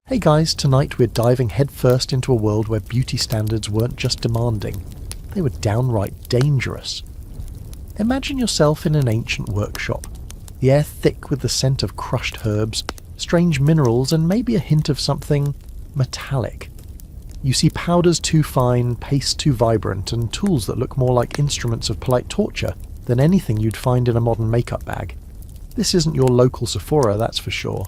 Hey guys, tonight we're diving headfirst into a world where beauty standards weren't just demanding, they were downright dangerous. Imagine yourself in an ancient workshop, the air thick with the scent of crushed herbs, strange minerals, and maybe a hint of something metallic. You see powders too fine, paste too vibrant, and tools that look more like instruments of polite torture than anything you'd find in a modern makeup bag. This isn't your local Sephora, that's for sure.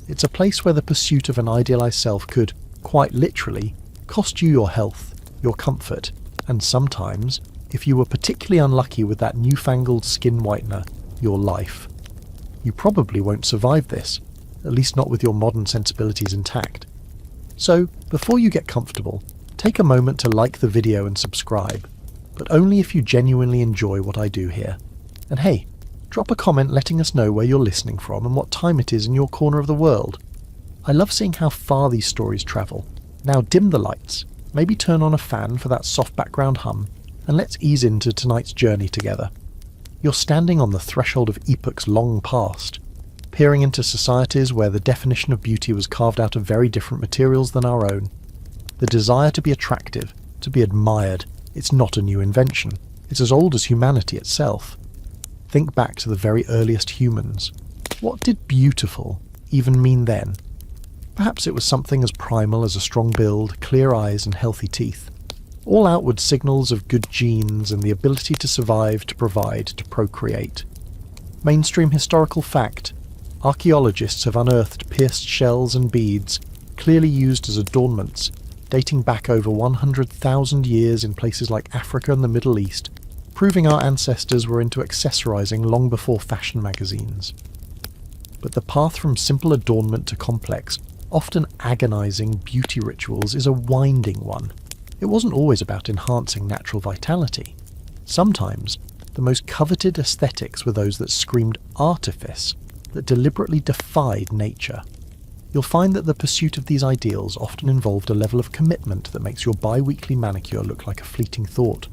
It's a place where the pursuit of an idealized self could, quite literally, cost you your health, your comfort, and sometimes, if you were particularly unlucky with that newfangled skin whitener, your life. You probably won't survive this, at least not with your modern sensibilities intact. So, before you get comfortable, take a moment to like the video and subscribe, but only if you genuinely enjoy what I do here. And hey, drop a comment letting us know where you're listening from and what time it is in your corner of the world. I love seeing how far these stories travel. Now dim the lights, maybe turn on a fan for that soft background hum, and let's ease into tonight's journey together. You're standing on the threshold of epochs long past, peering into societies where the definition of beauty was carved out of very different materials than our own. The desire to be attractive, to be admired, it's not a new invention. It's as old as humanity itself. Think back to the very earliest humans. What did beautiful even mean then? Perhaps it was something as primal as a strong build, clear eyes, and healthy teeth. All outward signals of good genes and the ability to survive, to provide, to procreate. Mainstream historical fact: archaeologists have unearthed pierced shells and beads, clearly used as adornments, dating back over 100,000 years in places like Africa and the Middle East, proving our ancestors were into accessorizing long before fashion magazines. But the path from simple adornment to complex, often agonizing beauty rituals is a winding one. It wasn't always about enhancing natural vitality. Sometimes, the most coveted aesthetics were those that screamed artifice, that deliberately defied nature. You'll find that the pursuit of these ideals often involved a level of commitment that makes your bi-weekly manicure look like a fleeting thought.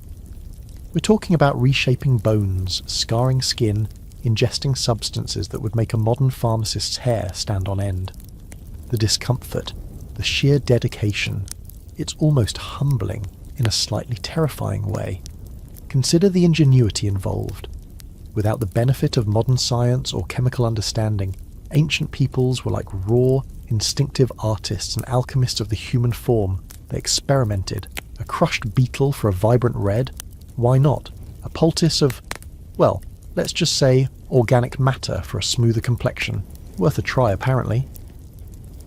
We're talking about reshaping bones, scarring skin, ingesting substances that would make a modern pharmacist's hair stand on end. The discomfort, the sheer dedication, it's almost humbling in a slightly terrifying way. Consider the ingenuity involved. Without the benefit of modern science or chemical understanding, ancient peoples were like raw, instinctive artists and alchemists of the human form. They experimented. A crushed beetle for a vibrant red? Why not? A poultice of, well, let's just say organic matter for a smoother complexion. Worth a try, apparently.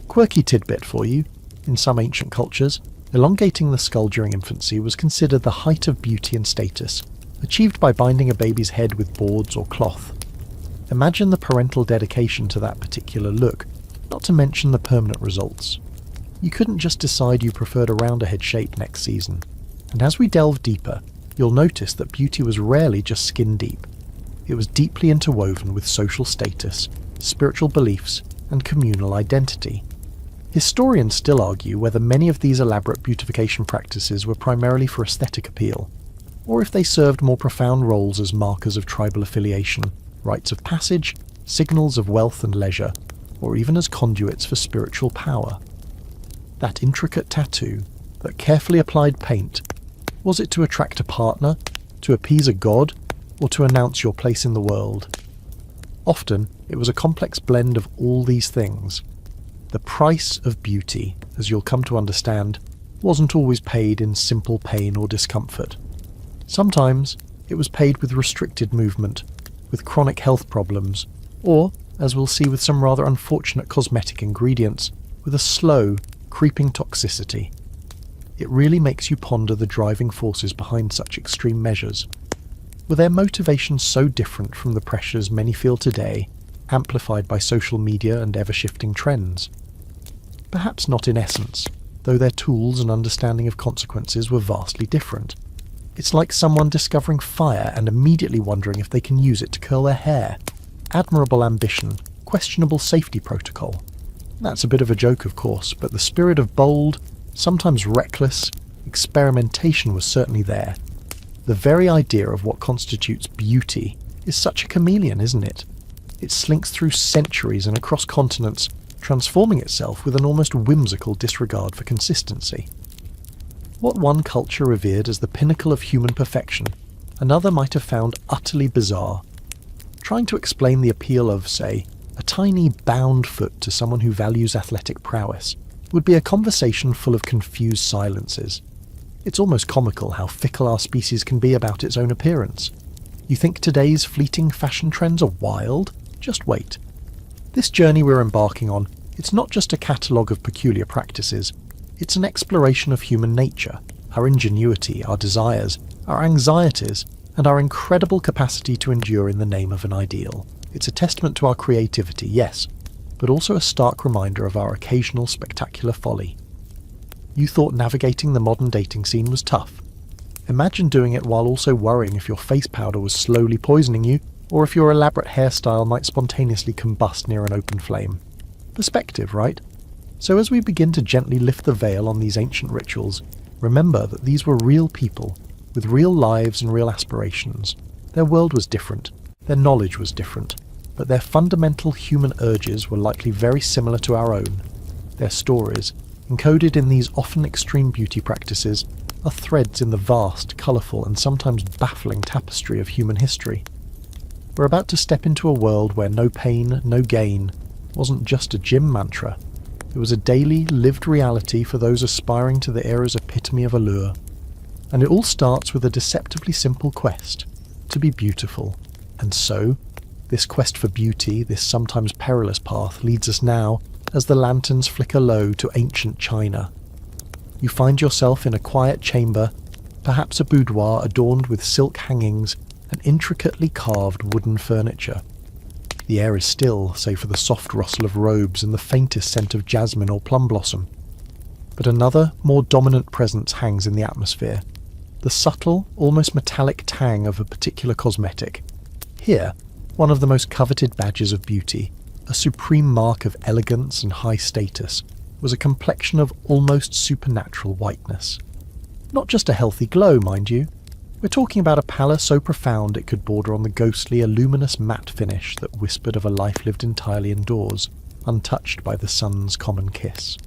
Quirky tidbit for you. In some ancient cultures, elongating the skull during infancy was considered the height of beauty and status, achieved by binding a baby's head with boards or cloth. Imagine the parental dedication to that particular look, not to mention the permanent results. You couldn't just decide you preferred a rounder head shape next season. And as we delve deeper, you'll notice that beauty was rarely just skin deep. It was deeply interwoven with social status, spiritual beliefs, and communal identity. Historians still argue whether many of these elaborate beautification practices were primarily for aesthetic appeal, or if they served more profound roles as markers of tribal affiliation, rites of passage, signals of wealth and leisure, or even as conduits for spiritual power. That intricate tattoo, that carefully applied paint, was it to attract a partner, to appease a god, or to announce your place in the world? Often, it was a complex blend of all these things. The price of beauty, as you'll come to understand, wasn't always paid in simple pain or discomfort. Sometimes, it was paid with restricted movement, with chronic health problems, or, as we'll see with some rather unfortunate cosmetic ingredients, with a slow, creeping toxicity. It really makes you ponder the driving forces behind such extreme measures. Were their motivations so different from the pressures many feel today, amplified by social media and ever-shifting trends? Perhaps not in essence, though their tools and understanding of consequences were vastly different. It's like someone discovering fire and immediately wondering if they can use it to curl their hair. Admirable ambition, questionable safety protocol. That's a bit of a joke, of course, but the spirit of bold, sometimes reckless, experimentation was certainly there. The very idea of what constitutes beauty is such a chameleon, isn't it? It slinks through centuries and across continents, transforming itself with an almost whimsical disregard for consistency. What one culture revered as the pinnacle of human perfection, another might have found utterly bizarre. Trying to explain the appeal of, say, a tiny bound foot to someone who values athletic prowess would be a conversation full of confused silences. It's almost comical how fickle our species can be about its own appearance. You think today's fleeting fashion trends are wild? Just wait. This journey we're embarking on, it's not just a catalogue of peculiar practices. It's an exploration of human nature, our ingenuity, our desires, our anxieties, and our incredible capacity to endure in the name of an ideal. It's a testament to our creativity, yes, but also a stark reminder of our occasional spectacular folly. You thought navigating the modern dating scene was tough. Imagine doing it while also worrying if your face powder was slowly poisoning you, or if your elaborate hairstyle might spontaneously combust near an open flame. Perspective, right? So as we begin to gently lift the veil on these ancient rituals, remember that these were real people, with real lives and real aspirations. Their world was different, their knowledge was different, but their fundamental human urges were likely very similar to our own. Their stories, encoded in these often extreme beauty practices, are threads in the vast, colourful and sometimes baffling tapestry of human history. We're about to step into a world where no pain, no gain wasn't just a gym mantra. It was a daily, lived reality for those aspiring to the era's epitome of allure. And it all starts with a deceptively simple quest, to be beautiful. And so, this quest for beauty, this sometimes perilous path, leads us now, as the lanterns flicker low, to ancient China. You find yourself in a quiet chamber, perhaps a boudoir adorned with silk hangings and intricately carved wooden furniture. The air is still, save for the soft rustle of robes and the faintest scent of jasmine or plum blossom. But another, more dominant presence hangs in the atmosphere. The subtle, almost metallic tang of a particular cosmetic. Here, one of the most coveted badges of beauty, a supreme mark of elegance and high status, was a complexion of almost supernatural whiteness. Not just a healthy glow, mind you. We're talking about a pallor so profound it could border on the ghostly, a luminous matte finish that whispered of a life lived entirely indoors, untouched by the sun's common kiss.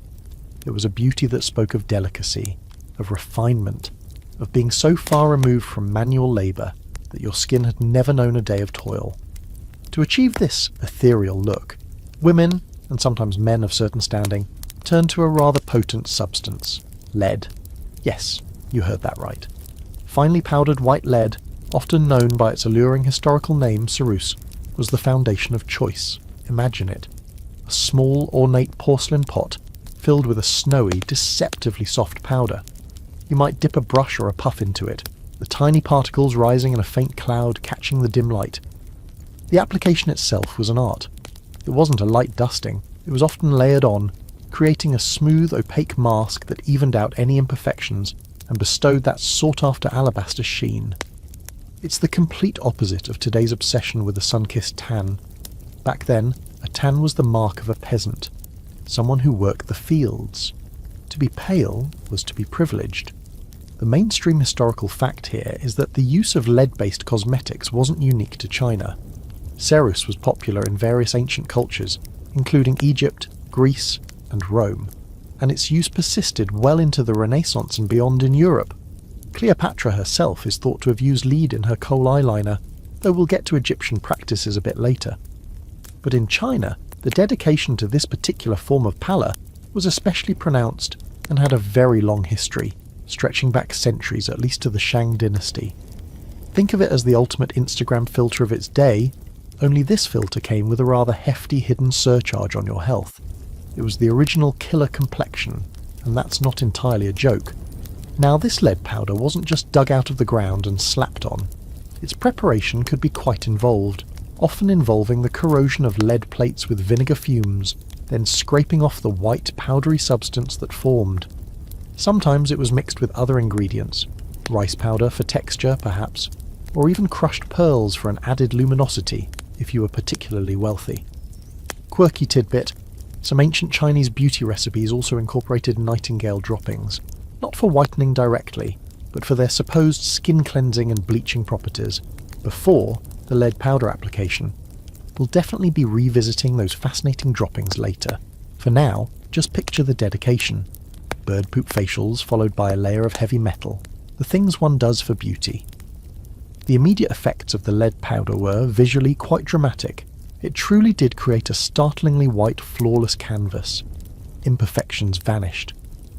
It was a beauty that spoke of delicacy, of refinement, of being so far removed from manual labour that your skin had never known a day of toil. To achieve this ethereal look, women, and sometimes men of certain standing, turned to a rather potent substance, lead. Yes, you heard that right. Finely powdered white lead, often known by its alluring historical name, ceruse, was the foundation of choice. Imagine it. A small, ornate porcelain pot filled with a snowy, deceptively soft powder. You might dip a brush or a puff into it, the tiny particles rising in a faint cloud catching the dim light. The application itself was an art. It wasn't a light dusting, it was often layered on, creating a smooth, opaque mask that evened out any imperfections and bestowed that sought-after alabaster sheen. It's the complete opposite of today's obsession with a sun-kissed tan. Back then, a tan was the mark of a peasant, someone who worked the fields. To be pale was to be privileged. The mainstream historical fact here is that the use of lead-based cosmetics wasn't unique to China. Ceruse was popular in various ancient cultures, including Egypt, Greece, and Rome, and its use persisted well into the Renaissance and beyond in Europe. Cleopatra herself is thought to have used lead in her kohl eyeliner, though we'll get to Egyptian practices a bit later. But in China, the dedication to this particular form of pallor was especially pronounced and had a very long history, stretching back centuries, at least to the Shang dynasty. Think of it as the ultimate Instagram filter of its day, only this filter came with a rather hefty hidden surcharge on your health. It was the original killer complexion, and that's not entirely a joke. Now, this lead powder wasn't just dug out of the ground and slapped on. Its preparation could be quite involved, often involving the corrosion of lead plates with vinegar fumes, then scraping off the white, powdery substance that formed. Sometimes it was mixed with other ingredients, rice powder for texture, perhaps, or even crushed pearls for an added luminosity, if you were particularly wealthy. Quirky tidbit: some ancient Chinese beauty recipes also incorporated nightingale droppings, not for whitening directly, but for their supposed skin cleansing and bleaching properties, before the lead powder application. We'll definitely be revisiting those fascinating droppings later. For now, just picture the dedication. Bird poop facials followed by a layer of heavy metal, the things one does for beauty. The immediate effects of the lead powder were visually quite dramatic. It truly did create a startlingly white, flawless canvas. Imperfections vanished.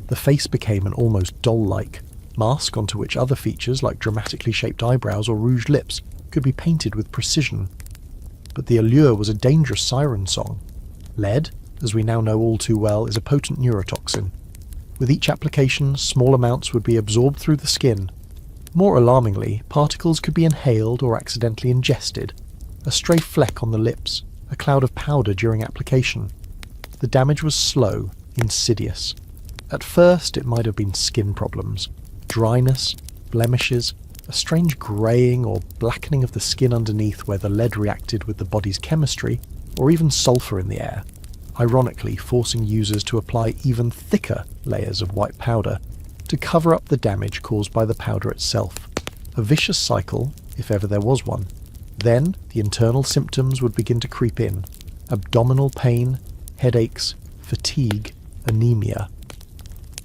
The face became an almost doll-like mask onto which other features like dramatically shaped eyebrows or rouged lips could be painted with precision. But the allure was a dangerous siren song. Lead, as we now know all too well, is a potent neurotoxin. With each application, small amounts would be absorbed through the skin. More alarmingly, particles could be inhaled or accidentally ingested. A stray fleck on the lips, a cloud of powder during application. The damage was slow, insidious. At first, it might have been skin problems. Dryness, blemishes, a strange greying or blackening of the skin underneath where the lead reacted with the body's chemistry, or even sulfur in the air, ironically forcing users to apply even thicker layers of white powder to cover up the damage caused by the powder itself. A vicious cycle, if ever there was one. Then, the internal symptoms would begin to creep in. Abdominal pain, headaches, fatigue, anemia.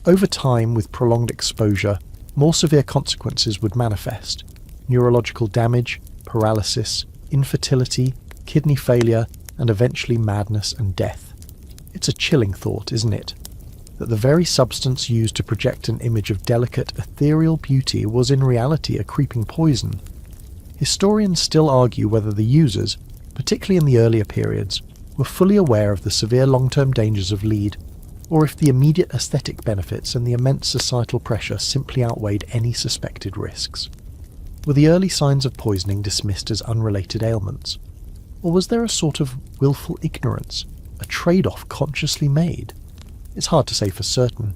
Over time, with prolonged exposure, more severe consequences would manifest. Neurological damage, paralysis, infertility, kidney failure, and eventually madness and death. It's a chilling thought, isn't it? That the very substance used to project an image of delicate, ethereal beauty was in reality a creeping poison. Historians still argue whether the users, particularly in the earlier periods, were fully aware of the severe long-term dangers of lead, or if the immediate aesthetic benefits and the immense societal pressure simply outweighed any suspected risks. Were the early signs of poisoning dismissed as unrelated ailments? Or was there a sort of willful ignorance, a trade-off consciously made? It's hard to say for certain.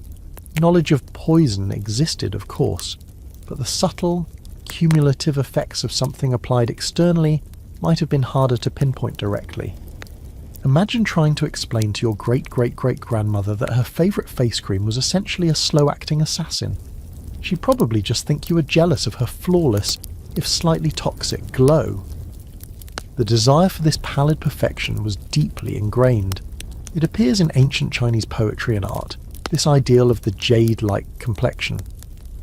Knowledge of poison existed, of course, but the subtle, cumulative effects of something applied externally might have been harder to pinpoint directly. Imagine trying to explain to your great-great-great-grandmother that her favourite face cream was essentially a slow-acting assassin. She'd probably just think you were jealous of her flawless, if slightly toxic, glow. The desire for this pallid perfection was deeply ingrained. It appears in ancient Chinese poetry and art, this ideal of the jade-like complexion.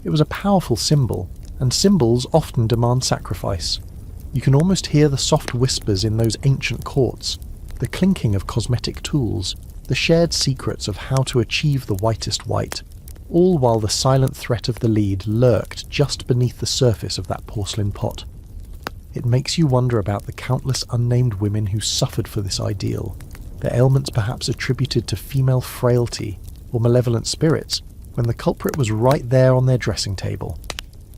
It was a powerful symbol, and symbols often demand sacrifice. You can almost hear the soft whispers in those ancient courts, the clinking of cosmetic tools, the shared secrets of how to achieve the whitest white, all while the silent threat of the lead lurked just beneath the surface of that porcelain pot. It makes you wonder about the countless unnamed women who suffered for this ideal, their ailments perhaps attributed to female frailty or malevolent spirits, when the culprit was right there on their dressing table.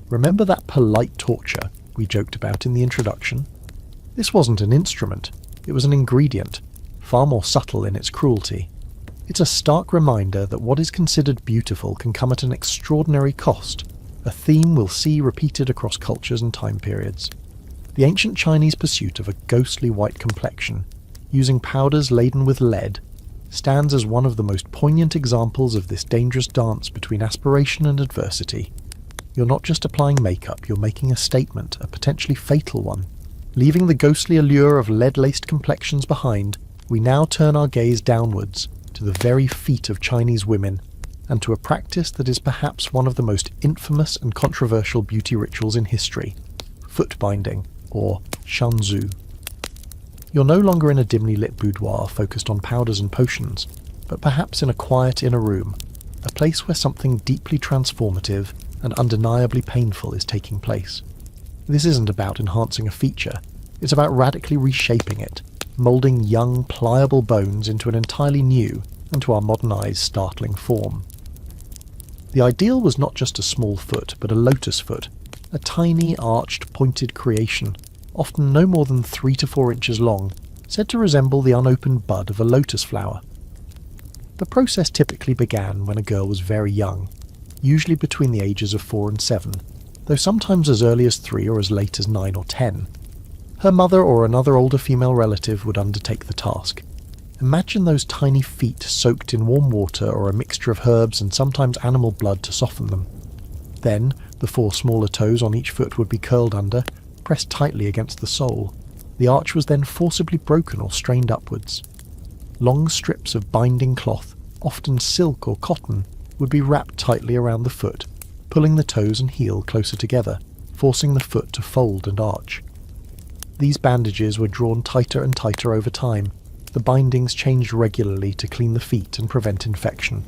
Remember that polite torture we joked about in the introduction? This wasn't an instrument. It was an ingredient, far more subtle in its cruelty. It's a stark reminder that what is considered beautiful can come at an extraordinary cost, a theme we'll see repeated across cultures and time periods. The ancient Chinese pursuit of a ghostly white complexion, using powders laden with lead, stands as one of the most poignant examples of this dangerous dance between aspiration and adversity. You're not just applying makeup, you're making a statement, a potentially fatal one. Leaving the ghostly allure of lead-laced complexions behind, we now turn our gaze downwards, to the very feet of Chinese women, and to a practice that is perhaps one of the most infamous and controversial beauty rituals in history, foot binding, or shanzu. You're no longer in a dimly lit boudoir focused on powders and potions, but perhaps in a quiet inner room, a place where something deeply transformative and undeniably painful is taking place. This isn't about enhancing a feature, it's about radically reshaping it, moulding young, pliable bones into an entirely new, and to our modern eyes startling form. The ideal was not just a small foot, but a lotus foot, a tiny, arched, pointed creation, often no more than 3 to 4 inches long, said to resemble the unopened bud of a lotus flower. The process typically began when a girl was very young, usually between the ages of 4 and 7, though sometimes as early as 3 or as late as 9 or 10. Her mother or another older female relative would undertake the task. Imagine those tiny feet soaked in warm water or a mixture of herbs and sometimes animal blood to soften them. Then, the 4 smaller toes on each foot would be curled under, pressed tightly against the sole. The arch was then forcibly broken or strained upwards. Long strips of binding cloth, often silk or cotton, would be wrapped tightly around the foot, pulling the toes and heel closer together, forcing the foot to fold and arch. These bandages were drawn tighter and tighter over time. The bindings changed regularly to clean the feet and prevent infection.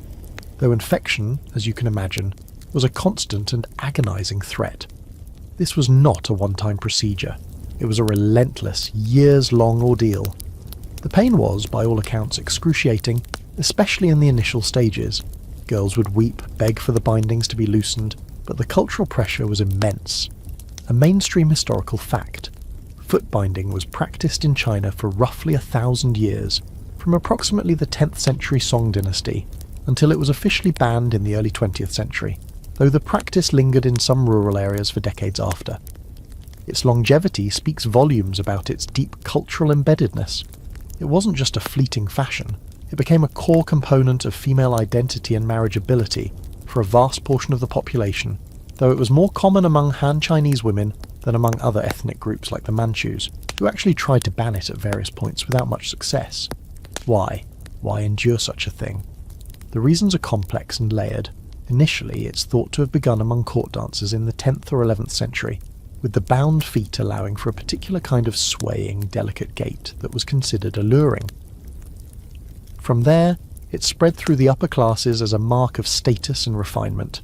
Though infection, as you can imagine, was a constant and agonizing threat. This was not a one-time procedure. It was a relentless, years-long ordeal. The pain was, by all accounts, excruciating, especially in the initial stages. Girls would weep, beg for the bindings to be loosened, but the cultural pressure was immense. A mainstream historical fact. Foot binding was practiced in China for roughly 1,000 years, from approximately the 10th century Song dynasty, until it was officially banned in the early 20th century, though the practice lingered in some rural areas for decades after. Its longevity speaks volumes about its deep cultural embeddedness. It wasn't just a fleeting fashion, it became a core component of female identity and marriageability for a vast portion of the population, though it was more common among Han Chinese women than among other ethnic groups like the Manchus, who actually tried to ban it at various points without much success. Why? Why endure such a thing? The reasons are complex and layered. Initially, it's thought to have begun among court dancers in the 10th or 11th century, with the bound feet allowing for a particular kind of swaying, delicate gait that was considered alluring. From there, it spread through the upper classes as a mark of status and refinement.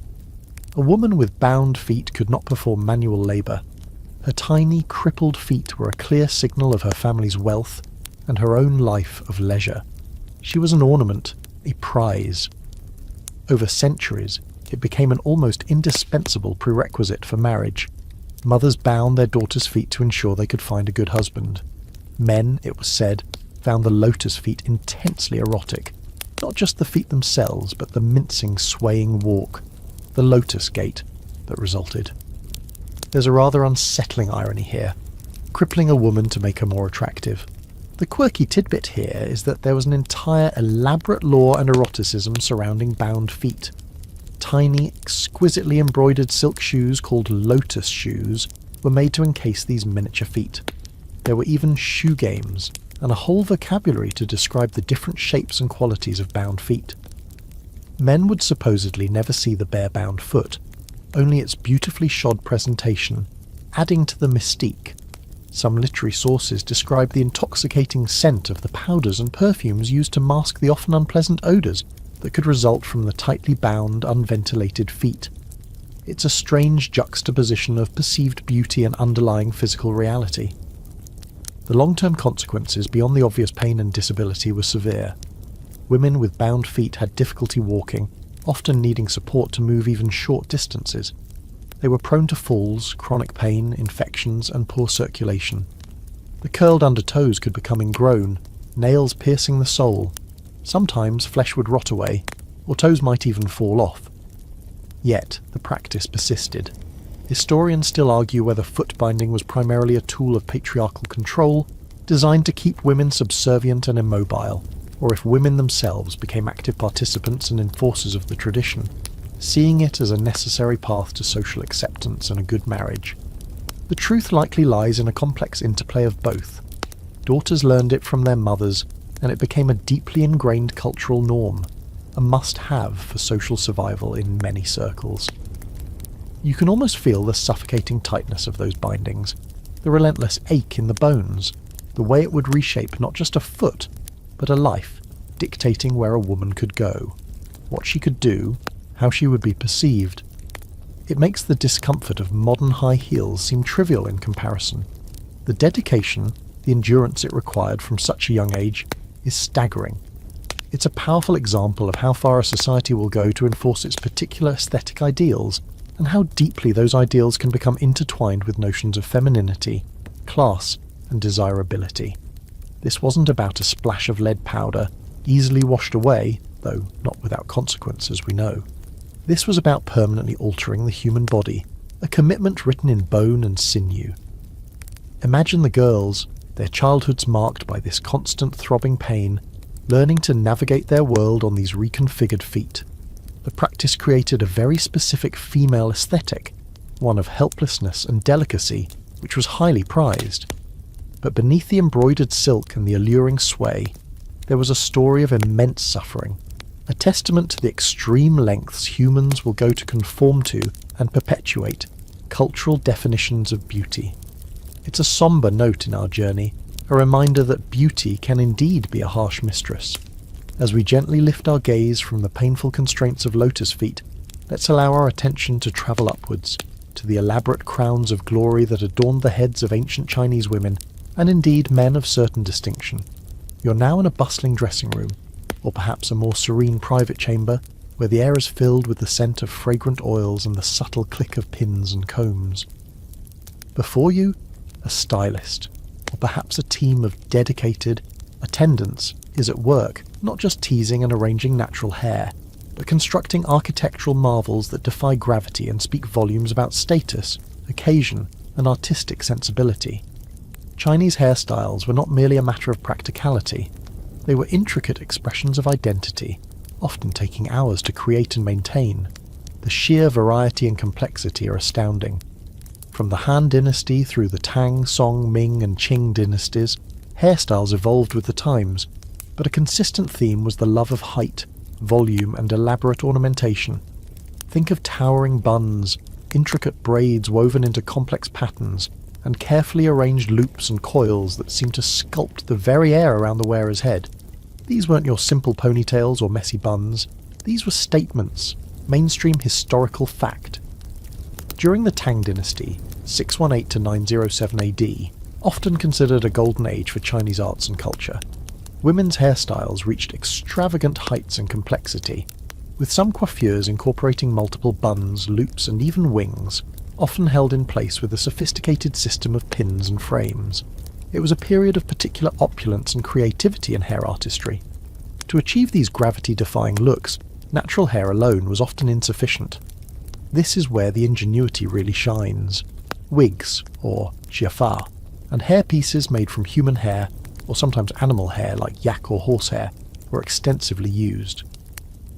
A woman with bound feet could not perform manual labour. Her tiny, crippled feet were a clear signal of her family's wealth and her own life of leisure. She was an ornament, a prize. Over centuries, it became an almost indispensable prerequisite for marriage. Mothers bound their daughters' feet to ensure they could find a good husband. Men, it was said, found the lotus feet intensely erotic. Not just the feet themselves, but the mincing, swaying walk, the lotus gait that resulted. There's a rather unsettling irony here, crippling a woman to make her more attractive. The quirky tidbit here is that there was an entire elaborate lore and eroticism surrounding bound feet. Tiny, exquisitely embroidered silk shoes called lotus shoes were made to encase these miniature feet. There were even shoe games, and a whole vocabulary to describe the different shapes and qualities of bound feet. Men would supposedly never see the bare bound foot, only its beautifully shod presentation, adding to the mystique. Some literary sources describe the intoxicating scent of the powders and perfumes used to mask the often unpleasant odours that could result from the tightly bound, unventilated feet. It's a strange juxtaposition of perceived beauty and underlying physical reality. The long-term consequences beyond the obvious pain and disability were severe. Women with bound feet had difficulty walking, often needing support to move even short distances. They were prone to falls, chronic pain, infections, and poor circulation. The curled undertoes could become ingrown, nails piercing the sole. Sometimes flesh would rot away, or toes might even fall off. Yet the practice persisted. Historians still argue whether foot binding was primarily a tool of patriarchal control, designed to keep women subservient and immobile, or if women themselves became active participants and enforcers of the tradition, seeing it as a necessary path to social acceptance and a good marriage. The truth likely lies in a complex interplay of both. Daughters learned it from their mothers, and it became a deeply ingrained cultural norm, a must-have for social survival in many circles. You can almost feel the suffocating tightness of those bindings, the relentless ache in the bones, the way it would reshape not just a foot, but a life, dictating where a woman could go, what she could do, how she would be perceived. It makes the discomfort of modern high heels seem trivial in comparison. The dedication, the endurance it required from such a young age, is staggering. It's a powerful example of how far a society will go to enforce its particular aesthetic ideals, and how deeply those ideals can become intertwined with notions of femininity, class, and desirability. This wasn't about a splash of lead powder, easily washed away, though not without consequence as we know. This was about permanently altering the human body, a commitment written in bone and sinew. Imagine the girls, their childhoods marked by this constant throbbing pain, learning to navigate their world on these reconfigured feet. The practice created a very specific female aesthetic, one of helplessness and delicacy, which was highly prized. But beneath the embroidered silk and the alluring sway, there was a story of immense suffering, a testament to the extreme lengths humans will go to conform to and perpetuate cultural definitions of beauty. It's a sombre note in our journey, a reminder that beauty can indeed be a harsh mistress. As we gently lift our gaze from the painful constraints of lotus feet, let's allow our attention to travel upwards, to the elaborate crowns of glory that adorned the heads of ancient Chinese women, and indeed men of certain distinction. You're now in a bustling dressing room, or perhaps a more serene private chamber, where the air is filled with the scent of fragrant oils and the subtle click of pins and combs. Before you, a stylist, or perhaps a team of dedicated attendants, is at work, not just teasing and arranging natural hair, but constructing architectural marvels that defy gravity and speak volumes about status, occasion, and artistic sensibility. Chinese hairstyles were not merely a matter of practicality, they were intricate expressions of identity, often taking hours to create and maintain. The sheer variety and complexity are astounding. From the Han dynasty through the Tang, Song, Ming and Qing dynasties, hairstyles evolved with the times, but a consistent theme was the love of height, volume and elaborate ornamentation. Think of towering buns, intricate braids woven into complex patterns, and carefully arranged loops and coils that seem to sculpt the very air around the wearer's head. These weren't your simple ponytails or messy buns, these were statements, mainstream historical fact. During the Tang dynasty, 618 to 907 AD, often considered a golden age for Chinese arts and culture, women's hairstyles reached extravagant heights and complexity, with some coiffures incorporating multiple buns, loops and even wings, often held in place with a sophisticated system of pins and frames. It was a period of particular opulence and creativity in hair artistry. To achieve these gravity-defying looks, natural hair alone was often insufficient. This is where the ingenuity really shines. Wigs, or jiafar, and hairpieces made from human hair, or sometimes animal hair like yak or horsehair, were extensively used.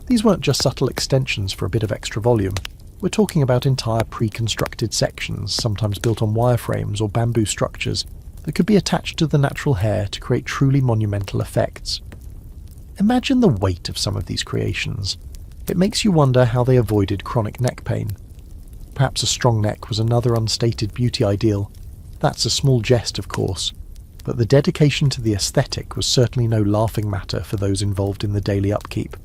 These weren't just subtle extensions for a bit of extra volume. We're talking about entire pre-constructed sections, sometimes built on wireframes or bamboo structures, that could be attached to the natural hair to create truly monumental effects. Imagine the weight of some of these creations. It makes you wonder how they avoided chronic neck pain. Perhaps a strong neck was another unstated beauty ideal. That's a small jest, of course, but the dedication to the aesthetic was certainly no laughing matter for those involved in the daily upkeep.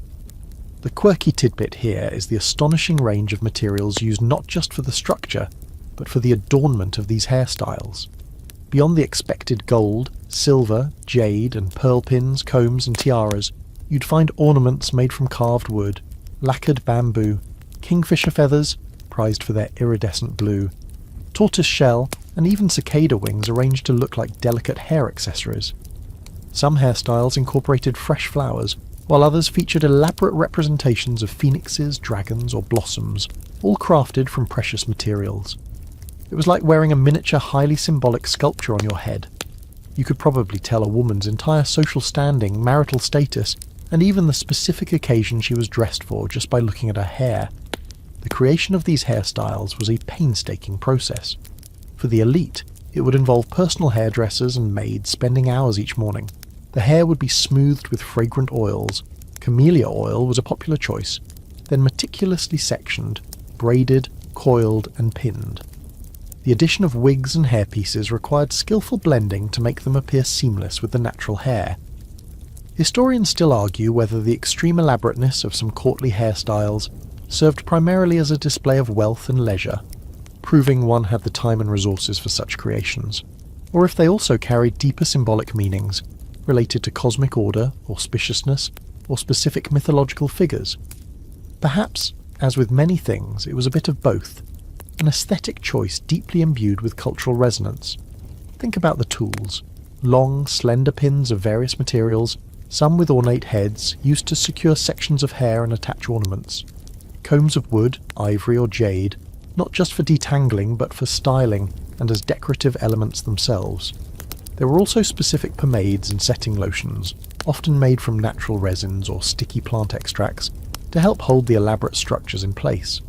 The quirky tidbit here is the astonishing range of materials used not just for the structure, but for the adornment of these hairstyles. Beyond the expected gold, silver, jade and pearl pins, combs and tiaras, you'd find ornaments made from carved wood, lacquered bamboo, kingfisher feathers, prized for their iridescent blue, tortoise shell, and even cicada wings arranged to look like delicate hair accessories. Some hairstyles incorporated fresh flowers, while others featured elaborate representations of phoenixes, dragons, or blossoms, all crafted from precious materials. It was like wearing a miniature, highly symbolic sculpture on your head. You could probably tell a woman's entire social standing, marital status, and even the specific occasion she was dressed for just by looking at her hair. The creation of these hairstyles was a painstaking process. For the elite, it would involve personal hairdressers and maids spending hours each morning. The hair would be smoothed with fragrant oils. Camellia oil was a popular choice, then meticulously sectioned, braided, coiled, and pinned. The addition of wigs and hairpieces required skillful blending to make them appear seamless with the natural hair. Historians still argue whether the extreme elaborateness of some courtly hairstyles served primarily as a display of wealth and leisure, proving one had the time and resources for such creations, or if they also carried deeper symbolic meanings related to cosmic order, auspiciousness, or specific mythological figures. Perhaps, as with many things, it was a bit of both, an aesthetic choice deeply imbued with cultural resonance. Think about the tools. Long, slender pins of various materials, some with ornate heads, used to secure sections of hair and attach ornaments. Combs of wood, ivory or jade, not just for detangling but for styling and as decorative elements themselves. There were also specific pomades and setting lotions, often made from natural resins or sticky plant extracts, to help hold the elaborate structures in place.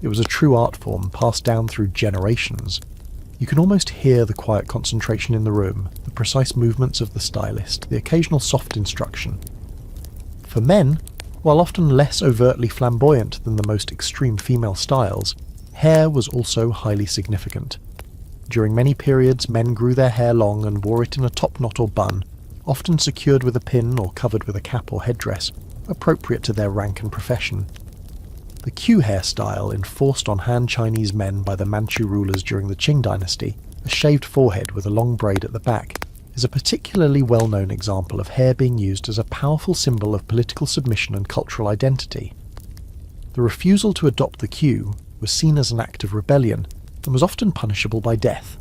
It was a true art form passed down through generations. You can almost hear the quiet concentration in the room, the precise movements of the stylist, the occasional soft instruction. For men, while often less overtly flamboyant than the most extreme female styles, hair was also highly significant. During many periods, men grew their hair long and wore it in a top knot or bun, often secured with a pin or covered with a cap or headdress, appropriate to their rank and profession. The Q hairstyle, enforced on Han Chinese men by the Manchu rulers during the Qing dynasty, a shaved forehead with a long braid at the back, is a particularly well-known example of hair being used as a powerful symbol of political submission and cultural identity. The refusal to adopt the Q was seen as an act of rebellion and was often punishable by death.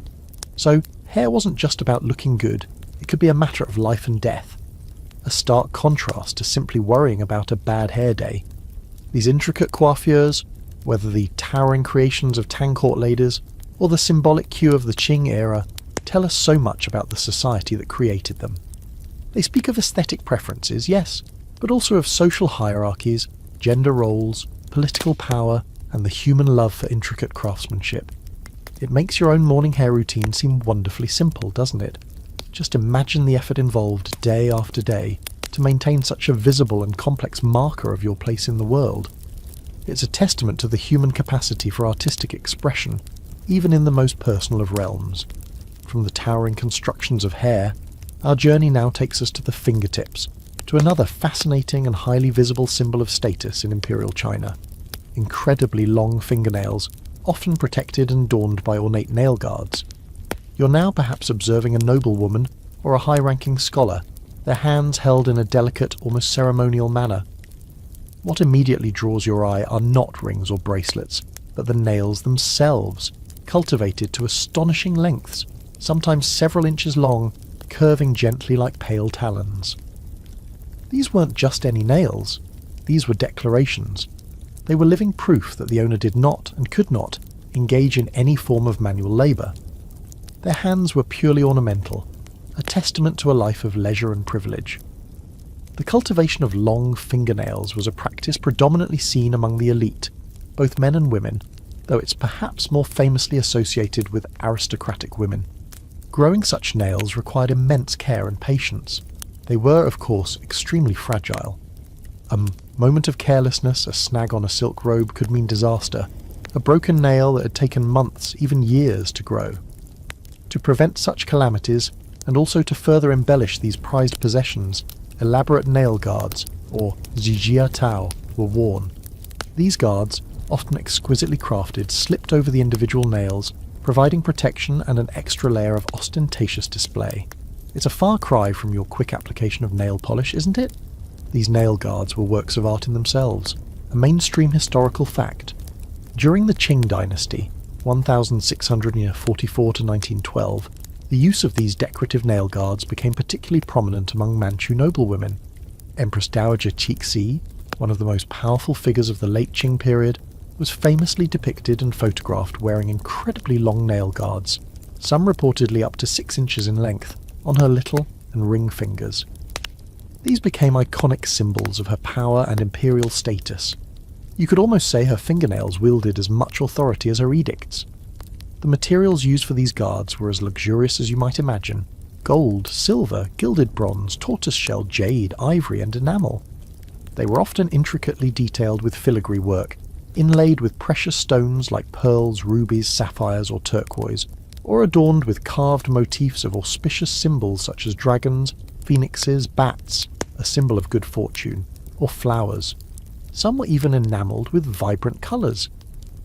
So, hair wasn't just about looking good, it could be a matter of life and death. A stark contrast to simply worrying about a bad hair day. These intricate coiffures, whether the towering creations of Tang court ladies or the symbolic Q of the Qing era, tell us so much about the society that created them. They speak of aesthetic preferences, yes, but also of social hierarchies, gender roles, political power, and the human love for intricate craftsmanship. It makes your own morning hair routine seem wonderfully simple, doesn't it? Just imagine the effort involved day after day to maintain such a visible and complex marker of your place in the world. It's a testament to the human capacity for artistic expression, even in the most personal of realms. From the towering constructions of hair, our journey now takes us to the fingertips, to another fascinating and highly visible symbol of status in Imperial China. Incredibly long fingernails, often protected and adorned by ornate nail guards. You're now perhaps observing a noblewoman or a high-ranking scholar, their hands held in a delicate, almost ceremonial manner. What immediately draws your eye are not rings or bracelets, but the nails themselves, cultivated to astonishing lengths, sometimes several inches long, curving gently like pale talons. These weren't just any nails, these were declarations. They were living proof that the owner did not, and could not, engage in any form of manual labour. Their hands were purely ornamental, a testament to a life of leisure and privilege. The cultivation of long fingernails was a practice predominantly seen among the elite, both men and women, though it's perhaps more famously associated with aristocratic women. Growing such nails required immense care and patience. They were, of course, extremely fragile. A moment of carelessness, a snag on a silk robe could mean disaster, a broken nail that had taken months, even years, to grow. To prevent such calamities, and also to further embellish these prized possessions, elaborate nail guards, or zijia tao, were worn. These guards, often exquisitely crafted, slipped over the individual nails, providing protection and an extra layer of ostentatious display. It's a far cry from your quick application of nail polish, isn't it? These nail guards were works of art in themselves, a mainstream historical fact. During the Qing dynasty, 1644 to 1912, the use of these decorative nail guards became particularly prominent among Manchu noblewomen. Empress Dowager Cixi, one of the most powerful figures of the late Qing period, was famously depicted and photographed wearing incredibly long nail guards, some reportedly up to 6 inches in length, on her little and ring fingers. These became iconic symbols of her power and imperial status. You could almost say her fingernails wielded as much authority as her edicts. The materials used for these guards were as luxurious as you might imagine: gold, silver, gilded bronze, tortoiseshell, jade, ivory, and enamel. They were often intricately detailed with filigree work, inlaid with precious stones like pearls, rubies, sapphires, or turquoise, or adorned with carved motifs of auspicious symbols such as dragons, phoenixes, bats, a symbol of good fortune, or flowers. Some were even enamelled with vibrant colours.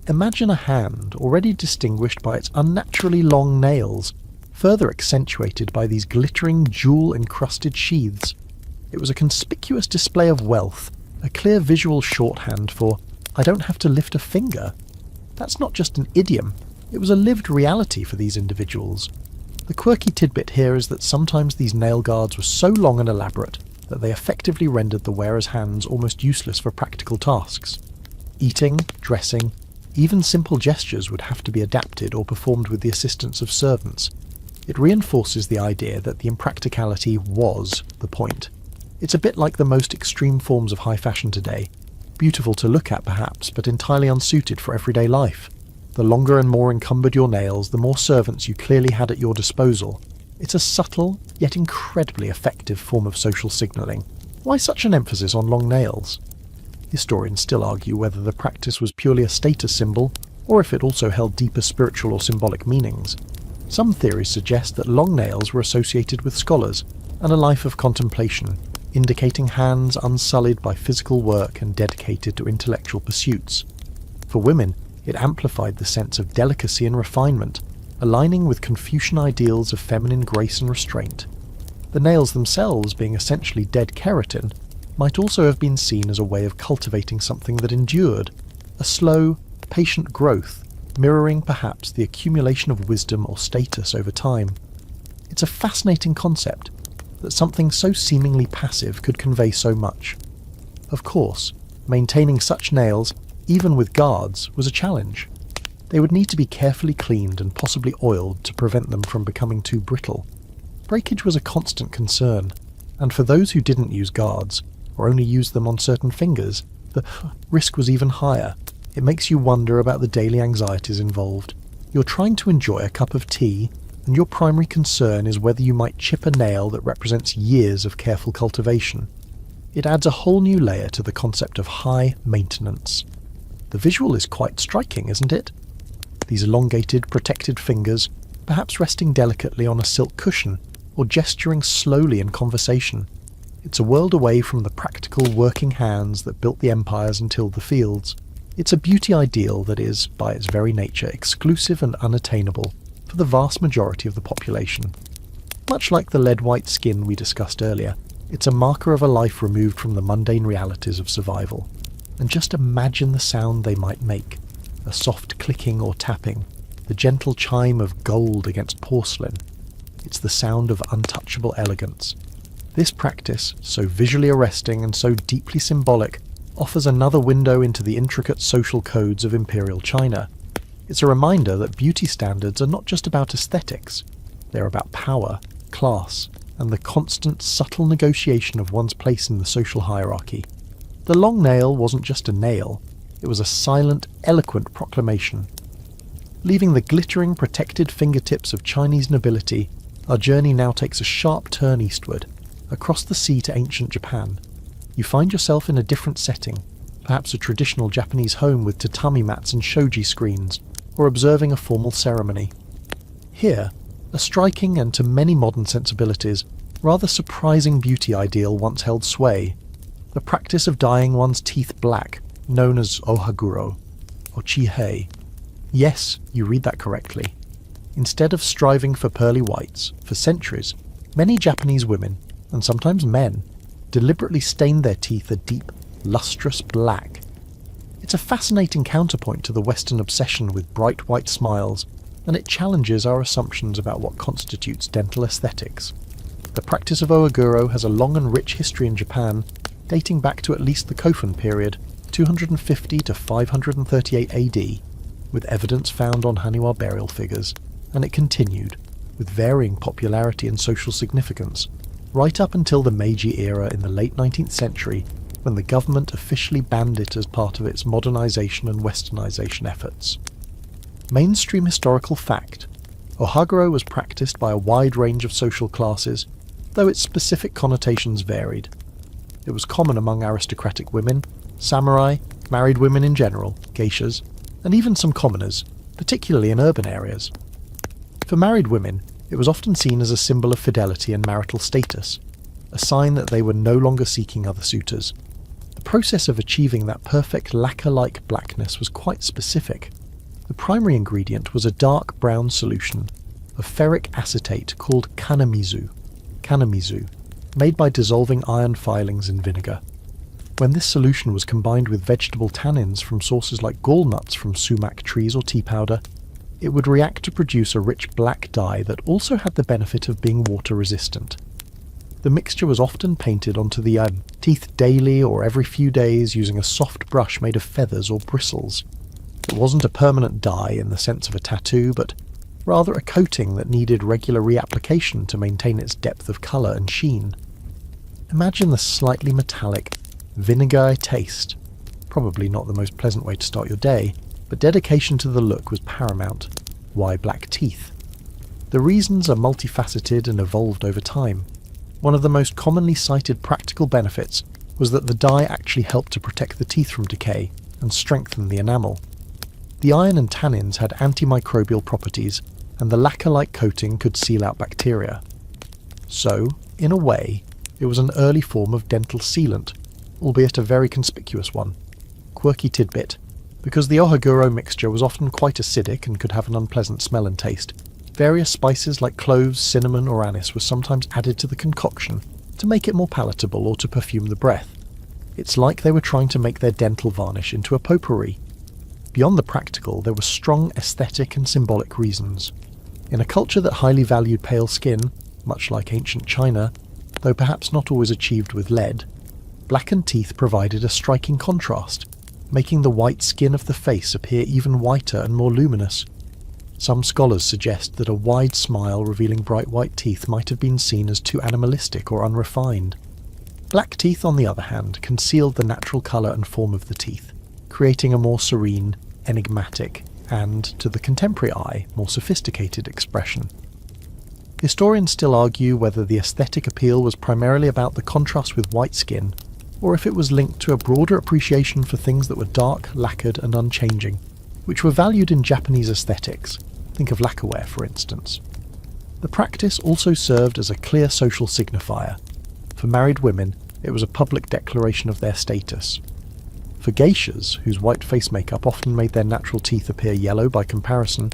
Imagine a hand already distinguished by its unnaturally long nails, further accentuated by these glittering, jewel-encrusted sheaths. It was a conspicuous display of wealth, a clear visual shorthand for, "I don't have to lift a finger." That's not just an idiom, it was a lived reality for these individuals. The quirky tidbit here is that sometimes these nail guards were so long and elaborate that they effectively rendered the wearer's hands almost useless for practical tasks. Eating, dressing, even simple gestures would have to be adapted or performed with the assistance of servants. It reinforces the idea that the impracticality was the point. It's a bit like the most extreme forms of high fashion today, beautiful to look at perhaps, but entirely unsuited for everyday life. The longer and more encumbered your nails, the more servants you clearly had at your disposal. It's a subtle, yet incredibly effective form of social signalling. Why such an emphasis on long nails? Historians still argue whether the practice was purely a status symbol, or if it also held deeper spiritual or symbolic meanings. Some theories suggest that long nails were associated with scholars and a life of contemplation, indicating hands unsullied by physical work and dedicated to intellectual pursuits. For women, it amplified the sense of delicacy and refinement, aligning with Confucian ideals of feminine grace and restraint. The nails themselves, being essentially dead keratin, might also have been seen as a way of cultivating something that endured, a slow, patient growth, mirroring perhaps the accumulation of wisdom or status over time. It's a fascinating concept, that something so seemingly passive could convey so much. Of course, maintaining such nails, even with guards, was a challenge. They would need to be carefully cleaned and possibly oiled to prevent them from becoming too brittle. Breakage was a constant concern, and for those who didn't use guards, or only used them on certain fingers, the risk was even higher. It makes you wonder about the daily anxieties involved. You're trying to enjoy a cup of tea, and your primary concern is whether you might chip a nail that represents years of careful cultivation. It adds a whole new layer to the concept of high maintenance. The visual is quite striking, isn't it? These elongated, protected fingers, perhaps resting delicately on a silk cushion, or gesturing slowly in conversation. It's a world away from the practical working hands that built the empires and tilled the fields. It's a beauty ideal that is, by its very nature, exclusive and unattainable for the vast majority of the population. Much like the lead-white skin we discussed earlier, it's a marker of a life removed from the mundane realities of survival. And just imagine the sound they might make, a soft clicking or tapping, the gentle chime of gold against porcelain. It's the sound of untouchable elegance. This practice, so visually arresting and so deeply symbolic, offers another window into the intricate social codes of Imperial China. It's a reminder that beauty standards are not just about aesthetics. They're about power, class, and the constant, subtle negotiation of one's place in the social hierarchy. The long nail wasn't just a nail, it was a silent, eloquent proclamation. Leaving the glittering, protected fingertips of Chinese nobility, our journey now takes a sharp turn eastward, across the sea to ancient Japan. You find yourself in a different setting, perhaps a traditional Japanese home with tatami mats and shoji screens, or observing a formal ceremony. Here, a striking and to many modern sensibilities, rather surprising beauty ideal once held sway. The practice of dyeing one's teeth black, known as ohaguro, or chihei. Yes, you read that correctly. Instead of striving for pearly whites, for centuries, many Japanese women, and sometimes men, deliberately stained their teeth a deep, lustrous black. It's a fascinating counterpoint to the Western obsession with bright white smiles, and it challenges our assumptions about what constitutes dental aesthetics. The practice of ohaguro has a long and rich history in Japan, dating back to at least the Kofun period, 250 to 538 AD, with evidence found on Haniwa burial figures, and it continued, with varying popularity and social significance, right up until the Meiji era in the late 19th century, when the government officially banned it as part of its modernization and westernization efforts. Mainstream historical fact: ohaguro was practiced by a wide range of social classes, though its specific connotations varied. It was common among aristocratic women, samurai, married women in general, geishas, and even some commoners, particularly in urban areas. For married women, it was often seen as a symbol of fidelity and marital status, a sign that they were no longer seeking other suitors. The process of achieving that perfect lacquer-like blackness was quite specific. The primary ingredient was a dark brown solution of ferric acetate called kanamizu, made by dissolving iron filings in vinegar. When this solution was combined with vegetable tannins from sources like gallnuts from sumac trees or tea powder, it would react to produce a rich black dye that also had the benefit of being water-resistant. The mixture was often painted onto the teeth daily or every few days using a soft brush made of feathers or bristles. It wasn't a permanent dye in the sense of a tattoo, but rather a coating that needed regular reapplication to maintain its depth of colour and sheen. Imagine the slightly metallic, vinegar taste, probably not the most pleasant way to start your day, but dedication to the look was paramount. Why black teeth? The reasons are multifaceted and evolved over time. One of the most commonly cited practical benefits was that the dye actually helped to protect the teeth from decay and strengthen the enamel. The iron and tannins had antimicrobial properties, and the lacquer-like coating could seal out bacteria. So, in a way, it was an early form of dental sealant, albeit a very conspicuous one. Quirky tidbit: because the ohaguro mixture was often quite acidic and could have an unpleasant smell and taste, various spices like cloves, cinnamon or anise were sometimes added to the concoction to make it more palatable or to perfume the breath. It's like they were trying to make their dental varnish into a potpourri. Beyond the practical, there were strong aesthetic and symbolic reasons. In a culture that highly valued pale skin, much like ancient China, though perhaps not always achieved with lead, blackened teeth provided a striking contrast, making the white skin of the face appear even whiter and more luminous. Some scholars suggest that a wide smile revealing bright white teeth might have been seen as too animalistic or unrefined. Black teeth, on the other hand, concealed the natural colour and form of the teeth, creating a more serene, enigmatic, and, to the contemporary eye, more sophisticated expression. Historians still argue whether the aesthetic appeal was primarily about the contrast with white skin, or if it was linked to a broader appreciation for things that were dark, lacquered and unchanging, which were valued in Japanese aesthetics. Think of lacquerware, for instance. The practice also served as a clear social signifier. For married women, it was a public declaration of their status. For geishas, whose white face makeup often made their natural teeth appear yellow by comparison,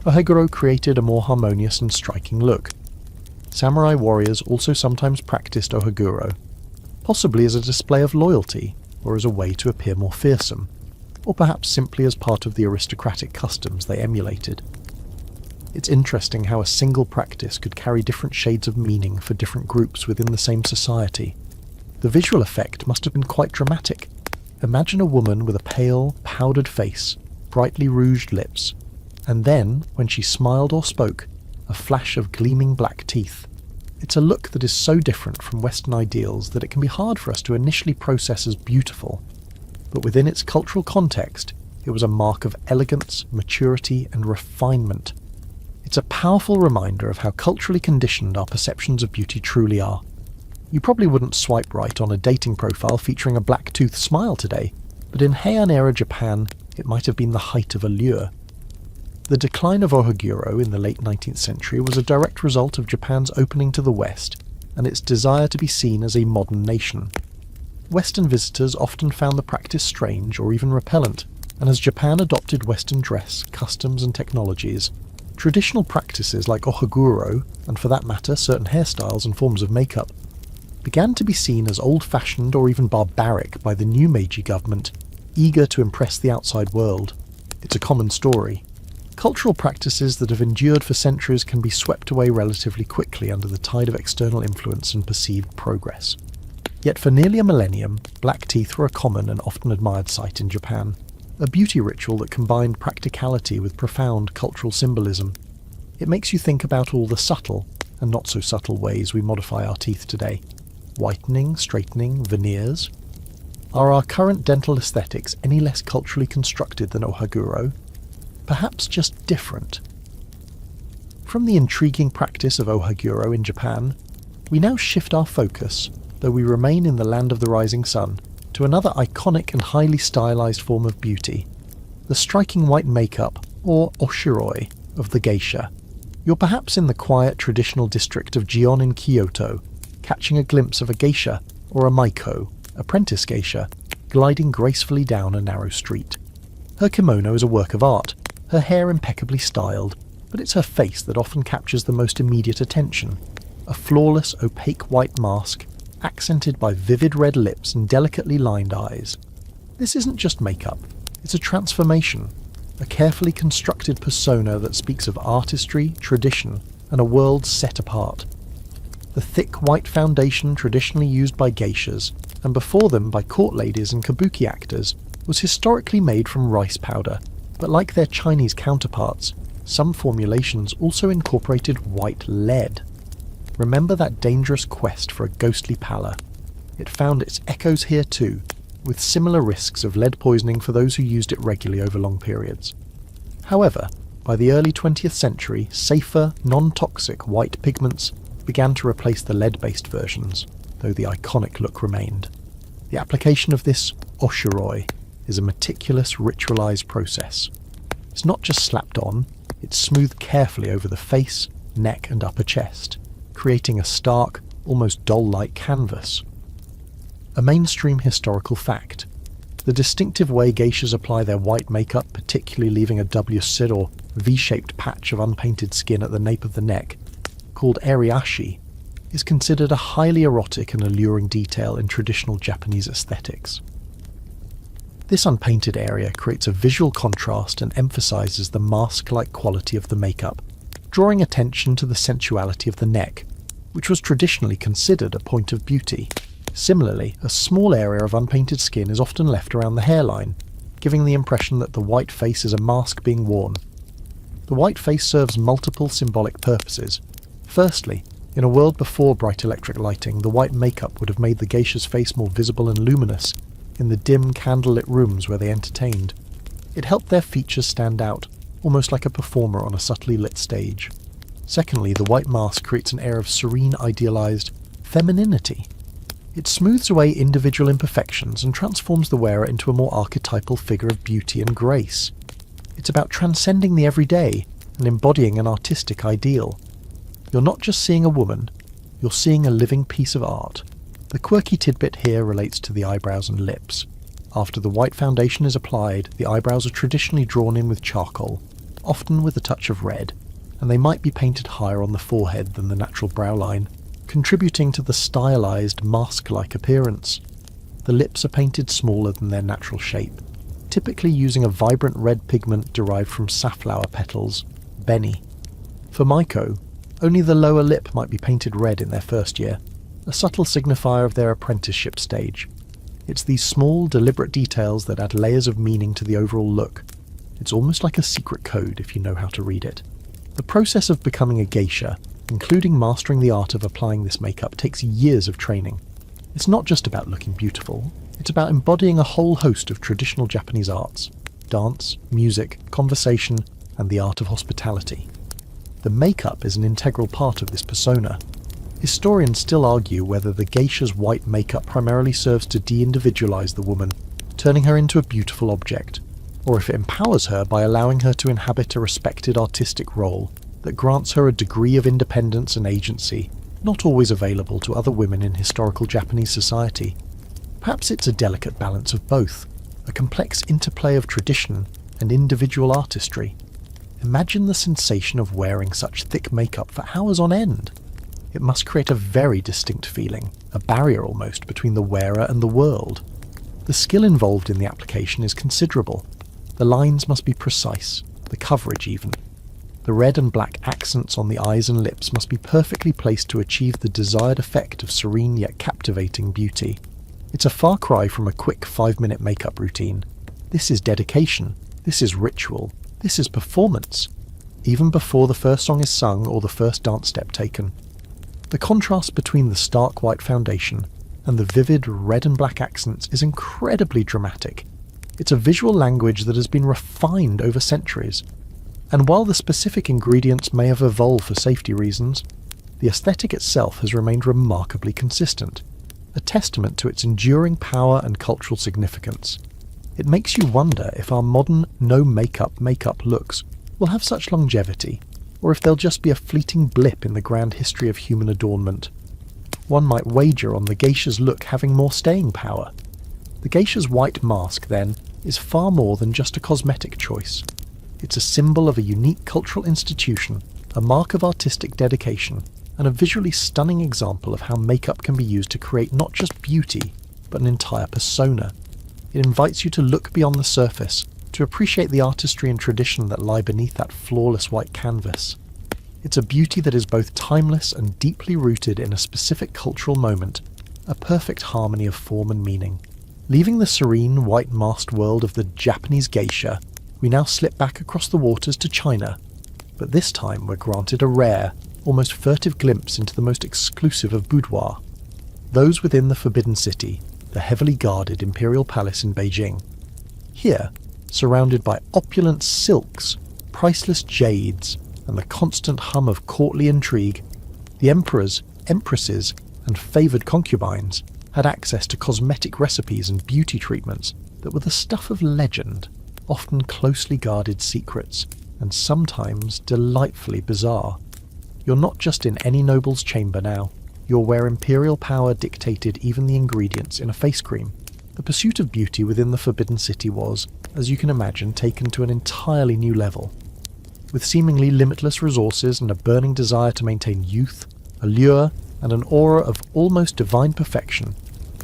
ohaguro created a more harmonious and striking look. Samurai warriors also sometimes practiced ohaguro, possibly as a display of loyalty or as a way to appear more fearsome, or perhaps simply as part of the aristocratic customs they emulated. It's interesting how a single practice could carry different shades of meaning for different groups within the same society. The visual effect must have been quite dramatic. Imagine a woman with a pale, powdered face, brightly rouged lips, and then, when she smiled or spoke, a flash of gleaming black teeth. It's a look that is so different from Western ideals that it can be hard for us to initially process as beautiful, but within its cultural context, it was a mark of elegance, maturity, and refinement. It's a powerful reminder of how culturally conditioned our perceptions of beauty truly are. You probably wouldn't swipe right on a dating profile featuring a black-toothed smile today, but in Heian-era Japan, it might have been the height of allure. The decline of ohaguro in the late 19th century was a direct result of Japan's opening to the West, and its desire to be seen as a modern nation. Western visitors often found the practice strange or even repellent, and as Japan adopted Western dress, customs and technologies, traditional practices like ohaguro, and for that matter certain hairstyles and forms of makeup, began to be seen as old-fashioned or even barbaric by the new Meiji government, eager to impress the outside world. It's a common story. Cultural practices that have endured for centuries can be swept away relatively quickly under the tide of external influence and perceived progress. Yet for nearly a millennium, black teeth were a common and often admired sight in Japan, a beauty ritual that combined practicality with profound cultural symbolism. It makes you think about all the subtle, and not so subtle ways we modify our teeth today. Whitening, straightening, veneers. Are our current dental aesthetics any less culturally constructed than ohaguro? Perhaps just different. From the intriguing practice of ohaguro in Japan, we now shift our focus, though we remain in the land of the rising sun, to another iconic and highly stylized form of beauty, the striking white makeup, or oshiroi, of the geisha. You're perhaps in the quiet traditional district of Gion in Kyoto, catching a glimpse of a geisha, or a maiko, apprentice geisha, gliding gracefully down a narrow street. Her kimono is a work of art, her hair impeccably styled, but it's her face that often captures the most immediate attention. A flawless, opaque white mask, accented by vivid red lips and delicately lined eyes. This isn't just makeup, it's a transformation, a carefully constructed persona that speaks of artistry, tradition, and a world set apart. The thick white foundation traditionally used by geishas, and before them by court ladies and kabuki actors, was historically made from rice powder, but like their Chinese counterparts, some formulations also incorporated white lead. Remember that dangerous quest for a ghostly pallor? It found its echoes here too, with similar risks of lead poisoning for those who used it regularly over long periods. However, by the early 20th century, safer, non-toxic white pigments began to replace the lead-based versions, though the iconic look remained. The application of this oshiroi is a meticulous, ritualized process. It's not just slapped on, it's smoothed carefully over the face, neck and upper chest, creating a stark, almost doll-like canvas. A mainstream historical fact: the distinctive way geishas apply their white makeup, particularly leaving a W-sit or V-shaped patch of unpainted skin at the nape of the neck, called eriashi, is considered a highly erotic and alluring detail in traditional Japanese aesthetics. This unpainted area creates a visual contrast and emphasizes the mask-like quality of the makeup, drawing attention to the sensuality of the neck, which was traditionally considered a point of beauty. Similarly, a small area of unpainted skin is often left around the hairline, giving the impression that the white face is a mask being worn. The white face serves multiple symbolic purposes. Firstly, in a world before bright electric lighting, the white makeup would have made the geisha's face more visible and luminous in the dim, candlelit rooms where they entertained. It helped their features stand out, almost like a performer on a subtly lit stage. Secondly, the white mask creates an air of serene, idealized femininity. It smooths away individual imperfections and transforms the wearer into a more archetypal figure of beauty and grace. It's about transcending the everyday and embodying an artistic ideal. You're not just seeing a woman, you're seeing a living piece of art. The quirky tidbit here relates to the eyebrows and lips. After the white foundation is applied, the eyebrows are traditionally drawn in with charcoal, often with a touch of red, and they might be painted higher on the forehead than the natural brow line, contributing to the stylized, mask-like appearance. The lips are painted smaller than their natural shape, typically using a vibrant red pigment derived from safflower petals, beni. For Maiko, only the lower lip might be painted red in their first year, a subtle signifier of their apprenticeship stage. It's these small, deliberate details that add layers of meaning to the overall look. It's almost like a secret code if you know how to read it. The process of becoming a geisha, including mastering the art of applying this makeup, takes years of training. It's not just about looking beautiful, it's about embodying a whole host of traditional Japanese arts: dance, music, conversation, and the art of hospitality. The makeup is an integral part of this persona. Historians still argue whether the geisha's white makeup primarily serves to de-individualize the woman, turning her into a beautiful object, or if it empowers her by allowing her to inhabit a respected artistic role that grants her a degree of independence and agency not always available to other women in historical Japanese society. Perhaps it's a delicate balance of both, a complex interplay of tradition and individual artistry. Imagine the sensation of wearing such thick makeup for hours on end. It must create a very distinct feeling, a barrier almost between the wearer and the world. The skill involved in the application is considerable. The lines must be precise, the coverage even. The red and black accents on the eyes and lips must be perfectly placed to achieve the desired effect of serene yet captivating beauty. It's a far cry from a quick 5-minute makeup routine. This is dedication, this is ritual, this is performance, even before the first song is sung or the first dance step taken. The contrast between the stark white foundation and the vivid red and black accents is incredibly dramatic. It's a visual language that has been refined over centuries, and while the specific ingredients may have evolved for safety reasons, the aesthetic itself has remained remarkably consistent, a testament to its enduring power and cultural significance. It makes you wonder if our modern no-makeup looks will have such longevity, or if they'll just be a fleeting blip in the grand history of human adornment. One might wager on the geisha's look having more staying power. The geisha's white mask, then, is far more than just a cosmetic choice. It's a symbol of a unique cultural institution, a mark of artistic dedication, and a visually stunning example of how makeup can be used to create not just beauty, but an entire persona. It invites you to look beyond the surface, to appreciate the artistry and tradition that lie beneath that flawless white canvas. It's a beauty that is both timeless and deeply rooted in a specific cultural moment, a perfect harmony of form and meaning. Leaving the serene, white-masked world of the Japanese geisha, we now slip back across the waters to China, but this time we're granted a rare, almost furtive glimpse into the most exclusive of boudoirs. Those within the Forbidden City, the heavily guarded Imperial Palace in Beijing. Here, surrounded by opulent silks, priceless jades, and the constant hum of courtly intrigue, the emperors, empresses, and favoured concubines had access to cosmetic recipes and beauty treatments that were the stuff of legend, often closely guarded secrets, and sometimes delightfully bizarre. You're not just in any noble's chamber now, you're where imperial power dictated even the ingredients in a face cream. The pursuit of beauty within the Forbidden City was, as you can imagine, taken to an entirely new level. With seemingly limitless resources and a burning desire to maintain youth, allure, and an aura of almost divine perfection,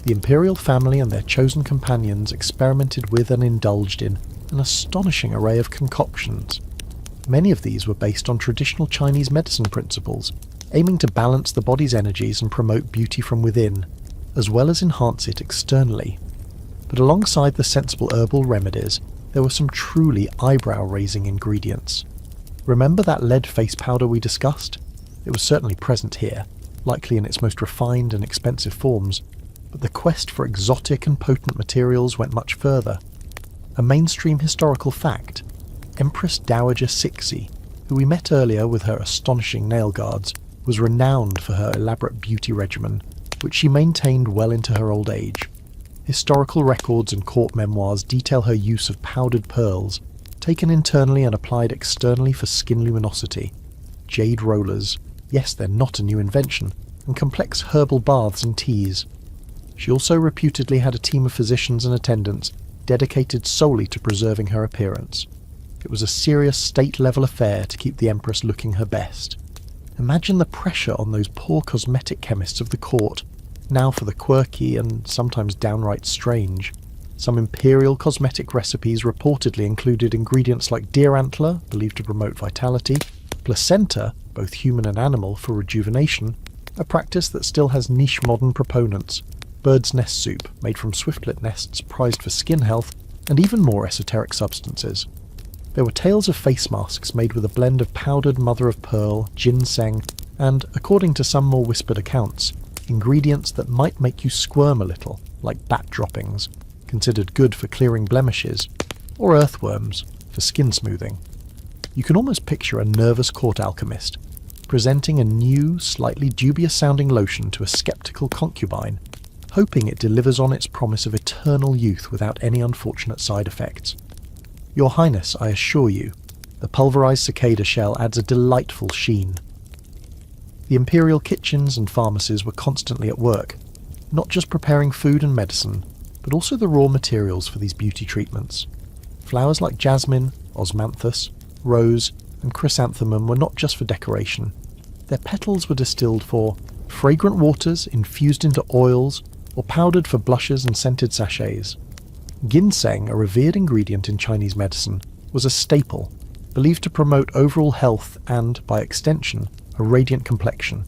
the imperial family and their chosen companions experimented with and indulged in an astonishing array of concoctions. Many of these were based on traditional Chinese medicine principles, aiming to balance the body's energies and promote beauty from within, as well as enhance it externally. But alongside the sensible herbal remedies, there were some truly eyebrow-raising ingredients. Remember that lead face powder we discussed? It was certainly present here, likely in its most refined and expensive forms, but the quest for exotic and potent materials went much further. A mainstream historical fact, Empress Dowager Cixi, who we met earlier with her astonishing nail guards, was renowned for her elaborate beauty regimen, which she maintained well into her old age. Historical records and court memoirs detail her use of powdered pearls, taken internally and applied externally for skin luminosity, jade rollers, yes, they're not a new invention, and complex herbal baths and teas. She also reputedly had a team of physicians and attendants dedicated solely to preserving her appearance. It was a serious state-level affair to keep the Empress looking her best. Imagine the pressure on those poor cosmetic chemists of the court, now for the quirky and sometimes downright strange. Some imperial cosmetic recipes reportedly included ingredients like deer antler, believed to promote vitality, placenta, both human and animal, for rejuvenation, a practice that still has niche modern proponents, bird's nest soup, made from swiftlet nests prized for skin health, and even more esoteric substances. There were tales of face masks made with a blend of powdered mother-of-pearl, ginseng, and, according to some more whispered accounts, ingredients that might make you squirm a little, like bat droppings, considered good for clearing blemishes, or earthworms, for skin smoothing. You can almost picture a nervous court alchemist, presenting a new, slightly dubious-sounding lotion to a skeptical concubine, hoping it delivers on its promise of eternal youth without any unfortunate side effects. Your Highness, I assure you, the pulverized cicada shell adds a delightful sheen. The imperial kitchens and pharmacies were constantly at work, not just preparing food and medicine, but also the raw materials for these beauty treatments. Flowers like jasmine, osmanthus, rose, and chrysanthemum were not just for decoration. Their petals were distilled for fragrant waters infused into oils or powdered for blushes and scented sachets. Ginseng, a revered ingredient in Chinese medicine, was a staple, believed to promote overall health and, by extension, a radiant complexion.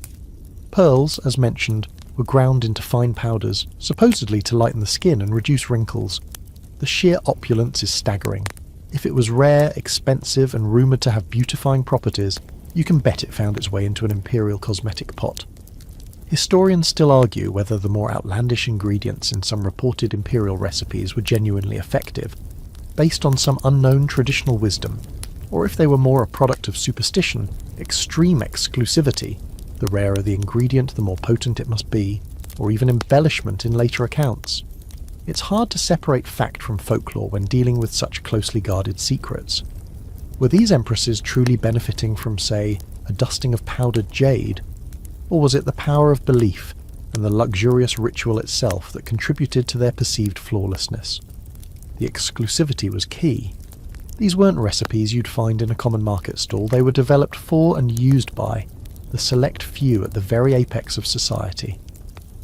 Pearls, as mentioned, were ground into fine powders, supposedly to lighten the skin and reduce wrinkles. The sheer opulence is staggering. If it was rare, expensive, and rumoured to have beautifying properties, you can bet it found its way into an imperial cosmetic pot. Historians still argue whether the more outlandish ingredients in some reported imperial recipes were genuinely effective, based on some unknown traditional wisdom, or if they were more a product of superstition, extreme exclusivity, the rarer the ingredient the more potent it must be, or even embellishment in later accounts. It's hard to separate fact from folklore when dealing with such closely guarded secrets. Were these empresses truly benefiting from, say, a dusting of powdered jade? Or was it the power of belief and the luxurious ritual itself that contributed to their perceived flawlessness? The exclusivity was key. These weren't recipes you'd find in a common market stall, they were developed for and used by the select few at the very apex of society.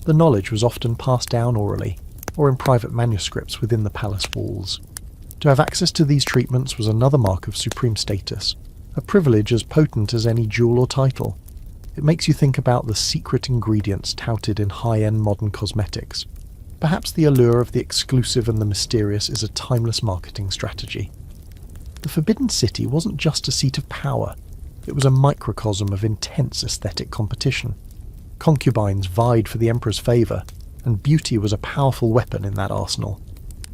The knowledge was often passed down orally, or in private manuscripts within the palace walls. To have access to these treatments was another mark of supreme status, a privilege as potent as any jewel or title. It makes you think about the secret ingredients touted in high-end modern cosmetics. Perhaps the allure of the exclusive and the mysterious is a timeless marketing strategy. The Forbidden City wasn't just a seat of power, it was a microcosm of intense aesthetic competition. Concubines vied for the emperor's favour, and beauty was a powerful weapon in that arsenal.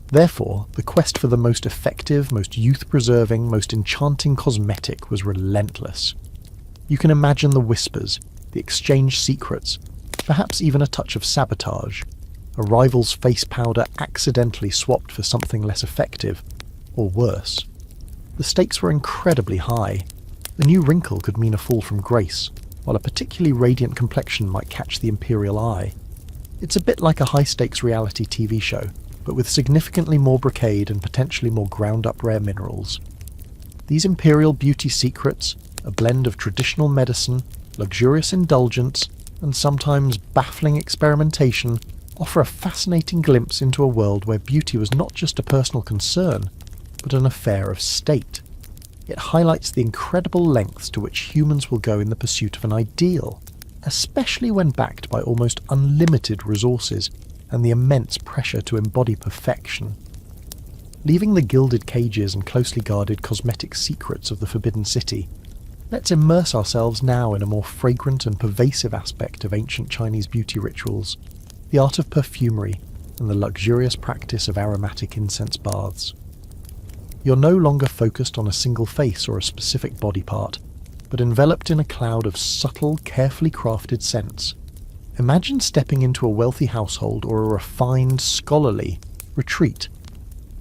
Therefore, the quest for the most effective, most youth-preserving, most enchanting cosmetic was relentless. You can imagine the whispers, the exchanged secrets, perhaps even a touch of sabotage, a rival's face powder accidentally swapped for something less effective, or worse. The stakes were incredibly high. A new wrinkle could mean a fall from grace, while a particularly radiant complexion might catch the Imperial eye. It's a bit like a high-stakes reality TV show, but with significantly more brocade and potentially more ground-up rare minerals. These Imperial beauty secrets, a blend of traditional medicine, luxurious indulgence, and sometimes baffling experimentation, offer a fascinating glimpse into a world where beauty was not just a personal concern, but an affair of state. It highlights the incredible lengths to which humans will go in the pursuit of an ideal, especially when backed by almost unlimited resources and the immense pressure to embody perfection. Leaving the gilded cages and closely guarded cosmetic secrets of the Forbidden City, let's immerse ourselves now in a more fragrant and pervasive aspect of ancient Chinese beauty rituals, the art of perfumery and the luxurious practice of aromatic incense baths. You're no longer focused on a single face or a specific body part, but enveloped in a cloud of subtle, carefully crafted scents. Imagine stepping into a wealthy household or a refined, scholarly retreat.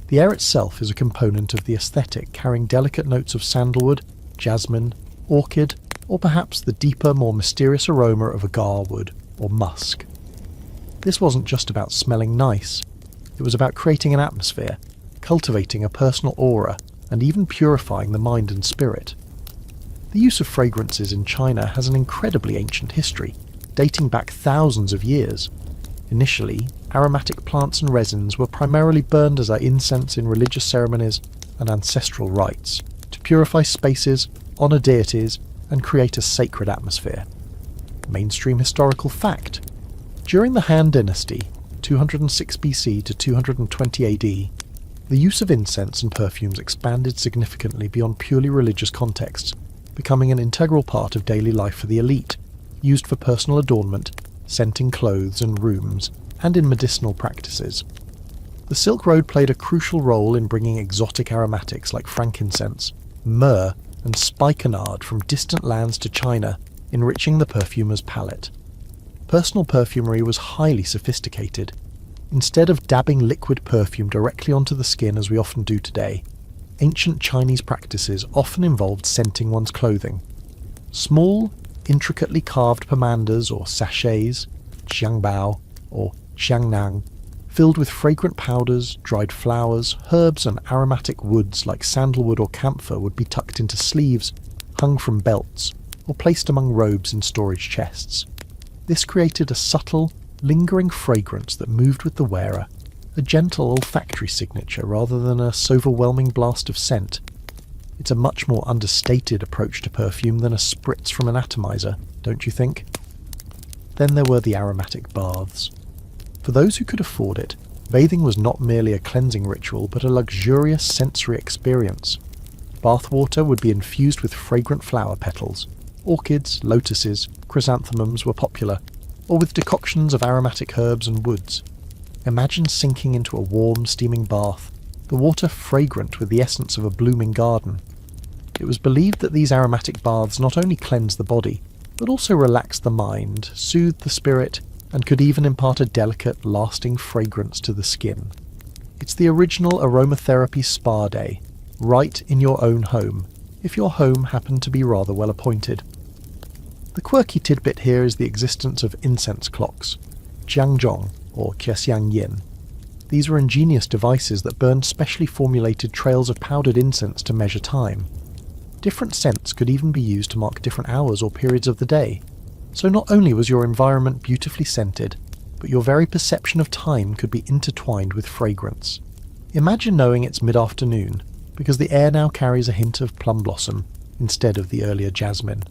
The air itself is a component of the aesthetic, carrying delicate notes of sandalwood, jasmine, orchid, or perhaps the deeper, more mysterious aroma of agar wood or musk. This wasn't just about smelling nice, it was about creating an atmosphere, cultivating a personal aura, and even purifying the mind and spirit. The use of fragrances in China has an incredibly ancient history, dating back thousands of years. Initially, aromatic plants and resins were primarily burned as incense in religious ceremonies and ancestral rites, to purify spaces, honour deities, and create a sacred atmosphere. Mainstream historical fact: during the Han Dynasty, 206 BC to 220 AD, the use of incense and perfumes expanded significantly beyond purely religious contexts, becoming an integral part of daily life for the elite, used for personal adornment, scenting clothes and rooms, and in medicinal practices. The Silk Road played a crucial role in bringing exotic aromatics like frankincense, myrrh, and spikenard from distant lands to China, enriching the perfumer's palate. Personal perfumery was highly sophisticated. Instead of dabbing liquid perfume directly onto the skin as we often do today, ancient Chinese practices often involved scenting one's clothing. Small, intricately carved pomanders or sachets, xiangbao or xiangnang, filled with fragrant powders, dried flowers, herbs and aromatic woods like sandalwood or camphor would be tucked into sleeves, hung from belts, or placed among robes in storage chests. This created a subtle, lingering fragrance that moved with the wearer, a gentle olfactory signature rather than a overwhelming blast of scent. It's a much more understated approach to perfume than a spritz from an atomizer, don't you think? Then there were the aromatic baths. For those who could afford it, bathing was not merely a cleansing ritual but a luxurious sensory experience. Bath water would be infused with fragrant flower petals. Orchids, lotuses, chrysanthemums were popular, or with decoctions of aromatic herbs and woods. Imagine sinking into a warm, steaming bath, the water fragrant with the essence of a blooming garden. It was believed that these aromatic baths not only cleansed the body, but also relaxed the mind, soothed the spirit, and could even impart a delicate, lasting fragrance to the skin. It's the original aromatherapy spa day, right in your own home, if your home happened to be rather well appointed. The quirky tidbit here is the existence of incense clocks, jiangzhong or qiaxiang yin. These were ingenious devices that burned specially formulated trails of powdered incense to measure time. Different scents could even be used to mark different hours or periods of the day. So not only was your environment beautifully scented, but your very perception of time could be intertwined with fragrance. Imagine knowing it's mid-afternoon, because the air now carries a hint of plum blossom instead of the earlier jasmine.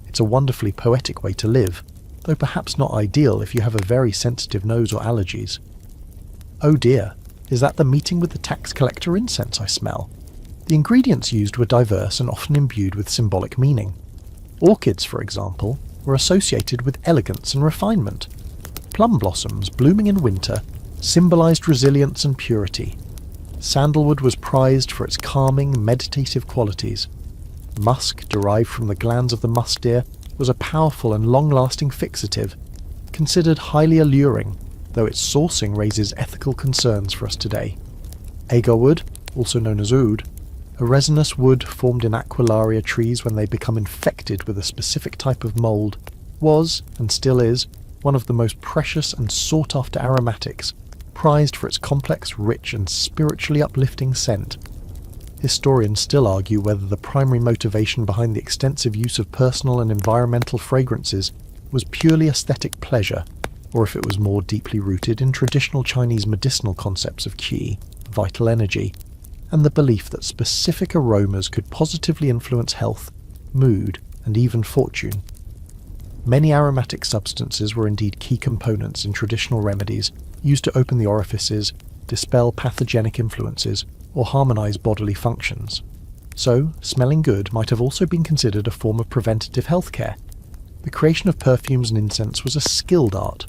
It's a wonderfully poetic way to live, though perhaps not ideal if you have a very sensitive nose or allergies. Oh dear, is that the meeting with the tax collector incense I smell? The ingredients used were diverse and often imbued with symbolic meaning. Orchids, for example, were associated with elegance and refinement. Plum blossoms, blooming in winter, symbolised resilience and purity. Sandalwood was prized for its calming, meditative qualities. Musk, derived from the glands of the musk deer, was a powerful and long-lasting fixative, considered highly alluring, though its sourcing raises ethical concerns for us today. Agar wood, also known as oud, a resinous wood formed in aquilaria trees when they become infected with a specific type of mould, was, and still is, one of the most precious and sought-after aromatics, prized for its complex, rich and spiritually uplifting scent. Historians still argue whether the primary motivation behind the extensive use of personal and environmental fragrances was purely aesthetic pleasure, or if it was more deeply rooted in traditional Chinese medicinal concepts of qi, vital energy, and the belief that specific aromas could positively influence health, mood, and even fortune. Many aromatic substances were indeed key components in traditional remedies, used to open the orifices, dispel pathogenic influences, or harmonise bodily functions. So, smelling good might have also been considered a form of preventative healthcare. The creation of perfumes and incense was a skilled art.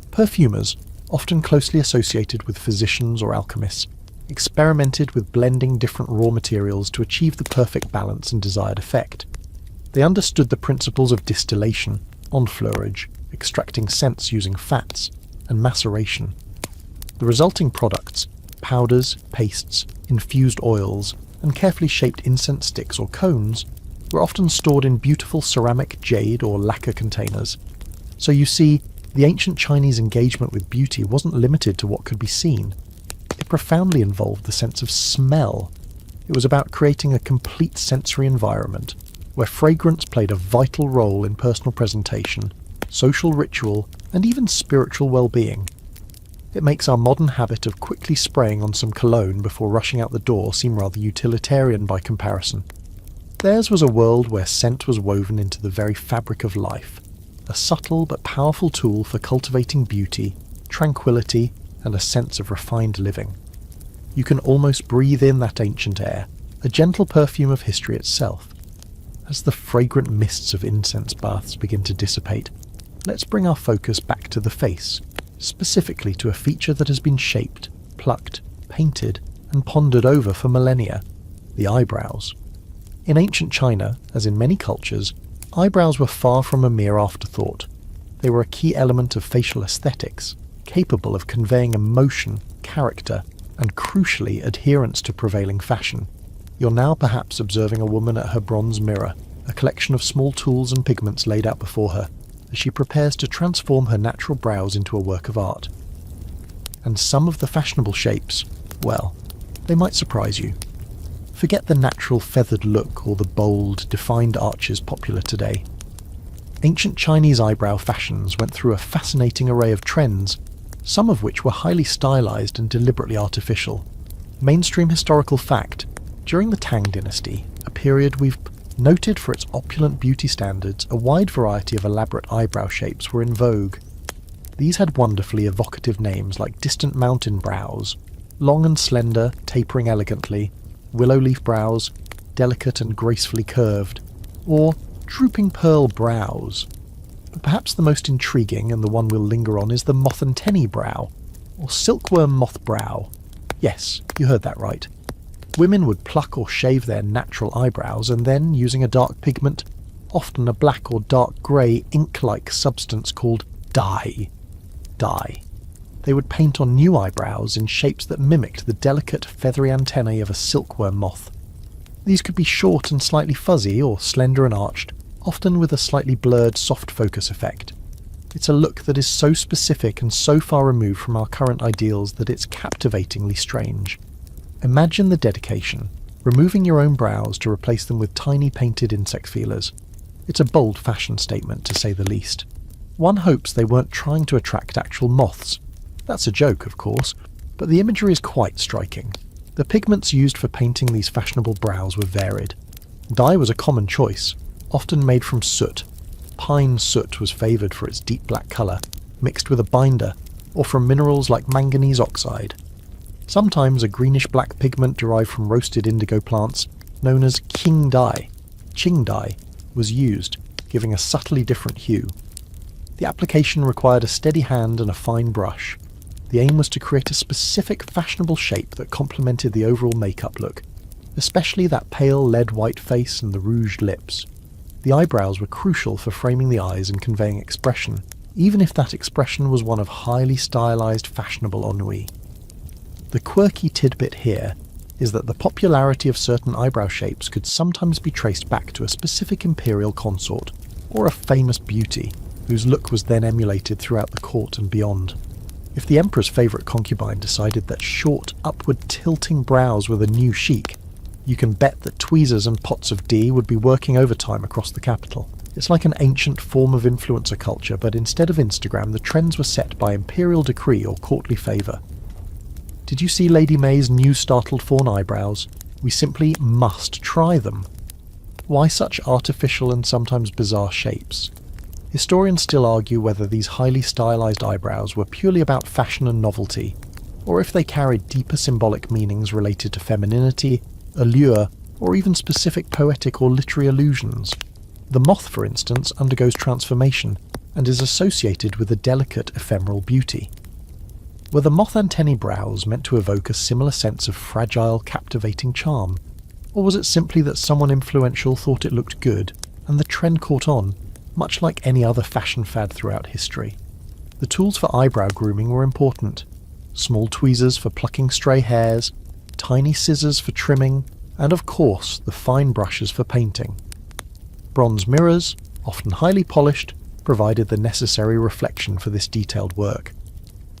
Perfumers, often closely associated with physicians or alchemists, experimented with blending different raw materials to achieve the perfect balance and desired effect. They understood the principles of distillation, enfleurage, extracting scents using fats, and maceration. The resulting products, powders, pastes, infused oils, and carefully shaped incense sticks or cones, were often stored in beautiful ceramic, jade, or lacquer containers. So you see, the ancient Chinese engagement with beauty wasn't limited to what could be seen. It profoundly involved the sense of smell. It was about creating a complete sensory environment, where fragrance played a vital role in personal presentation, social ritual, and even spiritual well-being. It makes our modern habit of quickly spraying on some cologne before rushing out the door seem rather utilitarian by comparison. Theirs was a world where scent was woven into the very fabric of life, a subtle but powerful tool for cultivating beauty, tranquility, and a sense of refined living. You can almost breathe in that ancient air, a gentle perfume of history itself. As the fragrant mists of incense baths begin to dissipate, let's bring our focus back to the face, specifically to a feature that has been shaped, plucked, painted, and pondered over for millennia: the eyebrows. In ancient China, as in many cultures, eyebrows were far from a mere afterthought. They were a key element of facial aesthetics, capable of conveying emotion, character, and crucially adherence to prevailing fashion. You're now perhaps observing a woman at her bronze mirror, a collection of small tools and pigments laid out before her, as she prepares to transform her natural brows into a work of art. And some of the fashionable shapes, well, they might surprise you. Forget the natural feathered look or the bold, defined arches popular today. Ancient Chinese eyebrow fashions went through a fascinating array of trends, some of which were highly stylized and deliberately artificial. Mainstream historical fact: during the Tang dynasty, a period we've noted for its opulent beauty standards, a wide variety of elaborate eyebrow shapes were in vogue. These had wonderfully evocative names like distant mountain brows, long and slender, tapering elegantly, willow leaf brows, delicate and gracefully curved, or drooping pearl brows. But perhaps the most intriguing, and the one we'll linger on, is the moth and tenny brow, or silkworm moth brow. Yes, you heard that right. Women would pluck or shave their natural eyebrows and then, using a dark pigment, often a black or dark grey ink-like substance called dye, they would paint on new eyebrows in shapes that mimicked the delicate feathery antennae of a silkworm moth. These could be short and slightly fuzzy, or slender and arched, often with a slightly blurred soft focus effect. It's a look that is so specific and so far removed from our current ideals that it's captivatingly strange. Imagine the dedication, removing your own brows to replace them with tiny painted insect feelers. It's a bold fashion statement, to say the least. One hopes they weren't trying to attract actual moths. That's a joke, of course, but the imagery is quite striking. The pigments used for painting these fashionable brows were varied. Dye was a common choice, often made from soot. Pine soot was favoured for its deep black colour, mixed with a binder, or from minerals like manganese oxide. Sometimes a greenish-black pigment derived from roasted indigo plants, known as qing dye, was used, giving a subtly different hue. The application required a steady hand and a fine brush. The aim was to create a specific fashionable shape that complemented the overall makeup look, especially that pale lead-white face and the rouged lips. The eyebrows were crucial for framing the eyes and conveying expression, even if that expression was one of highly stylized fashionable ennui. The quirky tidbit here is that the popularity of certain eyebrow shapes could sometimes be traced back to a specific imperial consort, or a famous beauty, whose look was then emulated throughout the court and beyond. If the emperor's favourite concubine decided that short, upward tilting brows were the new chic, you can bet that tweezers and pots of D would be working overtime across the capital. It's like an ancient form of influencer culture, but instead of Instagram, the trends were set by imperial decree or courtly favour. Did you see Lady May's new startled fawn eyebrows? We simply must try them. Why such artificial and sometimes bizarre shapes? Historians still argue whether these highly stylized eyebrows were purely about fashion and novelty, or if they carried deeper symbolic meanings related to femininity, allure, or even specific poetic or literary allusions. The moth, for instance, undergoes transformation and is associated with a delicate ephemeral beauty. Were the moth antennae brows meant to evoke a similar sense of fragile, captivating charm? Or was it simply that someone influential thought it looked good, and the trend caught on, much like any other fashion fad throughout history? The tools for eyebrow grooming were important. Small tweezers for plucking stray hairs, tiny scissors for trimming, and of course the fine brushes for painting. Bronze mirrors, often highly polished, provided the necessary reflection for this detailed work.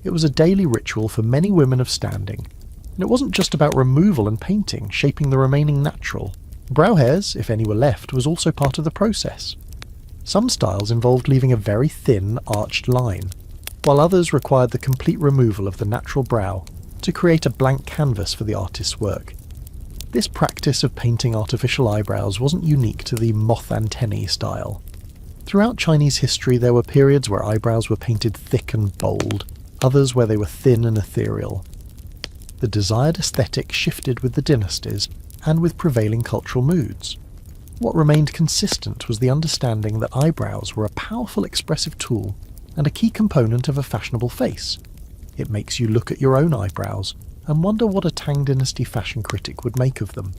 It was a daily ritual for many women of standing, and it wasn't just about removal and painting, shaping the remaining natural. Brow hairs, if any were left, was also part of the process. Some styles involved leaving a very thin, arched line, while others required the complete removal of the natural brow to create a blank canvas for the artist's work. This practice of painting artificial eyebrows wasn't unique to the moth antennae style. Throughout Chinese history there were periods where eyebrows were painted thick and bold, others where they were thin and ethereal. The desired aesthetic shifted with the dynasties and with prevailing cultural moods. What remained consistent was the understanding that eyebrows were a powerful expressive tool and a key component of a fashionable face. It makes you look at your own eyebrows and wonder what a Tang Dynasty fashion critic would make of them.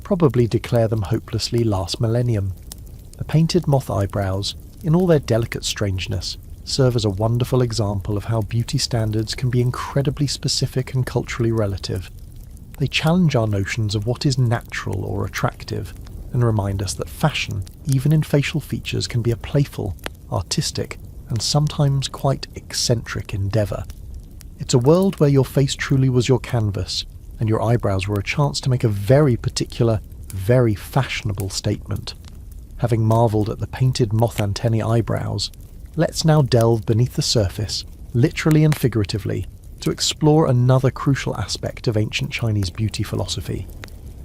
Probably declare them hopelessly last millennium. The painted moth eyebrows, in all their delicate strangeness, serve as a wonderful example of how beauty standards can be incredibly specific and culturally relative. They challenge our notions of what is natural or attractive, and remind us that fashion, even in facial features, can be a playful, artistic, and sometimes quite eccentric endeavour. It's a world where your face truly was your canvas, and your eyebrows were a chance to make a very particular, very fashionable statement. Having marvelled at the painted moth antennae eyebrows, let's now delve beneath the surface, literally and figuratively, to explore another crucial aspect of ancient Chinese beauty philosophy,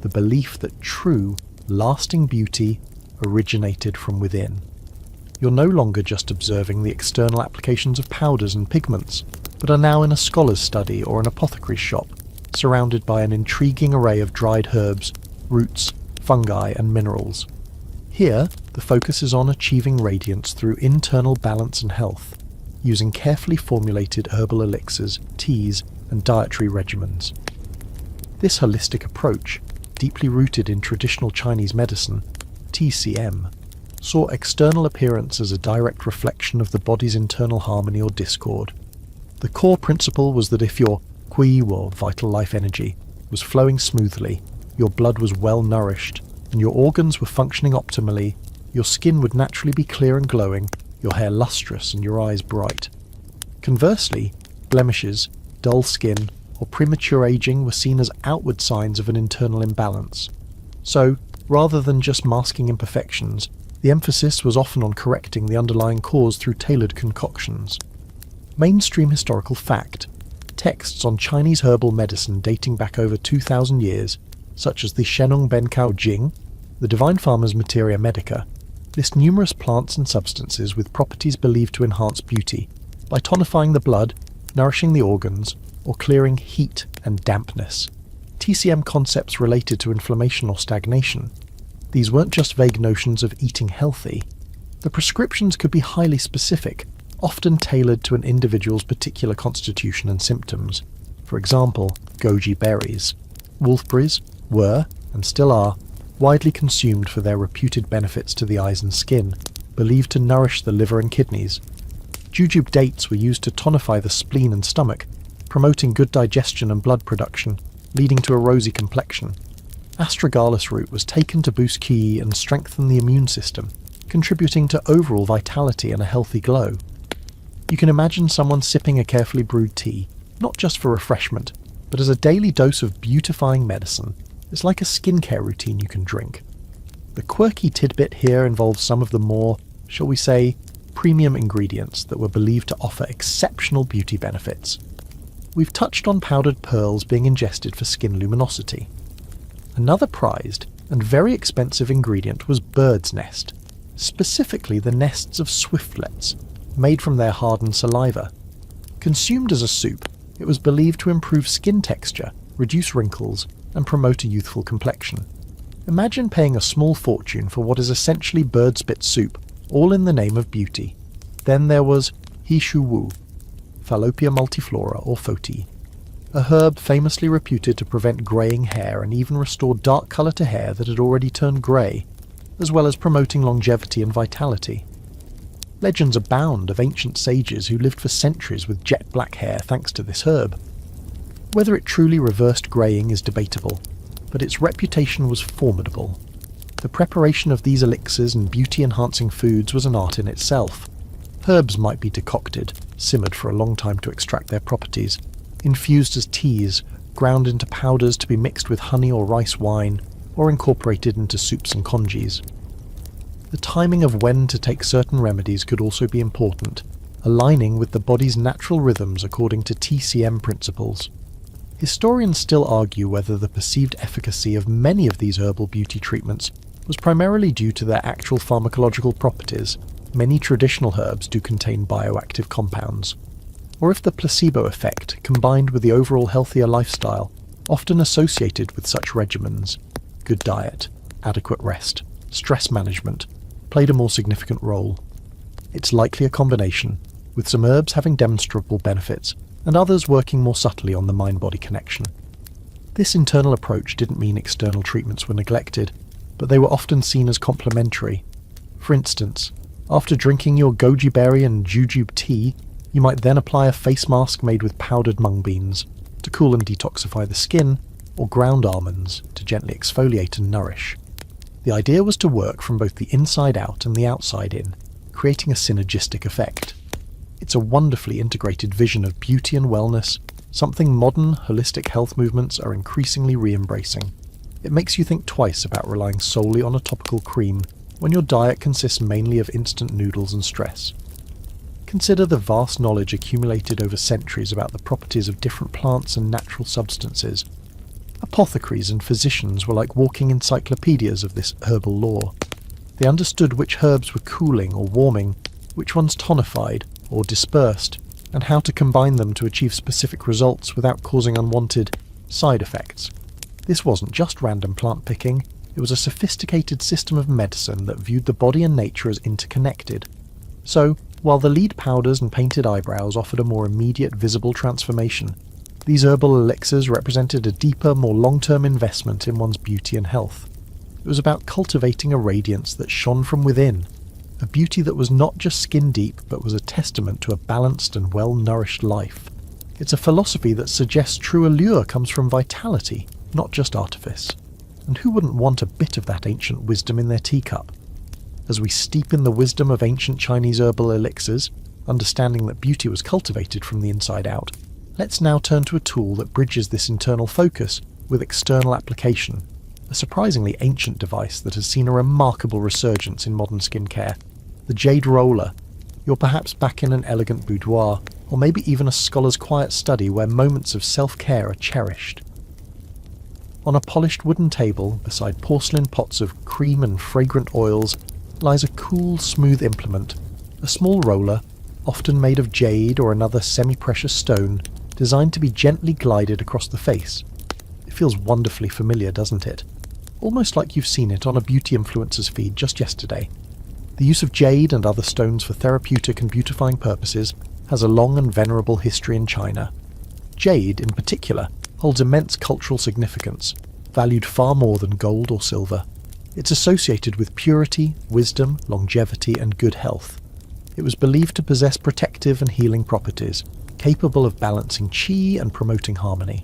the belief that true, lasting beauty originated from within. You're no longer just observing the external applications of powders and pigments, but are now in a scholar's study or an apothecary's shop, surrounded by an intriguing array of dried herbs, roots, fungi and minerals. Here, the focus is on achieving radiance through internal balance and health, using carefully formulated herbal elixirs, teas, and dietary regimens. This holistic approach, deeply rooted in traditional Chinese medicine, TCM, saw external appearance as a direct reflection of the body's internal harmony or discord. The core principle was that if your qi, or vital life energy, was flowing smoothly, your blood was well nourished, and your organs were functioning optimally, your skin would naturally be clear and glowing, your hair lustrous and your eyes bright. Conversely, blemishes, dull skin, or premature aging were seen as outward signs of an internal imbalance. So, rather than just masking imperfections, the emphasis was often on correcting the underlying cause through tailored concoctions. Mainstream historical fact: texts on Chinese herbal medicine dating back over 2,000 years, such as the Shenong Bencao Jing, the Divine Farmer's Materia Medica, list numerous plants and substances with properties believed to enhance beauty by tonifying the blood, nourishing the organs, or clearing heat and dampness. TCM concepts related to inflammation or stagnation. These weren't just vague notions of eating healthy. The prescriptions could be highly specific, often tailored to an individual's particular constitution and symptoms. For example, goji berries. Wolfberries were, and still are, widely consumed for their reputed benefits to the eyes and skin, believed to nourish the liver and kidneys. Jujube dates were used to tonify the spleen and stomach, promoting good digestion and blood production, leading to a rosy complexion. Astragalus root was taken to boost ki and strengthen the immune system, contributing to overall vitality and a healthy glow. You can imagine someone sipping a carefully brewed tea, not just for refreshment, but as a daily dose of beautifying medicine. It's like a skincare routine you can drink. The quirky tidbit here involves some of the more, shall we say, premium ingredients that were believed to offer exceptional beauty benefits. We've touched on powdered pearls being ingested for skin luminosity. Another prized and very expensive ingredient was bird's nest, specifically the nests of swiftlets, made from their hardened saliva. Consumed as a soup, it was believed to improve skin texture, reduce wrinkles, and promote a youthful complexion. Imagine paying a small fortune for what is essentially bird spit soup, all in the name of beauty. Then there was Hishu Wu, Fallopia multiflora or Foti, a herb famously reputed to prevent greying hair and even restore dark colour to hair that had already turned grey, as well as promoting longevity and vitality. Legends abound of ancient sages who lived for centuries with jet black hair thanks to this herb. Whether it truly reversed greying is debatable, but its reputation was formidable. The preparation of these elixirs and beauty-enhancing foods was an art in itself. Herbs might be decocted, simmered for a long time to extract their properties, infused as teas, ground into powders to be mixed with honey or rice wine, or incorporated into soups and congees. The timing of when to take certain remedies could also be important, aligning with the body's natural rhythms according to TCM principles. Historians still argue whether the perceived efficacy of many of these herbal beauty treatments was primarily due to their actual pharmacological properties. Many traditional herbs do contain bioactive compounds, or if the placebo effect, combined with the overall healthier lifestyle, often associated with such regimens, good diet, adequate rest, stress management, played a more significant role. It's likely a combination, with some herbs having demonstrable benefits, and others working more subtly on the mind-body connection. This internal approach didn't mean external treatments were neglected, but they were often seen as complementary. For instance, after drinking your goji berry and jujube tea, you might then apply a face mask made with powdered mung beans to cool and detoxify the skin, or ground almonds to gently exfoliate and nourish. The idea was to work from both the inside out and the outside in, creating a synergistic effect. It's a wonderfully integrated vision of beauty and wellness, something modern, holistic health movements are increasingly re-embracing. It makes you think twice about relying solely on a topical cream when your diet consists mainly of instant noodles and stress. Consider the vast knowledge accumulated over centuries about the properties of different plants and natural substances. Apothecaries and physicians were like walking encyclopedias of this herbal lore. They understood which herbs were cooling or warming, which ones tonified or dispersed, and how to combine them to achieve specific results without causing unwanted side effects. This wasn't just random plant picking, it was a sophisticated system of medicine that viewed the body and nature as interconnected. So, while the lead powders and painted eyebrows offered a more immediate visible transformation, these herbal elixirs represented a deeper, more long-term investment in one's beauty and health. It was about cultivating a radiance that shone from within, a beauty that was not just skin deep but was a testament to a balanced and well-nourished life. It's a philosophy that suggests true allure comes from vitality, not just artifice. And who wouldn't want a bit of that ancient wisdom in their teacup? As we steep in the wisdom of ancient Chinese herbal elixirs, understanding that beauty was cultivated from the inside out, let's now turn to a tool that bridges this internal focus with external application, a surprisingly ancient device that has seen a remarkable resurgence in modern skincare. The Jade roller. You're perhaps back in an elegant boudoir, or maybe even a scholar's quiet study where moments of self-care are cherished. On a polished wooden table, beside porcelain pots of cream and fragrant oils, lies a cool, smooth implement, a small roller, often made of jade or another semi-precious stone, designed to be gently glided across the face. It feels wonderfully familiar, doesn't it? Almost like you've seen it on a beauty influencer's feed just yesterday. The use of jade and other stones for therapeutic and beautifying purposes has a long and venerable history in China. Jade, in particular, holds immense cultural significance, valued far more than gold or silver. It's associated with purity, wisdom, longevity, and good health. It was believed to possess protective and healing properties, capable of balancing qi and promoting harmony.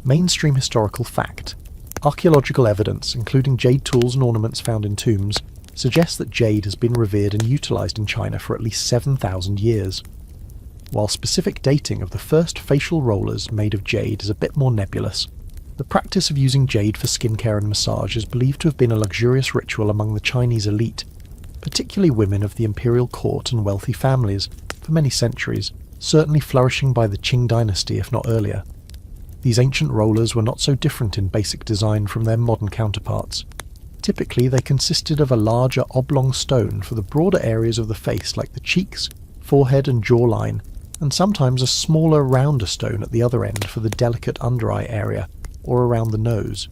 Mainstream historical fact. Archaeological evidence, including jade tools and ornaments found in tombs, suggests that jade has been revered and utilised in China for at least 7,000 years. While specific dating of the first facial rollers made of jade is a bit more nebulous, the practice of using jade for skincare and massage is believed to have been a luxurious ritual among the Chinese elite, particularly women of the imperial court and wealthy families, for many centuries, certainly flourishing by the Qing dynasty if not earlier. These ancient rollers were not so different in basic design from their modern counterparts. Typically they consisted of a larger oblong stone for the broader areas of the face like the cheeks, forehead and jawline, and sometimes a smaller, rounder stone at the other end for the delicate under-eye area, or around the nose.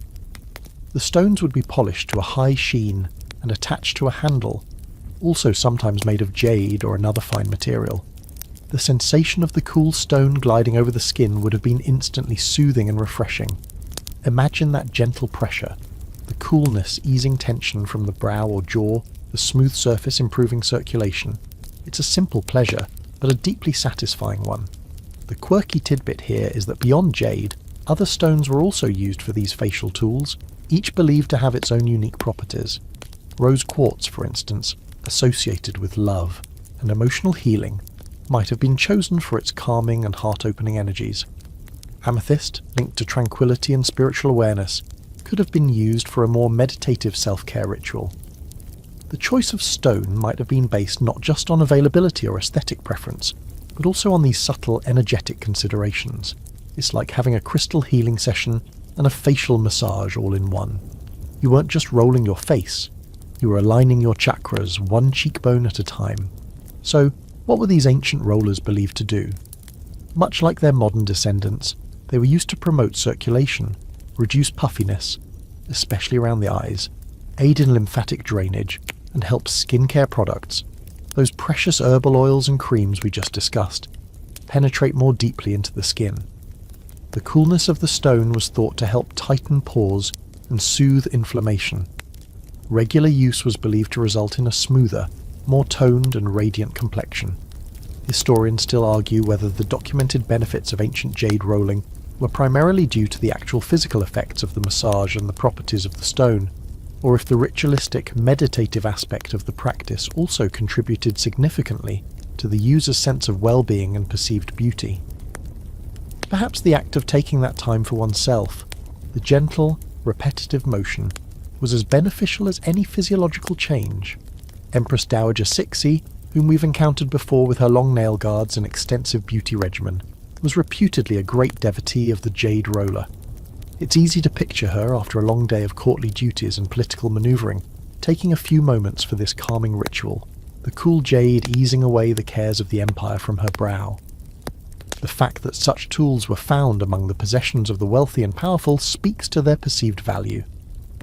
The stones would be polished to a high sheen and attached to a handle, also sometimes made of jade or another fine material. The sensation of the cool stone gliding over the skin would have been instantly soothing and refreshing. Imagine that gentle pressure, the coolness easing tension from the brow or jaw, the smooth surface improving circulation. It's a simple pleasure, but a deeply satisfying one. The quirky tidbit here is that beyond jade, other stones were also used for these facial tools, each believed to have its own unique properties. Rose quartz, for instance, associated with love and emotional healing, might have been chosen for its calming and heart-opening energies. Amethyst, linked to tranquility and spiritual awareness, could have been used for a more meditative self-care ritual. The choice of stone might have been based not just on availability or aesthetic preference, but also on these subtle energetic considerations. It's like having a crystal healing session and a facial massage all in one. You weren't just rolling your face, you were aligning your chakras one cheekbone at a time. So, what were these ancient rollers believed to do? Much like their modern descendants, they were used to promote circulation, reduce puffiness, especially around the eyes, aid in lymphatic drainage, and help skincare products, those precious herbal oils and creams we just discussed, penetrate more deeply into the skin. The coolness of the stone was thought to help tighten pores and soothe inflammation. Regular use was believed to result in a smoother, more toned and radiant complexion. Historians still argue whether the documented benefits of ancient jade rolling were primarily due to the actual physical effects of the massage and the properties of the stone, or if the ritualistic, meditative aspect of the practice also contributed significantly to the user's sense of well-being and perceived beauty. Perhaps the act of taking that time for oneself, the gentle, repetitive motion, was as beneficial as any physiological change. Empress Dowager Cixi, whom we've encountered before with her long nail guards and extensive beauty regimen, was reputedly a great devotee of the jade roller. It's easy to picture her after a long day of courtly duties and political manoeuvring, taking a few moments for this calming ritual, the cool jade easing away the cares of the empire from her brow. The fact that such tools were found among the possessions of the wealthy and powerful speaks to their perceived value.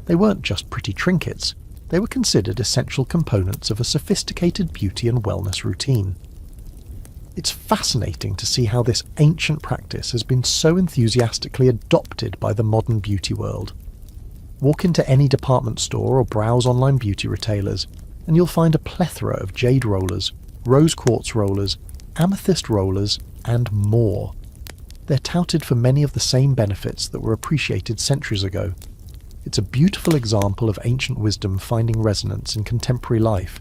They weren't just pretty trinkets, they were considered essential components of a sophisticated beauty and wellness routine. It's fascinating to see how this ancient practice has been so enthusiastically adopted by the modern beauty world. Walk into any department store or browse online beauty retailers, and you'll find a plethora of jade rollers, rose quartz rollers, amethyst rollers, and more. They're touted for many of the same benefits that were appreciated centuries ago. It's a beautiful example of ancient wisdom finding resonance in contemporary life.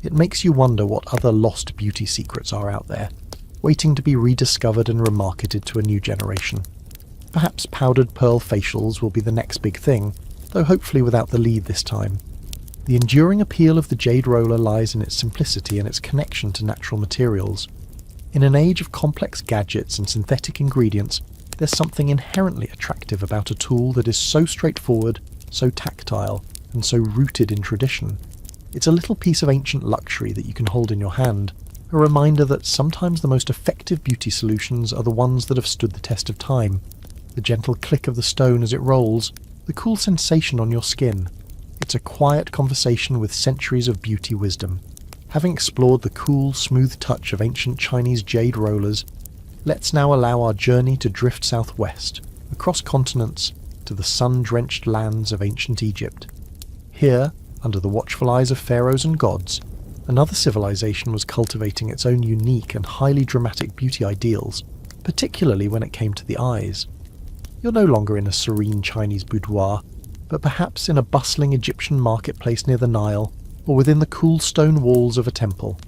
It makes you wonder what other lost beauty secrets are out there, waiting to be rediscovered and remarketed to a new generation. Perhaps powdered pearl facials will be the next big thing, though hopefully without the lead this time. The enduring appeal of the jade roller lies in its simplicity and its connection to natural materials. In an age of complex gadgets and synthetic ingredients, there's something inherently attractive about a tool that is so straightforward, so tactile, and so rooted in tradition. It's a little piece of ancient luxury that you can hold in your hand, a reminder that sometimes the most effective beauty solutions are the ones that have stood the test of time. The gentle click of the stone as it rolls, the cool sensation on your skin. It's a quiet conversation with centuries of beauty wisdom. Having explored the cool, smooth touch of ancient Chinese jade rollers, let's now allow our journey to drift southwest, across continents, to the sun-drenched lands of ancient Egypt. Here, under the watchful eyes of pharaohs and gods, another civilization was cultivating its own unique and highly dramatic beauty ideals, particularly when it came to the eyes. You're no longer in a serene Chinese boudoir, but perhaps in a bustling Egyptian marketplace near the Nile, or within the cool stone walls of a temple.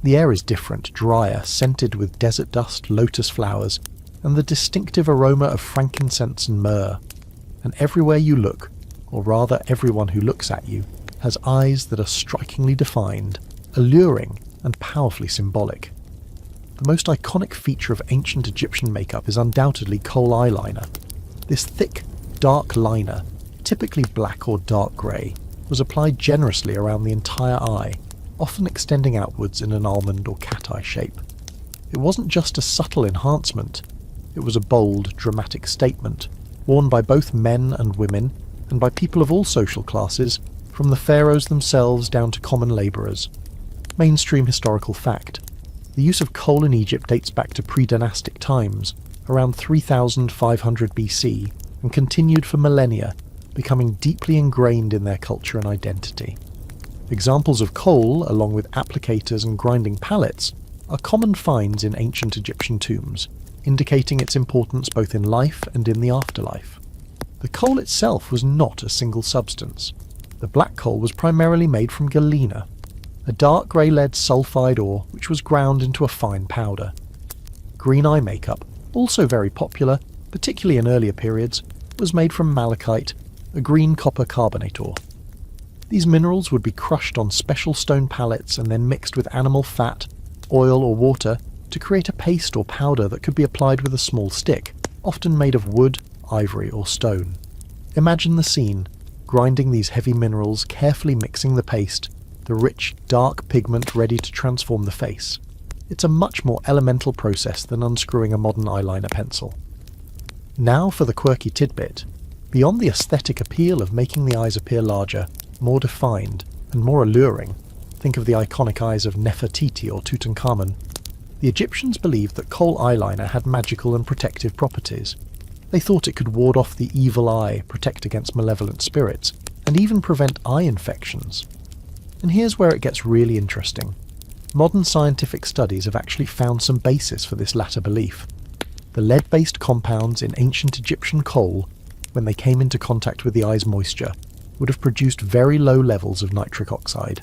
The air is different, drier, scented with desert dust, lotus flowers, and the distinctive aroma of frankincense and myrrh. And everywhere you look, or rather everyone who looks at you, has eyes that are strikingly defined, alluring, and powerfully symbolic. The most iconic feature of ancient Egyptian makeup is undoubtedly kohl eyeliner. This thick, dark liner, typically black or dark grey, was applied generously around the entire eye, often extending outwards in an almond or cat-eye shape. It wasn't just a subtle enhancement, it was a bold, dramatic statement, worn by both men and women, and by people of all social classes, from the pharaohs themselves down to common labourers. Mainstream historical fact: the use of kohl in Egypt dates back to pre-dynastic times, around 3500 BC, and continued for millennia, becoming deeply ingrained in their culture and identity. Examples of kohl, along with applicators and grinding palettes, are common finds in ancient Egyptian tombs, indicating its importance both in life and in the afterlife. The kohl itself was not a single substance. The black kohl was primarily made from galena, a dark grey lead sulfide ore which was ground into a fine powder. Green eye makeup, also very popular, particularly in earlier periods, was made from malachite, a green copper carbonate ore. These minerals would be crushed on special stone pallets and then mixed with animal fat, oil or water to create a paste or powder that could be applied with a small stick, often made of wood, ivory or stone. Imagine the scene, grinding these heavy minerals, carefully mixing the paste, the rich, dark pigment ready to transform the face. It's a much more elemental process than unscrewing a modern eyeliner pencil. Now for the quirky tidbit. Beyond the aesthetic appeal of making the eyes appear larger, more defined, and more alluring, think of the iconic eyes of Nefertiti or Tutankhamun, the Egyptians believed that kohl eyeliner had magical and protective properties. They thought it could ward off the evil eye, protect against malevolent spirits, and even prevent eye infections. And here's where it gets really interesting. Modern scientific studies have actually found some basis for this latter belief. The lead-based compounds in ancient Egyptian kohl, when they came into contact with the eye's moisture, would have produced very low levels of nitric oxide.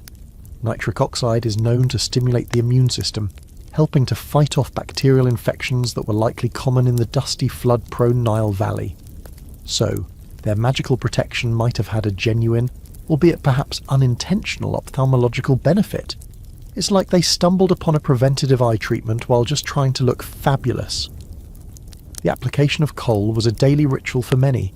Nitric oxide is known to stimulate the immune system, helping to fight off bacterial infections that were likely common in the dusty, flood-prone Nile Valley. So, their magical protection might have had a genuine, albeit perhaps unintentional, ophthalmological benefit. It's like they stumbled upon a preventative eye treatment while just trying to look fabulous. The application of kohl was a daily ritual for many.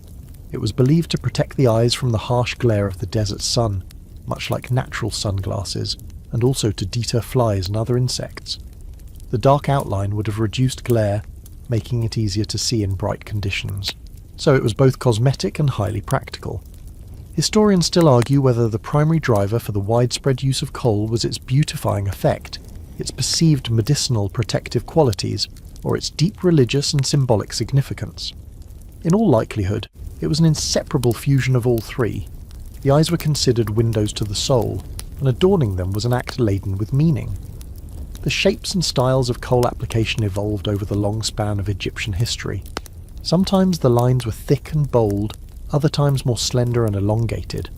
It was believed to protect the eyes from the harsh glare of the desert sun, much like natural sunglasses, and also to deter flies and other insects. The dark outline would have reduced glare, making it easier to see in bright conditions. So it was both cosmetic and highly practical. Historians still argue whether the primary driver for the widespread use of kohl was its beautifying effect, its perceived medicinal protective qualities, or its deep religious and symbolic significance. In all likelihood, it was an inseparable fusion of all three. The eyes were considered windows to the soul, and adorning them was an act laden with meaning. The shapes and styles of kohl application evolved over the long span of Egyptian history. Sometimes the lines were thick and bold, other times more slender and elongated.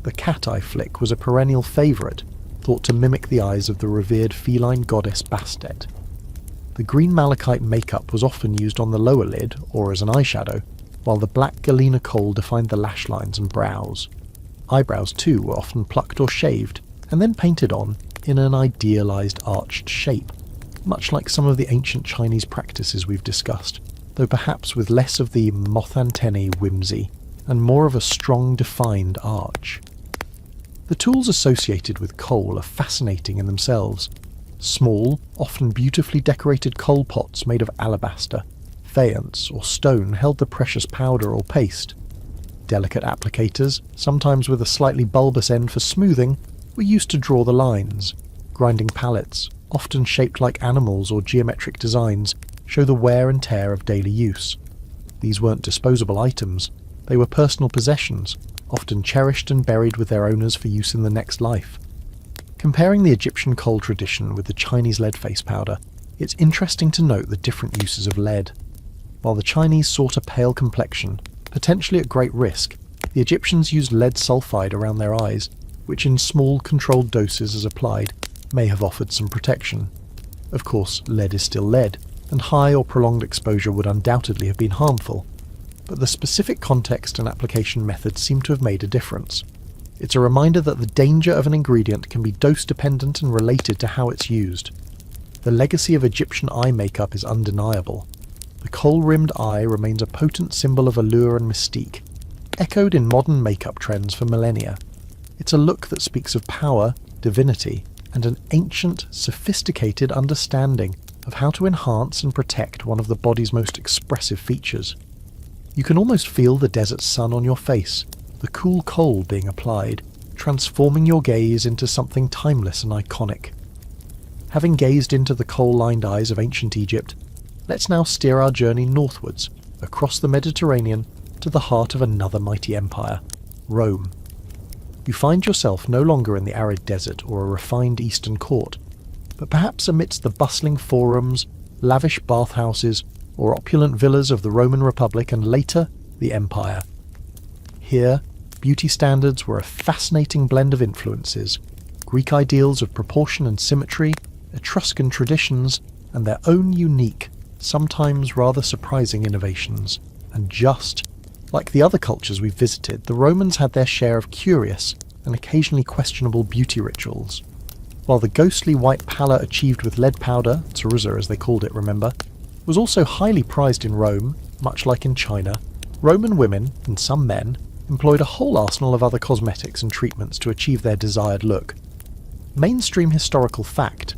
The cat-eye flick was a perennial favourite, thought to mimic the eyes of the revered feline goddess Bastet. The green malachite makeup was often used on the lower lid, or as an eyeshadow, while the black galena kohl defined the lash lines and brows. Eyebrows too were often plucked or shaved, and then painted on in an idealised arched shape, much like some of the ancient Chinese practices we've discussed, though perhaps with less of the moth antennae whimsy, and more of a strong defined arch. The tools associated with kohl are fascinating in themselves. Small, often beautifully decorated kohl pots made of alabaster, faience or stone held the precious powder or paste. delicate applicators, sometimes with a slightly bulbous end for smoothing, were used to draw the lines. Grinding palettes, often shaped like animals or geometric designs, show the wear and tear of daily use. These weren't disposable items, they were personal possessions, often cherished and buried with their owners for use in the next life. Comparing the Egyptian coal tradition with the Chinese lead face powder, it's interesting to note the different uses of lead. While the Chinese sought a pale complexion, potentially at great risk, the Egyptians used lead sulfide around their eyes, which in small, controlled doses as applied, may have offered some protection. Of course, lead is still lead, and high or prolonged exposure would undoubtedly have been harmful, but the specific context and application methods seem to have made a difference. It's a reminder that the danger of an ingredient can be dose-dependent and related to how it's used. The legacy of Egyptian eye makeup is undeniable. The coal-rimmed eye remains a potent symbol of allure and mystique, echoed in modern makeup trends for millennia. It's a look that speaks of power, divinity, and an ancient, sophisticated understanding of how to enhance and protect one of the body's most expressive features. You can almost feel the desert sun on your face, the cool coal being applied, transforming your gaze into something timeless and iconic. Having gazed into the coal-lined eyes of ancient Egypt, let's now steer our journey northwards, across the Mediterranean, to the heart of another mighty empire, Rome. You find yourself no longer in the arid desert or a refined eastern court, but perhaps amidst the bustling forums, lavish bathhouses, or opulent villas of the Roman Republic and later, the Empire. Here, beauty standards were a fascinating blend of influences, Greek ideals of proportion and symmetry, Etruscan traditions, and their own unique, sometimes rather surprising innovations. And just like the other cultures we've visited, the Romans had their share of curious and occasionally questionable beauty rituals. While the ghostly white pallor achieved with lead powder, Tsurusa as they called it, remember, was also highly prized in Rome, much like in China, Roman women, and some men, employed a whole arsenal of other cosmetics and treatments to achieve their desired look. Mainstream historical fact: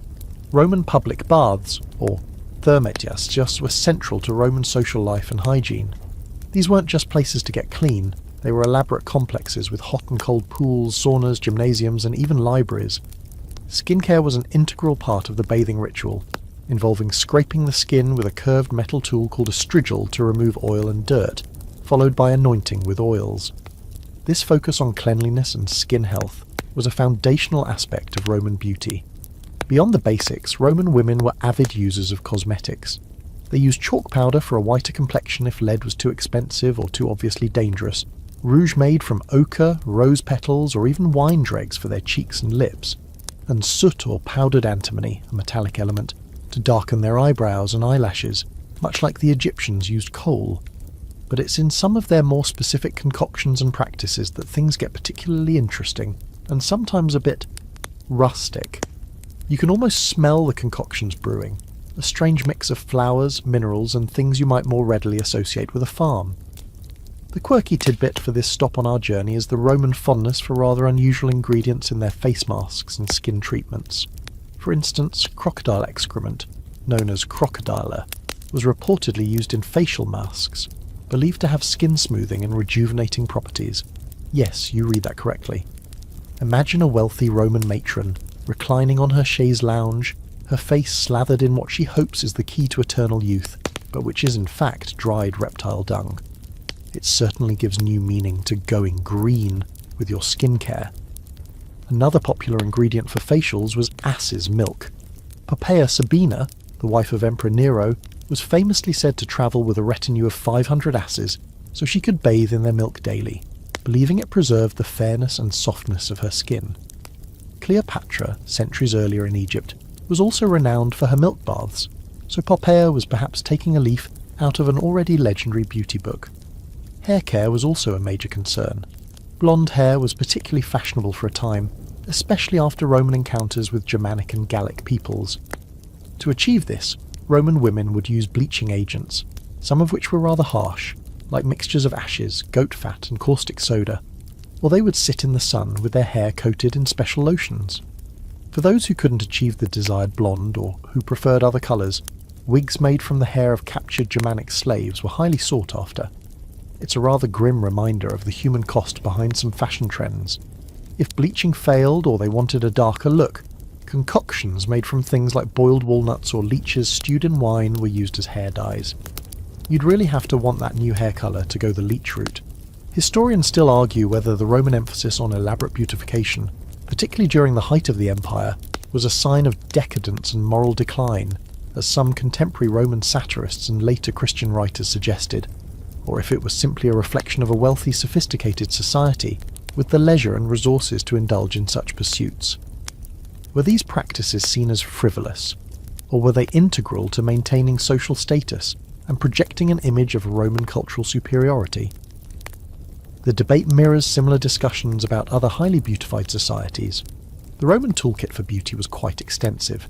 Roman public baths, or thermetias, were central to Roman social life and hygiene. These weren't just places to get clean, they were elaborate complexes with hot and cold pools, saunas, gymnasiums, and even libraries. Skincare was an integral part of the bathing ritual, involving scraping the skin with a curved metal tool called a strigil to remove oil and dirt, followed by anointing with oils. This focus on cleanliness and skin health was a foundational aspect of Roman beauty. Beyond the basics, Roman women were avid users of cosmetics. They used chalk powder for a whiter complexion if lead was too expensive or too obviously dangerous, rouge made from ochre, rose petals, or even wine dregs for their cheeks and lips, and soot or powdered antimony, a metallic element, to darken their eyebrows and eyelashes, much like the Egyptians used coal. But it's in some of their more specific concoctions and practices that things get particularly interesting, and sometimes a bit rustic. You can almost smell the concoctions brewing, a strange mix of flowers, minerals, and things you might more readily associate with a farm. The quirky tidbit for this stop on our journey is the Roman fondness for rather unusual ingredients in their face masks and skin treatments. For instance, crocodile excrement, known as crocodile, was reportedly used in facial masks, believed to have skin smoothing and rejuvenating properties. Yes, you read that correctly. Imagine a wealthy Roman matron, reclining on her chaise lounge, her face slathered in what she hopes is the key to eternal youth, but which is in fact dried reptile dung. It certainly gives new meaning to going green with your skincare. Another popular ingredient for facials was ass's milk. Poppaea Sabina, the wife of Emperor Nero, was famously said to travel with a retinue of 500 asses so she could bathe in their milk daily, believing it preserved the fairness and softness of her skin. Cleopatra, centuries earlier in Egypt, was also renowned for her milk baths, so Poppaea was perhaps taking a leaf out of an already legendary beauty book. Hair care was also a major concern. Blonde hair was particularly fashionable for a time, especially after Roman encounters with Germanic and Gallic peoples. To achieve this, Roman women would use bleaching agents, some of which were rather harsh, like mixtures of ashes, goat fat, and caustic soda, or they would sit in the sun with their hair coated in special lotions. For those who couldn't achieve the desired blonde or who preferred other colours, wigs made from the hair of captured Germanic slaves were highly sought after. It's a rather grim reminder of the human cost behind some fashion trends. If bleaching failed or they wanted a darker look, concoctions made from things like boiled walnuts or leeches stewed in wine were used as hair dyes. You'd really have to want that new hair colour to go the leech route. Historians still argue whether the Roman emphasis on elaborate beautification, particularly during the height of the empire, was a sign of decadence and moral decline, as some contemporary Roman satirists and later Christian writers suggested, or if it was simply a reflection of a wealthy, sophisticated society with the leisure and resources to indulge in such pursuits. Were these practices seen as frivolous, or were they integral to maintaining social status and projecting an image of Roman cultural superiority? The debate mirrors similar discussions about other highly beautified societies. The Roman toolkit for beauty was quite extensive.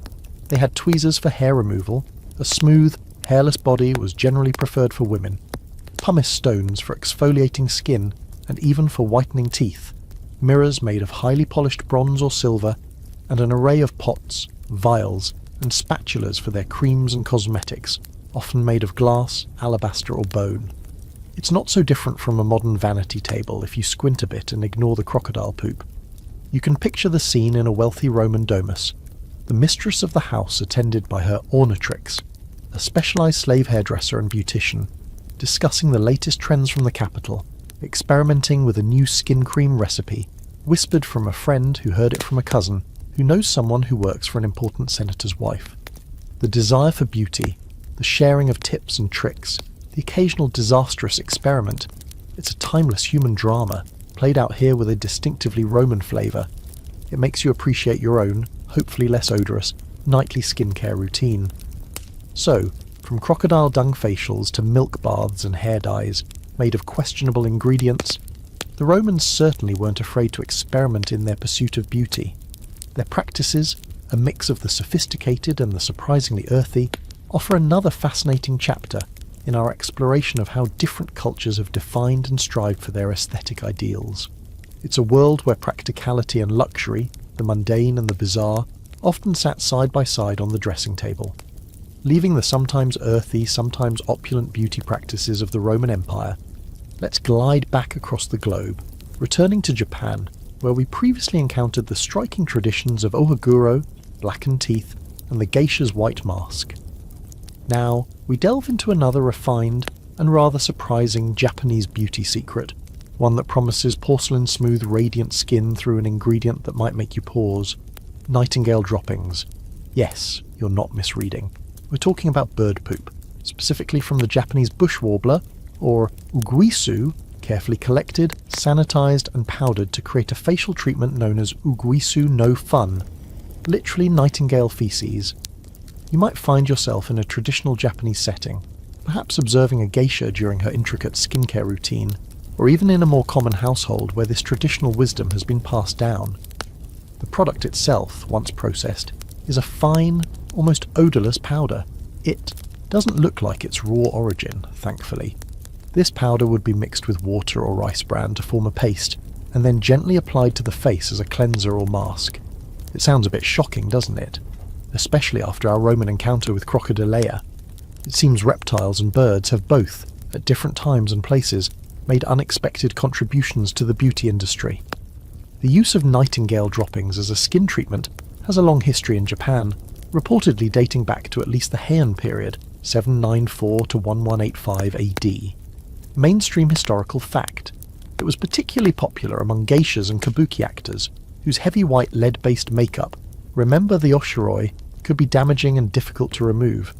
They had tweezers for hair removal, a smooth, hairless body was generally preferred for women, pumice stones for exfoliating skin and even for whitening teeth, mirrors made of highly polished bronze or silver, and an array of pots, vials, and spatulas for their creams and cosmetics, often made of glass, alabaster or bone. It's not so different from a modern vanity table if you squint a bit and ignore the crocodile poop. You can picture the scene in a wealthy Roman domus, the mistress of the house attended by her ornatrix, a specialised slave hairdresser and beautician, discussing the latest trends from the capital, experimenting with a new skin cream recipe, whispered from a friend who heard it from a cousin, who knows someone who works for an important senator's wife. The desire for beauty, the sharing of tips and tricks, the occasional disastrous experiment, it's a timeless human drama, played out here with a distinctively Roman flavour. It makes you appreciate your own, hopefully less odorous, nightly skincare routine. So, from crocodile dung facials to milk baths and hair dyes, made of questionable ingredients, the Romans certainly weren't afraid to experiment in their pursuit of beauty. Their practices, a mix of the sophisticated and the surprisingly earthy, offer another fascinating chapter in our exploration of how different cultures have defined and strived for their aesthetic ideals. It's a world where practicality and luxury, the mundane and the bizarre, often sat side by side on the dressing table. Leaving the sometimes earthy, sometimes opulent beauty practices of the Roman Empire, let's glide back across the globe, returning to Japan, where we previously encountered the striking traditions of ohaguro, blackened teeth, and the geisha's white mask. Now, we delve into another refined and rather surprising Japanese beauty secret, one that promises porcelain-smooth radiant skin through an ingredient that might make you pause: nightingale droppings. Yes, you're not misreading. We're talking about bird poop, specifically from the Japanese bush warbler, or uguisu, carefully collected, sanitized and powdered to create a facial treatment known as uguisu no fun, literally nightingale feces. You might find yourself in a traditional Japanese setting, perhaps observing a geisha during her intricate skincare routine, or even in a more common household where this traditional wisdom has been passed down. The product itself, once processed, is a fine, almost odourless powder. It doesn't look like its raw origin, thankfully. This powder would be mixed with water or rice bran to form a paste, and then gently applied to the face as a cleanser or mask. It sounds a bit shocking, doesn't it? Especially after our Roman encounter with Crocodilea. It seems reptiles and birds have both, at different times and places, made unexpected contributions to the beauty industry. The use of nightingale droppings as a skin treatment has a long history in Japan, reportedly dating back to at least the Heian period, 794 to 1185 AD. Mainstream historical fact: it was particularly popular among geishas and kabuki actors, whose heavy white lead-based makeup, remember the oshiroi, could be damaging and difficult to remove.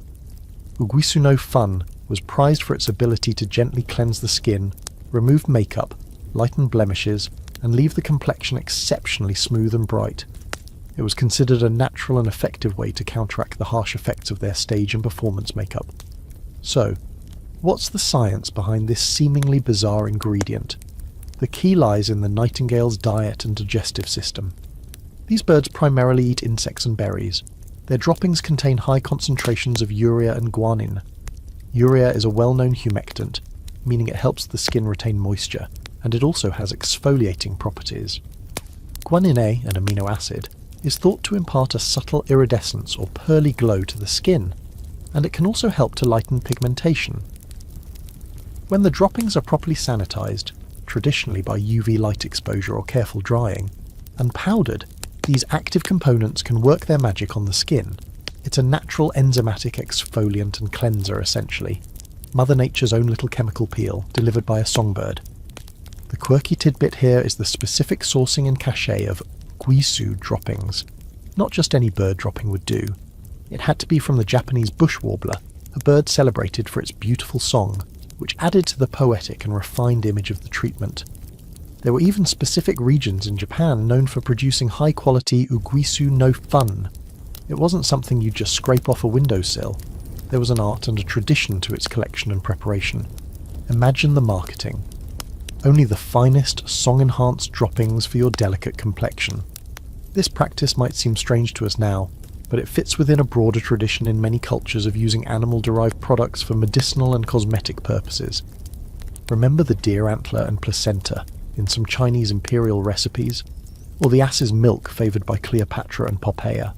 Uguisu no fun was prized for its ability to gently cleanse the skin, remove makeup, lighten blemishes, and leave the complexion exceptionally smooth and bright. It was considered a natural and effective way to counteract the harsh effects of their stage and performance makeup. So, what's the science behind this seemingly bizarre ingredient? The key lies in the nightingale's diet and digestive system. These birds primarily eat insects and berries. Their droppings contain high concentrations of urea and guanine. Urea is a well-known humectant, meaning it helps the skin retain moisture, and it also has exfoliating properties. Guanine, an amino acid, is thought to impart a subtle iridescence or pearly glow to the skin, and it can also help to lighten pigmentation. When the droppings are properly sanitized, traditionally by UV light exposure or careful drying, and powdered, these active components can work their magic on the skin. It's a natural enzymatic exfoliant and cleanser, essentially. Mother Nature's own little chemical peel, delivered by a songbird. The quirky tidbit here is the specific sourcing and cachet of guisu droppings. Not just any bird dropping would do. It had to be from the Japanese bush warbler, a bird celebrated for its beautiful song, which added to the poetic and refined image of the treatment. There were even specific regions in Japan known for producing high-quality uguisu no fun. It wasn't something you'd just scrape off a windowsill. There was an art and a tradition to its collection and preparation. Imagine the marketing. Only the finest, song-enhanced droppings for your delicate complexion. This practice might seem strange to us now, but it fits within a broader tradition in many cultures of using animal-derived products for medicinal and cosmetic purposes. Remember the deer antler and placenta in some Chinese imperial recipes? Or the ass's milk favoured by Cleopatra and Poppaea?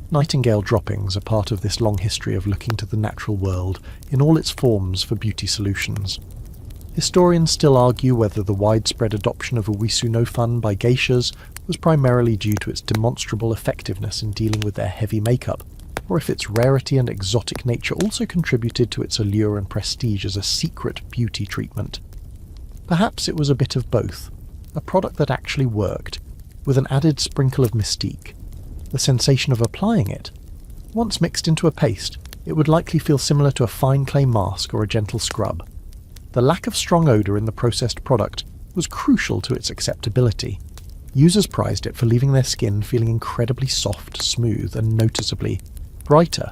Nightingale droppings are part of this long history of looking to the natural world in all its forms for beauty solutions. Historians still argue whether the widespread adoption of uguisu no fun by geishas was primarily due to its demonstrable effectiveness in dealing with their heavy makeup, or if its rarity and exotic nature also contributed to its allure and prestige as a secret beauty treatment. Perhaps it was a bit of both, a product that actually worked, with an added sprinkle of mystique. The sensation of applying it. Once mixed into a paste, it would likely feel similar to a fine clay mask or a gentle scrub. The lack of strong odour in the processed product was crucial to its acceptability. Users prized it for leaving their skin feeling incredibly soft, smooth, and noticeably brighter.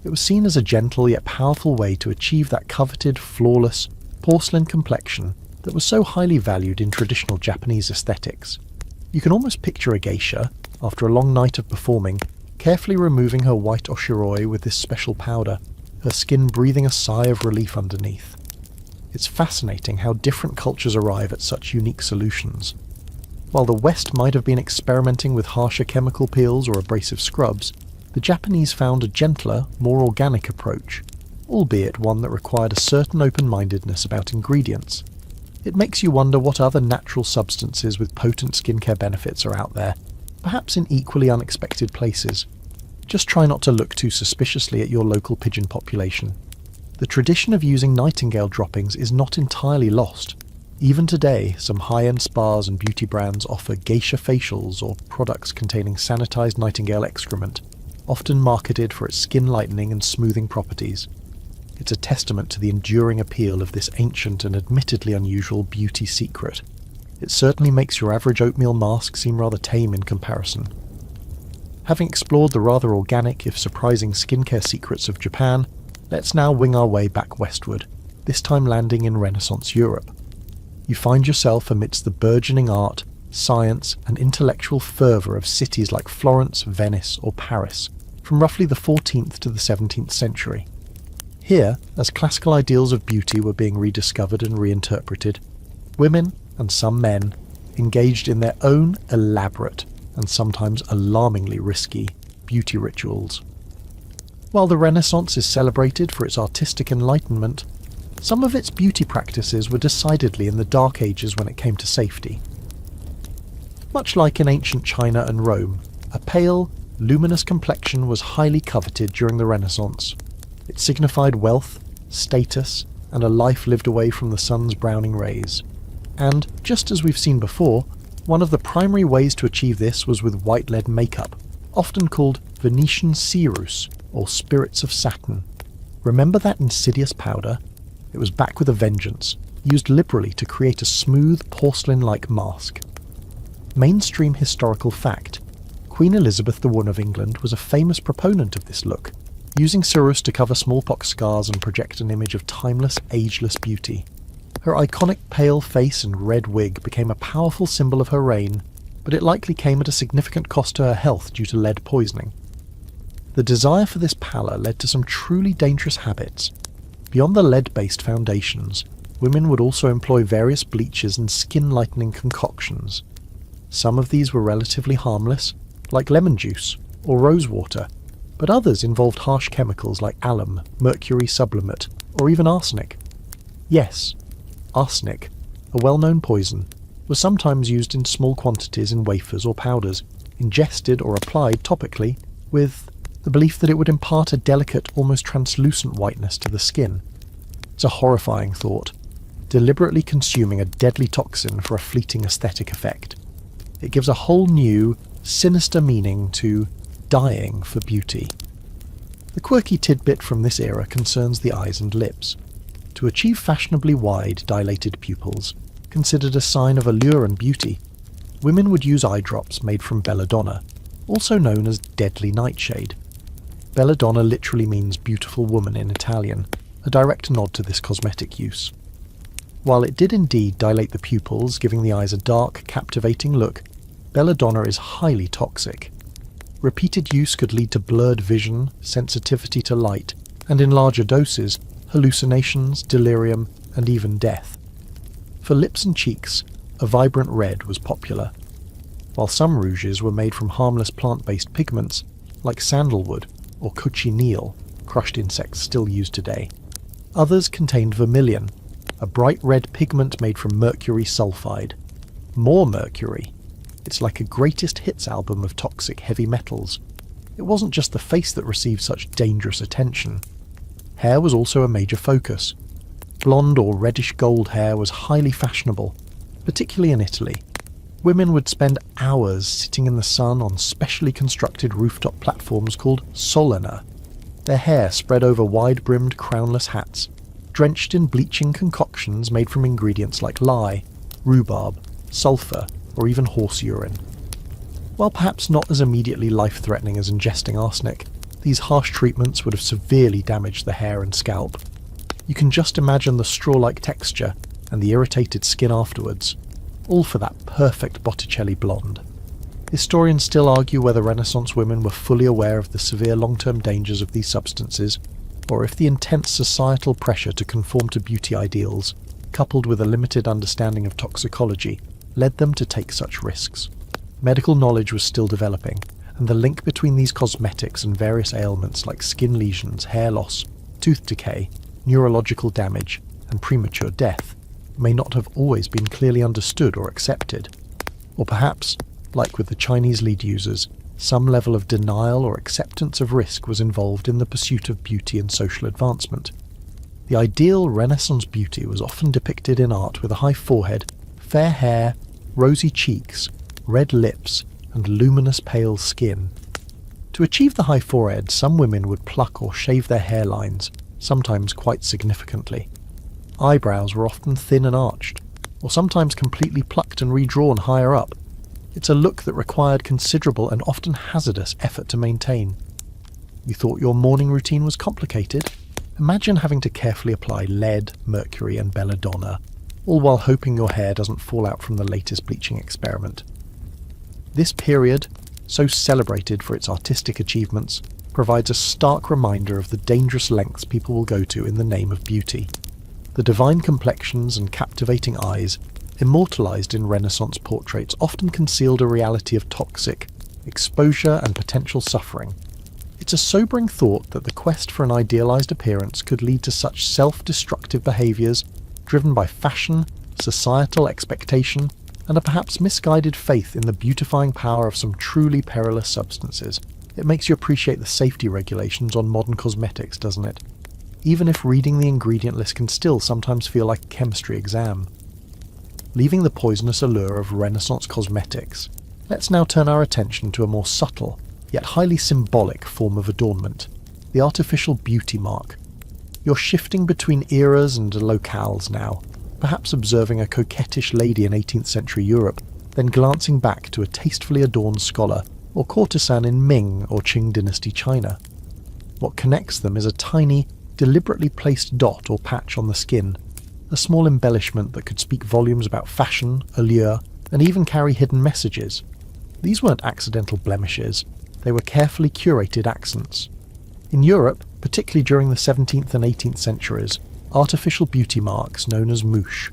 It was seen as a gentle yet powerful way to achieve that coveted, flawless, porcelain complexion that was so highly valued in traditional Japanese aesthetics. You can almost picture a geisha, after a long night of performing, carefully removing her white oshiroi with this special powder, her skin breathing a sigh of relief underneath. It's fascinating how different cultures arrive at such unique solutions. While the West might have been experimenting with harsher chemical peels or abrasive scrubs, the Japanese found a gentler, more organic approach, albeit one that required a certain open-mindedness about ingredients. It makes you wonder what other natural substances with potent skincare benefits are out there, perhaps in equally unexpected places. Just try not to look too suspiciously at your local pigeon population. The tradition of using nightingale droppings is not entirely lost. Even today, some high-end spas and beauty brands offer geisha facials or products containing sanitized nightingale excrement, often marketed for its skin lightening and smoothing properties. It's a testament to the enduring appeal of this ancient and admittedly unusual beauty secret. It certainly makes your average oatmeal mask seem rather tame in comparison. Having explored the rather organic, if surprising, skincare secrets of Japan, let's now wing our way back westward, this time landing in Renaissance Europe. You find yourself amidst the burgeoning art, science, and intellectual fervour of cities like Florence, Venice, or Paris, from roughly the 14th to the 17th century. Here, as classical ideals of beauty were being rediscovered and reinterpreted, women, and some men, engaged in their own elaborate, and sometimes alarmingly risky, beauty rituals. While the Renaissance is celebrated for its artistic enlightenment, some of its beauty practices were decidedly in the Dark Ages when it came to safety. Much like in ancient China and Rome, a pale, luminous complexion was highly coveted during the Renaissance. It signified wealth, status, and a life lived away from the sun's browning rays. And, just as we've seen before, one of the primary ways to achieve this was with white lead makeup, often called Venetian cerus, or spirits of satin. Remember that insidious powder? It was back with a vengeance, used liberally to create a smooth, porcelain-like mask. Mainstream historical fact: Queen Elizabeth I of England was a famous proponent of this look, using cerus to cover smallpox scars and project an image of timeless, ageless beauty. Her iconic pale face and red wig became a powerful symbol of her reign, but it likely came at a significant cost to her health due to lead poisoning. The desire for this pallor led to some truly dangerous habits. Beyond the lead-based foundations, women would also employ various bleaches and skin-lightening concoctions. Some of these were relatively harmless, like lemon juice or rose water, but others involved harsh chemicals like alum, mercury sublimate, or even arsenic. Yes, arsenic, a well-known poison, was sometimes used in small quantities in wafers or powders, ingested or applied topically, with the belief that it would impart a delicate, almost translucent whiteness to the skin. It's a horrifying thought, deliberately consuming a deadly toxin for a fleeting aesthetic effect. It gives a whole new, sinister meaning to dying for beauty. The quirky tidbit from this era concerns the eyes and lips. To achieve fashionably wide, dilated pupils, considered a sign of allure and beauty, women would use eye drops made from belladonna, also known as deadly nightshade. Belladonna literally means beautiful woman in Italian, a direct nod to this cosmetic use. While it did indeed dilate the pupils, giving the eyes a dark, captivating look, belladonna is highly toxic. Repeated use could lead to blurred vision, sensitivity to light, and in larger doses, hallucinations, delirium, and even death. For lips and cheeks, a vibrant red was popular. While some rouges were made from harmless plant-based pigments, like sandalwood or cochineal, crushed insects still used today, others contained vermilion, a bright red pigment made from mercury sulfide. More mercury. It's like a greatest hits album of toxic heavy metals. It wasn't just the face that received such dangerous attention. Hair was also a major focus. Blonde or reddish gold hair was highly fashionable, particularly in Italy. Women would spend hours sitting in the sun on specially constructed rooftop platforms called solena, their hair spread over wide-brimmed crownless hats, drenched in bleaching concoctions made from ingredients like lye, rhubarb, sulphur, or even horse urine. While perhaps not as immediately life-threatening as ingesting arsenic, these harsh treatments would have severely damaged the hair and scalp. You can just imagine the straw-like texture and the irritated skin afterwards, all for that perfect Botticelli blonde. Historians still argue whether Renaissance women were fully aware of the severe long-term dangers of these substances, or if the intense societal pressure to conform to beauty ideals, coupled with a limited understanding of toxicology, led them to take such risks. Medical knowledge was still developing, and the link between these cosmetics and various ailments like skin lesions, hair loss, tooth decay, neurological damage, and premature death may not have always been clearly understood or accepted. Or perhaps, like with the Chinese lead users, some level of denial or acceptance of risk was involved in the pursuit of beauty and social advancement. The ideal Renaissance beauty was often depicted in art with a high forehead, fair hair, rosy cheeks, red lips, and luminous pale skin. To achieve the high forehead, some women would pluck or shave their hairlines, sometimes quite significantly. Eyebrows were often thin and arched, or sometimes completely plucked and redrawn higher up. It's a look that required considerable and often hazardous effort to maintain. You thought your morning routine was complicated? Imagine having to carefully apply lead, mercury, and belladonna, all while hoping your hair doesn't fall out from the latest bleaching experiment. This period, so celebrated for its artistic achievements, provides a stark reminder of the dangerous lengths people will go to in the name of beauty. The divine complexions and captivating eyes, immortalized in Renaissance portraits, often concealed a reality of toxic exposure and potential suffering. It's a sobering thought that the quest for an idealized appearance could lead to such self-destructive behaviors driven by fashion, societal expectation, and a perhaps misguided faith in the beautifying power of some truly perilous substances. It makes you appreciate the safety regulations on modern cosmetics, doesn't it? Even if reading the ingredient list can still sometimes feel like a chemistry exam. Leaving the poisonous allure of Renaissance cosmetics, let's now turn our attention to a more subtle, yet highly symbolic form of adornment, the artificial beauty mark. You're shifting between eras and locales now, perhaps observing a coquettish lady in 18th century Europe, then glancing back to a tastefully adorned scholar or courtesan in Ming or Qing dynasty China. What connects them is a tiny, deliberately placed dot or patch on the skin, a small embellishment that could speak volumes about fashion, allure, and even carry hidden messages. These weren't accidental blemishes, they were carefully curated accents. In Europe, particularly during the 17th and 18th centuries, artificial beauty marks known as mouches,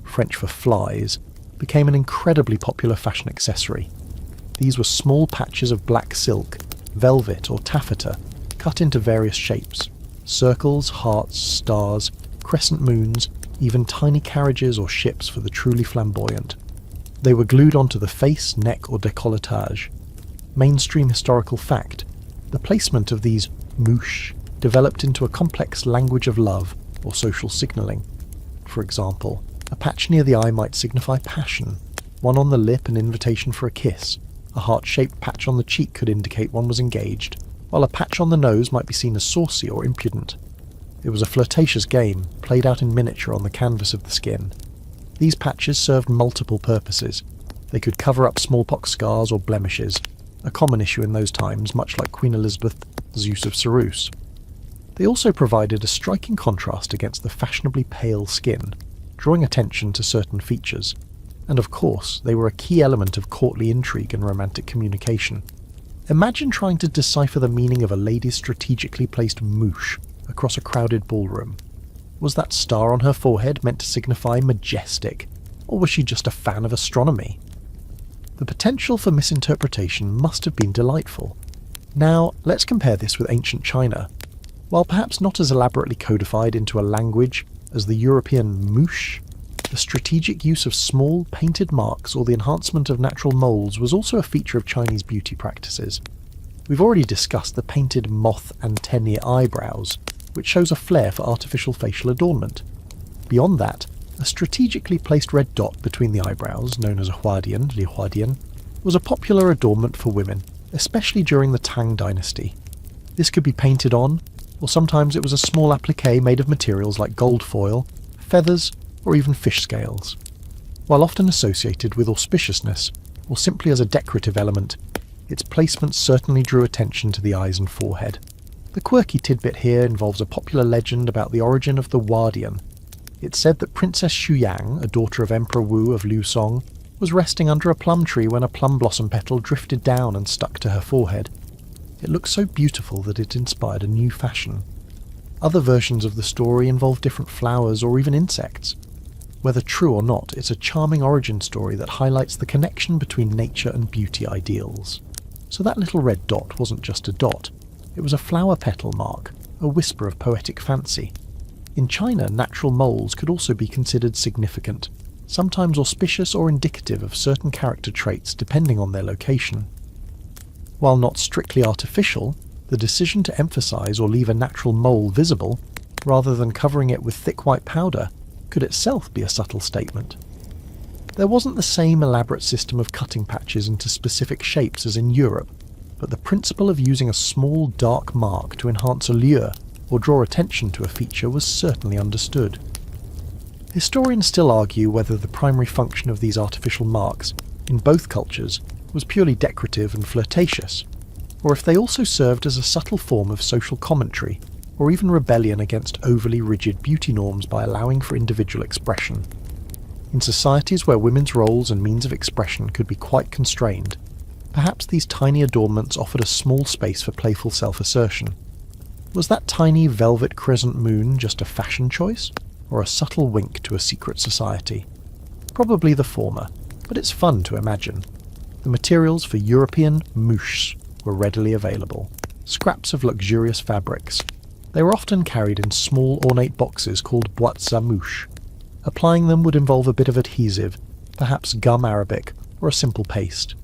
French for flies, became an incredibly popular fashion accessory. These were small patches of black silk, velvet, or taffeta, cut into various shapes: circles, hearts, stars, crescent moons, even tiny carriages or ships for the truly flamboyant. They were glued onto the face, neck or décolletage. Mainstream historical fact, the placement of these mouches developed into a complex language of love or social signalling. For example, a patch near the eye might signify passion, one on the lip an invitation for a kiss, a heart-shaped patch on the cheek could indicate one was engaged, while a patch on the nose might be seen as saucy or impudent. It was a flirtatious game, played out in miniature on the canvas of the skin. These patches served multiple purposes. They could cover up smallpox scars or blemishes, a common issue in those times, much like Queen Elizabeth's use of ceruse. They also provided a striking contrast against the fashionably pale skin, drawing attention to certain features. And of course, they were a key element of courtly intrigue and romantic communication. Imagine trying to decipher the meaning of a lady's strategically placed mouche across a crowded ballroom. Was that star on her forehead meant to signify majestic, or was she just a fan of astronomy? The potential for misinterpretation must have been delightful. Now, let's compare this with ancient China. While perhaps not as elaborately codified into a language as the European mouche, the strategic use of small, painted marks or the enhancement of natural moulds was also a feature of Chinese beauty practices. We've already discussed the painted moth antennae eyebrows, which shows a flair for artificial facial adornment. Beyond that, a strategically placed red dot between the eyebrows, known as a huadian, li huadian, was a popular adornment for women, especially during the Tang dynasty. This could be painted on, or sometimes it was a small applique made of materials like gold foil, feathers, or even fish scales. While often associated with auspiciousness, or simply as a decorative element, its placement certainly drew attention to the eyes and forehead. The quirky tidbit here involves a popular legend about the origin of the Huadian. It's said that Princess Xuyang, a daughter of Emperor Wu of Liu Song, was resting under a plum tree when a plum blossom petal drifted down and stuck to her forehead. It looked so beautiful that it inspired a new fashion. Other versions of the story involve different flowers or even insects. Whether true or not, it's a charming origin story that highlights the connection between nature and beauty ideals. So that little red dot wasn't just a dot. It was a flower petal mark, a whisper of poetic fancy. In China, natural moulds could also be considered significant, sometimes auspicious or indicative of certain character traits depending on their location. While not strictly artificial, the decision to emphasize or leave a natural mole visible, rather than covering it with thick white powder, could itself be a subtle statement. There wasn't the same elaborate system of cutting patches into specific shapes as in Europe, but the principle of using a small dark mark to enhance allure or draw attention to a feature was certainly understood. Historians still argue whether the primary function of these artificial marks, in both cultures, was purely decorative and flirtatious, or if they also served as a subtle form of social commentary, or even rebellion against overly rigid beauty norms by allowing for individual expression. In societies where women's roles and means of expression could be quite constrained, perhaps these tiny adornments offered a small space for playful self-assertion. Was that tiny velvet crescent moon just a fashion choice, or a subtle wink to a secret society? Probably the former, but it's fun to imagine. The materials for European mouches were readily available, scraps of luxurious fabrics. They were often carried in small ornate boxes called boîtes à mouches. Applying them would involve a bit of adhesive, perhaps gum arabic, or a simple paste.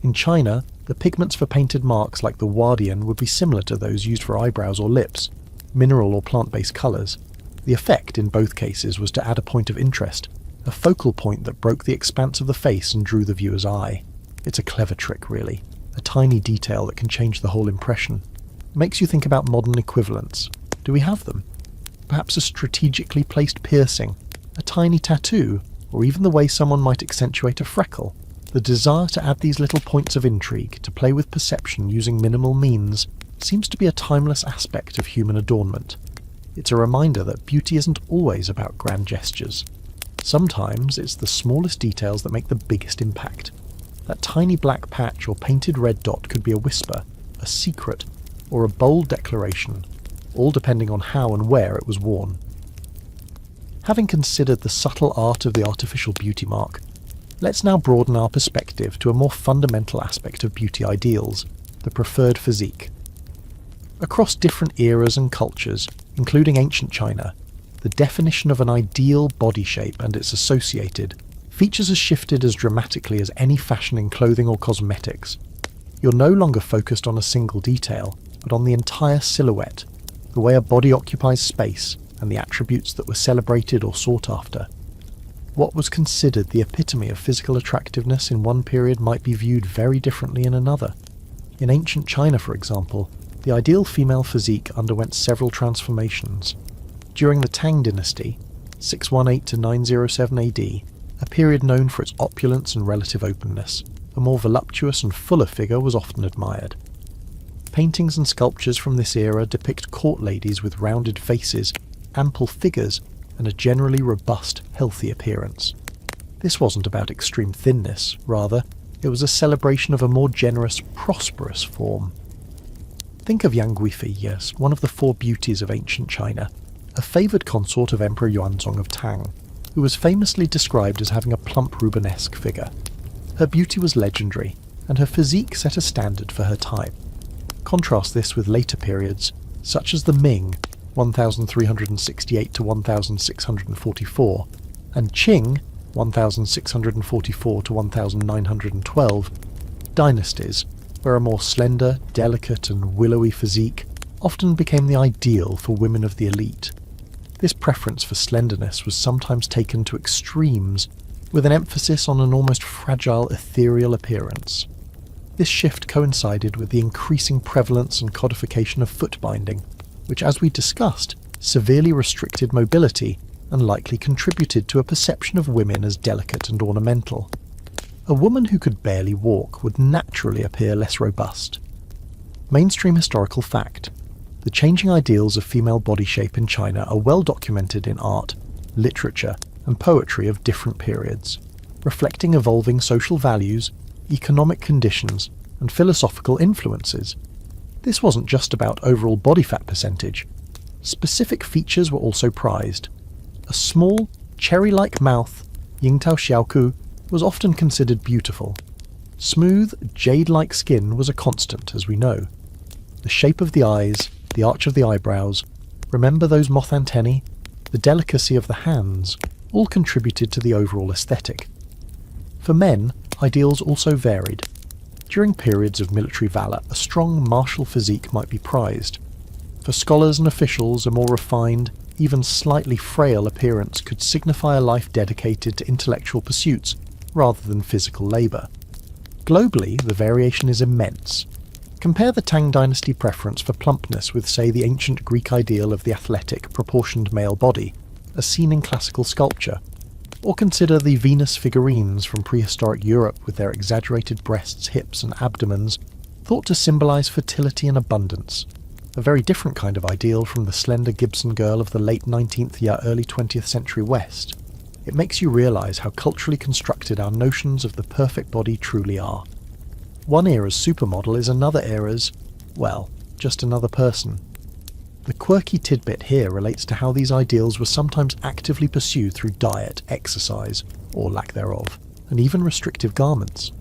In China, the pigments for painted marks like the Huadian would be similar to those used for eyebrows or lips, mineral or plant-based colours. The effect in both cases was to add a point of interest, a focal point that broke the expanse of the face and drew the viewer's eye. It's a clever trick, really, a tiny detail that can change the whole impression. It makes you think about modern equivalents. Do we have them? Perhaps a strategically placed piercing, a tiny tattoo, or even the way someone might accentuate a freckle. The desire to add these little points of intrigue, to play with perception using minimal means, seems to be a timeless aspect of human adornment. It's a reminder that beauty isn't always about grand gestures. Sometimes it's the smallest details that make the biggest impact. That tiny black patch or painted red dot could be a whisper, a secret, or a bold declaration, all depending on how and where it was worn. Having considered the subtle art of the artificial beauty mark, let's now broaden our perspective to a more fundamental aspect of beauty ideals, the preferred physique. Across different eras and cultures, including ancient China, the definition of an ideal body shape and its associated features has shifted as dramatically as any fashion in clothing or cosmetics. You're no longer focused on a single detail, but on the entire silhouette, the way a body occupies space, and the attributes that were celebrated or sought after. What was considered the epitome of physical attractiveness in one period might be viewed very differently in another. In ancient China, for example, the ideal female physique underwent several transformations. During the Tang dynasty, 618 to 907 AD, a period known for its opulence and relative openness, a more voluptuous and fuller figure was often admired. Paintings and sculptures from this era depict court ladies with rounded faces, ample figures, and a generally robust, healthy appearance. This wasn't about extreme thinness, rather, it was a celebration of a more generous, prosperous form. Think of Yang Guifi, yes, one of the four beauties of ancient China, a favoured consort of Emperor Yuanzong of Tang, who was famously described as having a plump Rubenesque figure. Her beauty was legendary, and her physique set a standard for her time. Contrast this with later periods, such as the Ming, 1368 to 1644, and Qing, 1644 to 1912, dynasties, where a more slender, delicate and willowy physique often became the ideal for women of the elite. This preference for slenderness was sometimes taken to extremes, with an emphasis on an almost fragile, ethereal appearance. This shift coincided with the increasing prevalence and codification of foot binding, which, as we discussed, severely restricted mobility and likely contributed to a perception of women as delicate and ornamental. A woman who could barely walk would naturally appear less robust. Mainstream historical fact: the changing ideals of female body shape in China are well documented in art, literature, and poetry of different periods, reflecting evolving social values, economic conditions, and philosophical influences. This wasn't just about overall body fat percentage. Specific features were also prized. A small, cherry-like mouth, Yingtao Xiaoku, was often considered beautiful. Smooth, jade-like skin was a constant, as we know. The shape of the eyes, the arch of the eyebrows, remember those moth antennae, the delicacy of the hands, all contributed to the overall aesthetic. For men, ideals also varied. During periods of military valour, a strong martial physique might be prized. For scholars and officials, a more refined, even slightly frail appearance could signify a life dedicated to intellectual pursuits rather than physical labour. Globally, the variation is immense. Compare the Tang dynasty preference for plumpness with, say, the ancient Greek ideal of the athletic, proportioned male body, as seen in classical sculpture, or consider the Venus figurines from prehistoric Europe with their exaggerated breasts, hips and abdomens, thought to symbolise fertility and abundance, a very different kind of ideal from the slender Gibson girl of the late 19th early 20th century West. It makes you realise how culturally constructed our notions of the perfect body truly are. One era's supermodel is another era's, well, just another person. The quirky tidbit here relates to how these ideals were sometimes actively pursued through diet, exercise, or lack thereof, and even restrictive garments.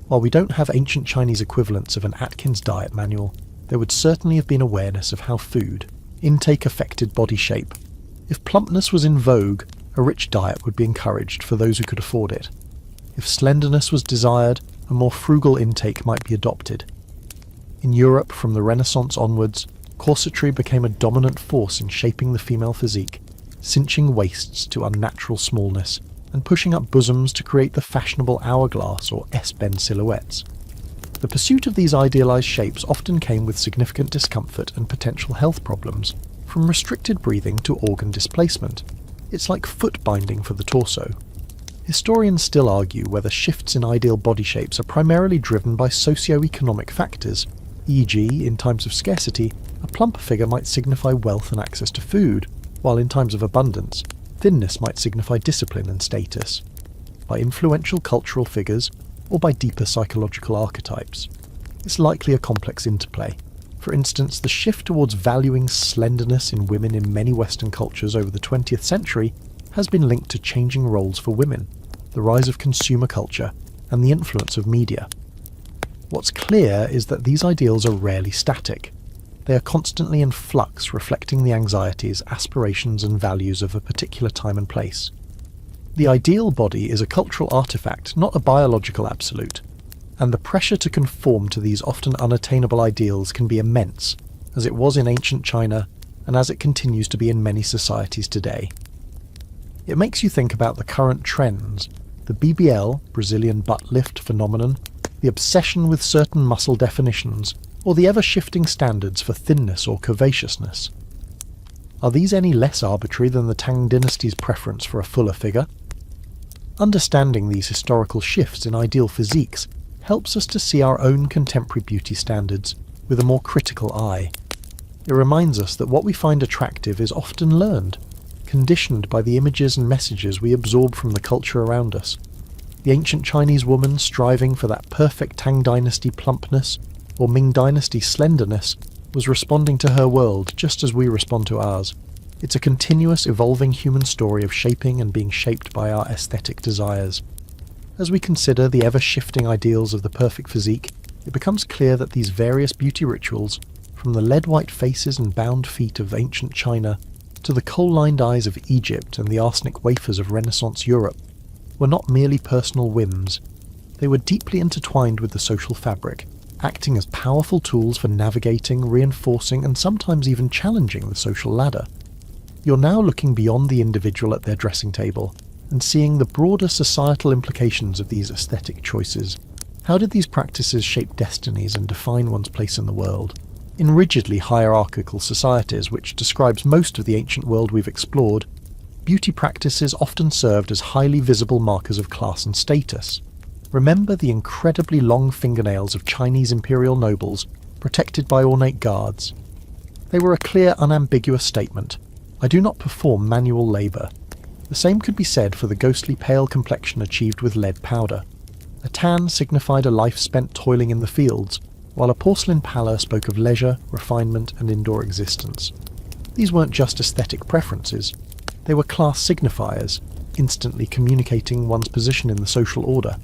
While we don't have ancient Chinese equivalents of an Atkins diet manual, there would certainly have been awareness of how food, intake affected body shape. If plumpness was in vogue, a rich diet would be encouraged for those who could afford it. If slenderness was desired, a more frugal intake might be adopted. In Europe, from the Renaissance onwards, corsetry became a dominant force in shaping the female physique, cinching waists to unnatural smallness, and pushing up bosoms to create the fashionable hourglass or S-bend silhouettes. The pursuit of these idealised shapes often came with significant discomfort and potential health problems, from restricted breathing to organ displacement. It's like foot binding for the torso. Historians still argue whether shifts in ideal body shapes are primarily driven by socio-economic factors, e.g., in times of scarcity, a plump figure might signify wealth and access to food, while in times of abundance, thinness might signify discipline and status, by influential cultural figures, or by deeper psychological archetypes. It's likely a complex interplay. For instance, the shift towards valuing slenderness in women in many Western cultures over the 20th century has been linked to changing roles for women, the rise of consumer culture, and the influence of media. What's clear is that these ideals are rarely static. They are constantly in flux, reflecting the anxieties, aspirations and values of a particular time and place. The ideal body is a cultural artifact, not a biological absolute, and the pressure to conform to these often unattainable ideals can be immense, as it was in ancient China and as it continues to be in many societies today. It makes you think about the current trends, the BBL, Brazilian butt lift phenomenon, the obsession with certain muscle definitions, or the ever-shifting standards for thinness or curvaceousness. Are these any less arbitrary than the Tang dynasty's preference for a fuller figure? Understanding these historical shifts in ideal physiques helps us to see our own contemporary beauty standards with a more critical eye. It reminds us that what we find attractive is often learned, conditioned by the images and messages we absorb from the culture around us. The ancient Chinese woman striving for that perfect Tang dynasty plumpness or Ming dynasty slenderness was responding to her world just as we respond to ours. It's a continuous, evolving human story of shaping and being shaped by our aesthetic desires. As we consider the ever-shifting ideals of the perfect physique, it becomes clear that these various beauty rituals, from the lead-white faces and bound feet of ancient China to the coal-lined eyes of Egypt and the arsenic wafers of Renaissance Europe, were not merely personal whims. They were deeply intertwined with the social fabric, acting as powerful tools for navigating, reinforcing, and sometimes even challenging the social ladder. You're now looking beyond the individual at their dressing table and seeing the broader societal implications of these aesthetic choices. How did these practices shape destinies and define one's place in the world? In rigidly hierarchical societies, which describes most of the ancient world we've explored, beauty practices often served as highly visible markers of class and status. Remember the incredibly long fingernails of Chinese imperial nobles, protected by ornate guards. They were a clear, unambiguous statement: I do not perform manual labour. The same could be said for the ghostly pale complexion achieved with lead powder. A tan signified a life spent toiling in the fields, while a porcelain pallor spoke of leisure, refinement, and indoor existence. These weren't just aesthetic preferences. They were class signifiers, instantly communicating one's position in the social order.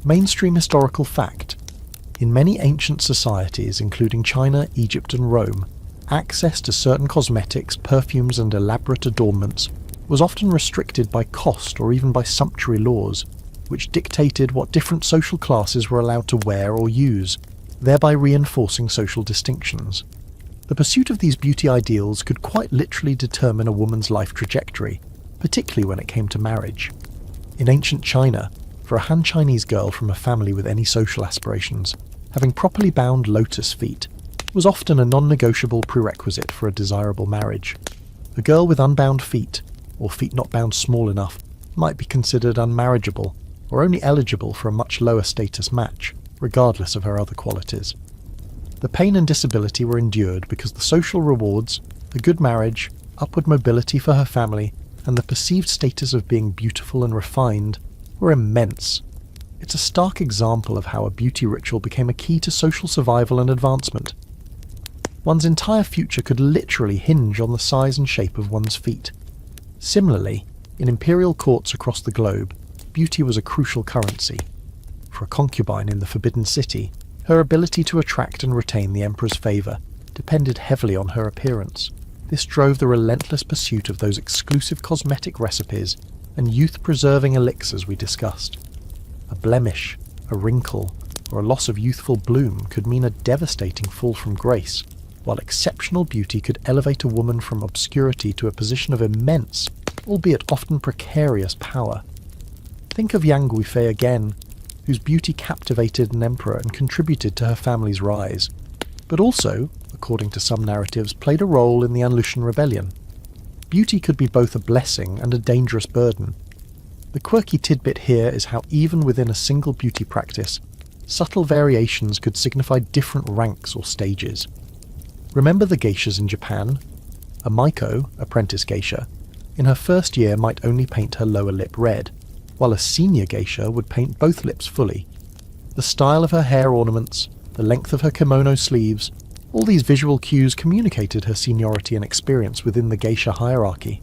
Mainstream historical fact: in many ancient societies, including China, Egypt, and Rome, access to certain cosmetics, perfumes, and elaborate adornments was often restricted by cost or even by sumptuary laws, which dictated what different social classes were allowed to wear or use, thereby reinforcing social distinctions. The pursuit of these beauty ideals could quite literally determine a woman's life trajectory, particularly when it came to marriage. In ancient China, for a Han Chinese girl from a family with any social aspirations, having properly bound lotus feet was often a non-negotiable prerequisite for a desirable marriage. A girl with unbound feet, or feet not bound small enough, might be considered unmarriageable, or only eligible for a much lower status match, regardless of her other qualities. The pain and disability were endured because the social rewards, a good marriage, upward mobility for her family, and the perceived status of being beautiful and refined were immense. It's a stark example of how a beauty ritual became a key to social survival and advancement. One's entire future could literally hinge on the size and shape of one's feet. Similarly, in imperial courts across the globe, beauty was a crucial currency. For a concubine in the Forbidden City, her ability to attract and retain the emperor's favour depended heavily on her appearance. This drove the relentless pursuit of those exclusive cosmetic recipes and youth-preserving elixirs we discussed. A blemish, a wrinkle, or a loss of youthful bloom could mean a devastating fall from grace, while exceptional beauty could elevate a woman from obscurity to a position of immense, albeit often precarious power. Think of Yang Guifei again, whose beauty captivated an emperor and contributed to her family's rise, but also, according to some narratives, played a role in the Anlushan rebellion. Beauty could be both a blessing and a dangerous burden. The quirky tidbit here is how even within a single beauty practice, subtle variations could signify different ranks or stages. Remember the geishas in Japan? A maiko, apprentice geisha, in her first year might only paint her lower lip red, while a senior geisha would paint both lips fully. The style of her hair ornaments, the length of her kimono sleeves, all these visual cues communicated her seniority and experience within the geisha hierarchy.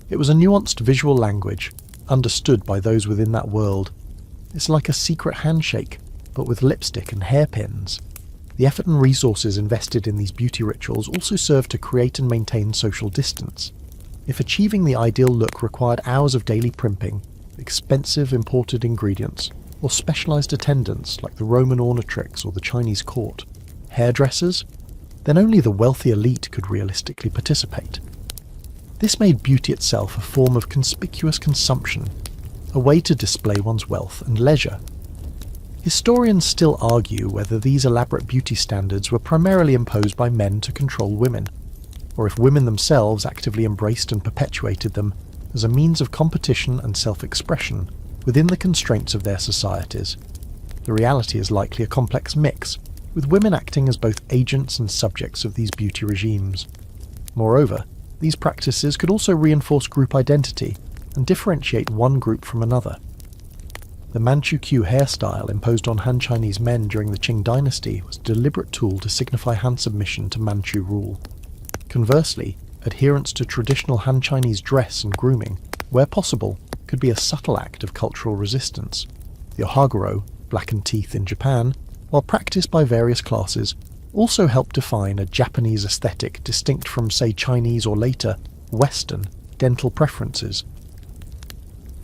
It was a nuanced visual language, understood by those within that world. It's like a secret handshake, but with lipstick and hairpins. The effort and resources invested in these beauty rituals also serve to create and maintain social distance. If achieving the ideal look required hours of daily primping, expensive imported ingredients, or specialised attendants like the Roman ornatrix or the Chinese court, hairdressers, then only the wealthy elite could realistically participate. This made beauty itself a form of conspicuous consumption, a way to display one's wealth and leisure. Historians still argue whether these elaborate beauty standards were primarily imposed by men to control women, or if women themselves actively embraced and perpetuated them as a means of competition and self-expression within the constraints of their societies. The reality is likely a complex mix, with women acting as both agents and subjects of these beauty regimes. Moreover, these practices could also reinforce group identity and differentiate one group from another. The Manchukuo hairstyle imposed on Han Chinese men during the Qing dynasty was a deliberate tool to signify Han submission to Manchu rule. Conversely, adherence to traditional Han Chinese dress and grooming, where possible, could be a subtle act of cultural resistance. The ohaguro, blackened teeth in Japan, while practiced by various classes, also helped define a Japanese aesthetic distinct from, say, Chinese or later, Western, dental preferences.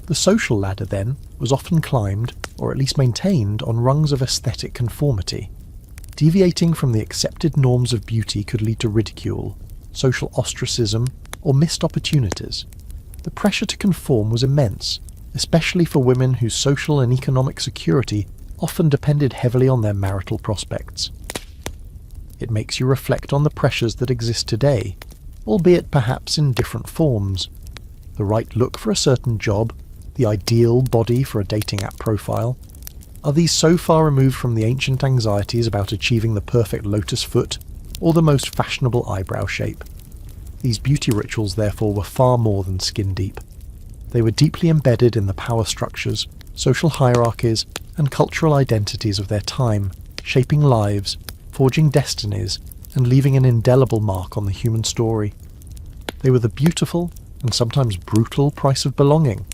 The social ladder, then, was often climbed, or at least maintained, on rungs of aesthetic conformity. Deviating from the accepted norms of beauty could lead to ridicule, social ostracism, or missed opportunities. The pressure to conform was immense, especially for women whose social and economic security often depended heavily on their marital prospects. It makes you reflect on the pressures that exist today, albeit perhaps in different forms. The right look for a certain job, the ideal body for a dating app profile. Are these so far removed from the ancient anxieties about achieving the perfect lotus foot or the most fashionable eyebrow shape? These beauty rituals, therefore, were far more than skin deep. They were deeply embedded in the power structures, social hierarchies, and cultural identities of their time, shaping lives, forging destinies, and leaving an indelible mark on the human story. They were the beautiful, and sometimes brutal, price of belonging.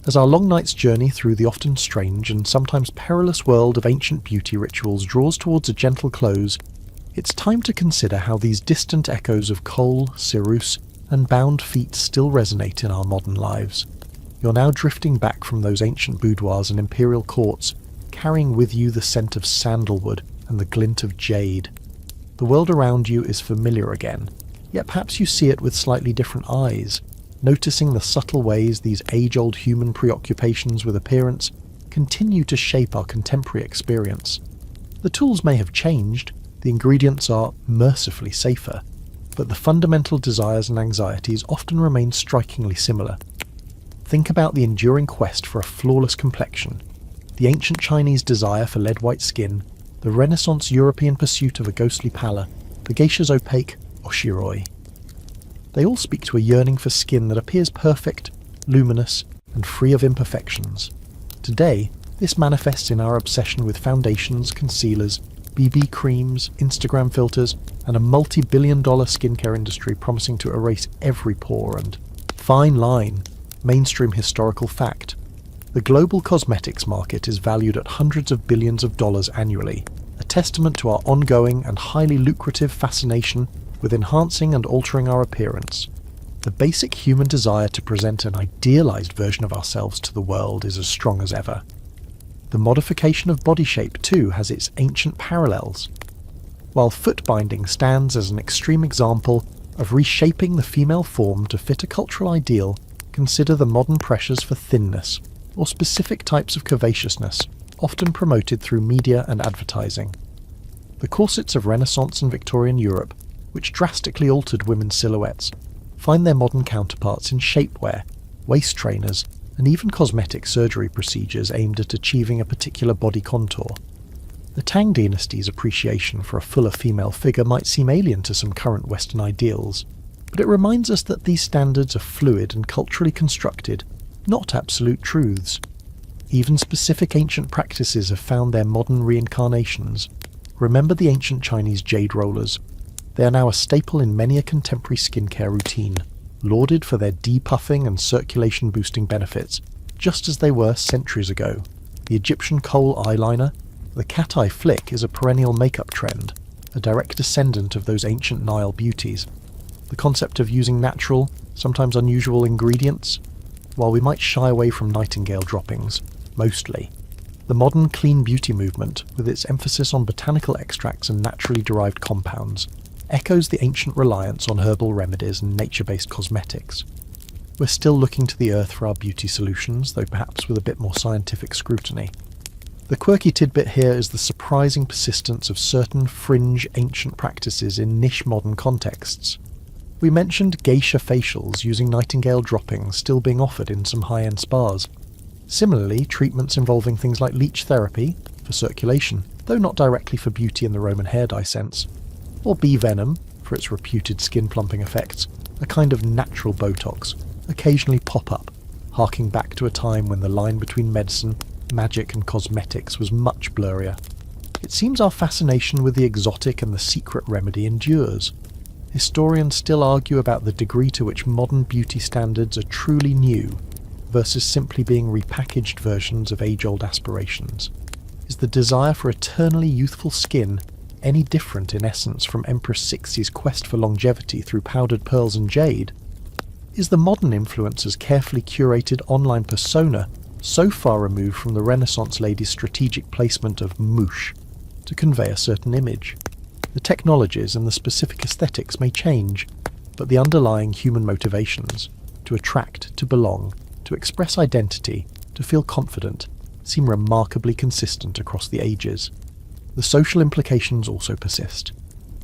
As our long night's journey through the often strange and sometimes perilous world of ancient beauty rituals draws towards a gentle close, it's time to consider how these distant echoes of kohl, ceruse, and bound feet still resonate in our modern lives. You're now drifting back from those ancient boudoirs and imperial courts, carrying with you the scent of sandalwood and the glint of jade. The world around you is familiar again, yet perhaps you see it with slightly different eyes, noticing the subtle ways these age-old human preoccupations with appearance continue to shape our contemporary experience. The tools may have changed, the ingredients are mercifully safer, but the fundamental desires and anxieties often remain strikingly similar. Think about the enduring quest for a flawless complexion, the ancient Chinese desire for lead-white skin, the Renaissance European pursuit of a ghostly pallor, the geisha's opaque oshiroi. They all speak to a yearning for skin that appears perfect, luminous, and free of imperfections. Today, this manifests in our obsession with foundations, concealers, BB creams, Instagram filters, and a multi-billion-dollar skincare industry promising to erase every pore and fine line. Mainstream historical fact. The global cosmetics market is valued at hundreds of billions of dollars annually, a testament to our ongoing and highly lucrative fascination with enhancing and altering our appearance. The basic human desire to present an idealized version of ourselves to the world is as strong as ever. The modification of body shape, too, has its ancient parallels. While foot binding stands as an extreme example of reshaping the female form to fit a cultural ideal, consider the modern pressures for thinness, or specific types of curvaceousness, often promoted through media and advertising. The corsets of Renaissance and Victorian Europe, which drastically altered women's silhouettes, find their modern counterparts in shapewear, waist trainers, and even cosmetic surgery procedures aimed at achieving a particular body contour. The Tang dynasty's appreciation for a fuller female figure might seem alien to some current Western ideals, but it reminds us that these standards are fluid and culturally constructed, not absolute truths. Even specific ancient practices have found their modern reincarnations. Remember the ancient Chinese jade rollers. They are now a staple in many a contemporary skincare routine, lauded for their depuffing and circulation-boosting benefits, just as they were centuries ago. The Egyptian kohl eyeliner, the cat eye flick is a perennial makeup trend, a direct descendant of those ancient Nile beauties. The concept of using natural, sometimes unusual ingredients, while we might shy away from nightingale droppings, mostly, the modern clean beauty movement, with its emphasis on botanical extracts and naturally derived compounds, echoes the ancient reliance on herbal remedies and nature-based cosmetics. We're still looking to the earth for our beauty solutions, though perhaps with a bit more scientific scrutiny. The quirky tidbit here is the surprising persistence of certain fringe ancient practices in niche modern contexts. We mentioned geisha facials using nightingale droppings still being offered in some high-end spas. Similarly, treatments involving things like leech therapy, for circulation, though not directly for beauty in the Roman hair dye sense, or bee venom, for its reputed skin-plumping effects, a kind of natural Botox, occasionally pop up, harking back to a time when the line between medicine, magic and cosmetics was much blurrier. It seems our fascination with the exotic and the secret remedy endures. Historians still argue about the degree to which modern beauty standards are truly new versus simply being repackaged versions of age-old aspirations. Is the desire for eternally youthful skin any different in essence from Empress Cixie's quest for longevity through powdered pearls and jade? Is the modern influencer's carefully curated online persona so far removed from the Renaissance lady's strategic placement of mouche to convey a certain image? The technologies and the specific aesthetics may change, but the underlying human motivations, to attract, to belong, to express identity, to feel confident, seem remarkably consistent across the ages. The social implications also persist.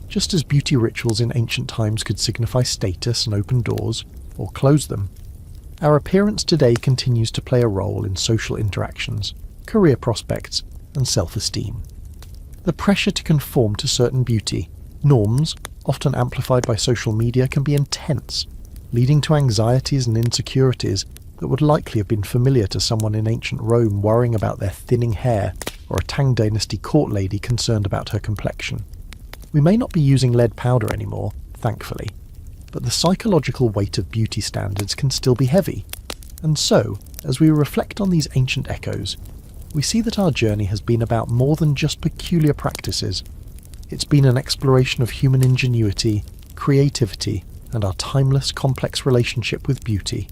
Just as beauty rituals in ancient times could signify status and open doors, or close them, our appearance today continues to play a role in social interactions, career prospects, and self-esteem. The pressure to conform to certain beauty norms, often amplified by social media, can be intense, leading to anxieties and insecurities that would likely have been familiar to someone in ancient Rome worrying about their thinning hair, or a Tang Dynasty court lady concerned about her complexion. We may not be using lead powder anymore, thankfully, but the psychological weight of beauty standards can still be heavy. And so, as we reflect on these ancient echoes, we see that our journey has been about more than just peculiar practices. It's been an exploration of human ingenuity, creativity, and our timeless, complex relationship with beauty.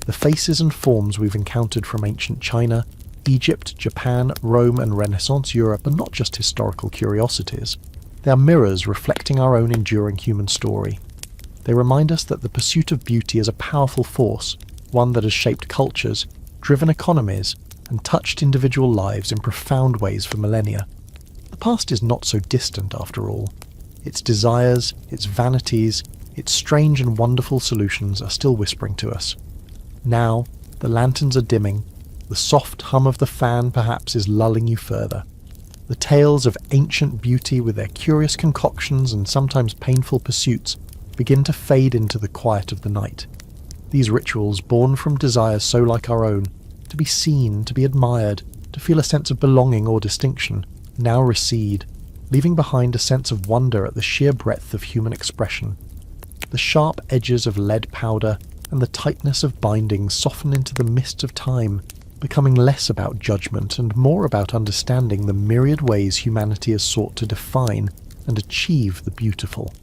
The faces and forms we've encountered from ancient China, Egypt, Japan, Rome, and Renaissance Europe are not just historical curiosities. They are mirrors reflecting our own enduring human story. They remind us that the pursuit of beauty is a powerful force, one that has shaped cultures, driven economies, and touched individual lives in profound ways for millennia. The past is not so distant, after all. Its desires, its vanities, its strange and wonderful solutions are still whispering to us. Now, the lanterns are dimming, the soft hum of the fan perhaps is lulling you further. The tales of ancient beauty with their curious concoctions and sometimes painful pursuits begin to fade into the quiet of the night. These rituals, born from desires so like our own, to be seen, to be admired, to feel a sense of belonging or distinction, now recede, leaving behind a sense of wonder at the sheer breadth of human expression. The sharp edges of lead powder and the tightness of bindings soften into the mists of time, becoming less about judgment and more about understanding the myriad ways humanity has sought to define and achieve the beautiful.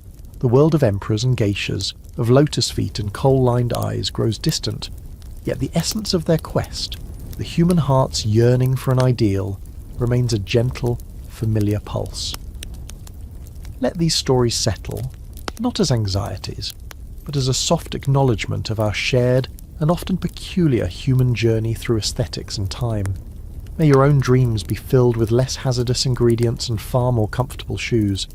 The world of emperors and geishas, of lotus feet and coal-lined eyes grows distant, yet the essence of their quest, the human heart's yearning for an ideal, remains a gentle, familiar pulse. Let these stories settle, not as anxieties, but as a soft acknowledgement of our shared and often peculiar human journey through aesthetics and time. May your own dreams be filled with less hazardous ingredients and far more comfortable shoes.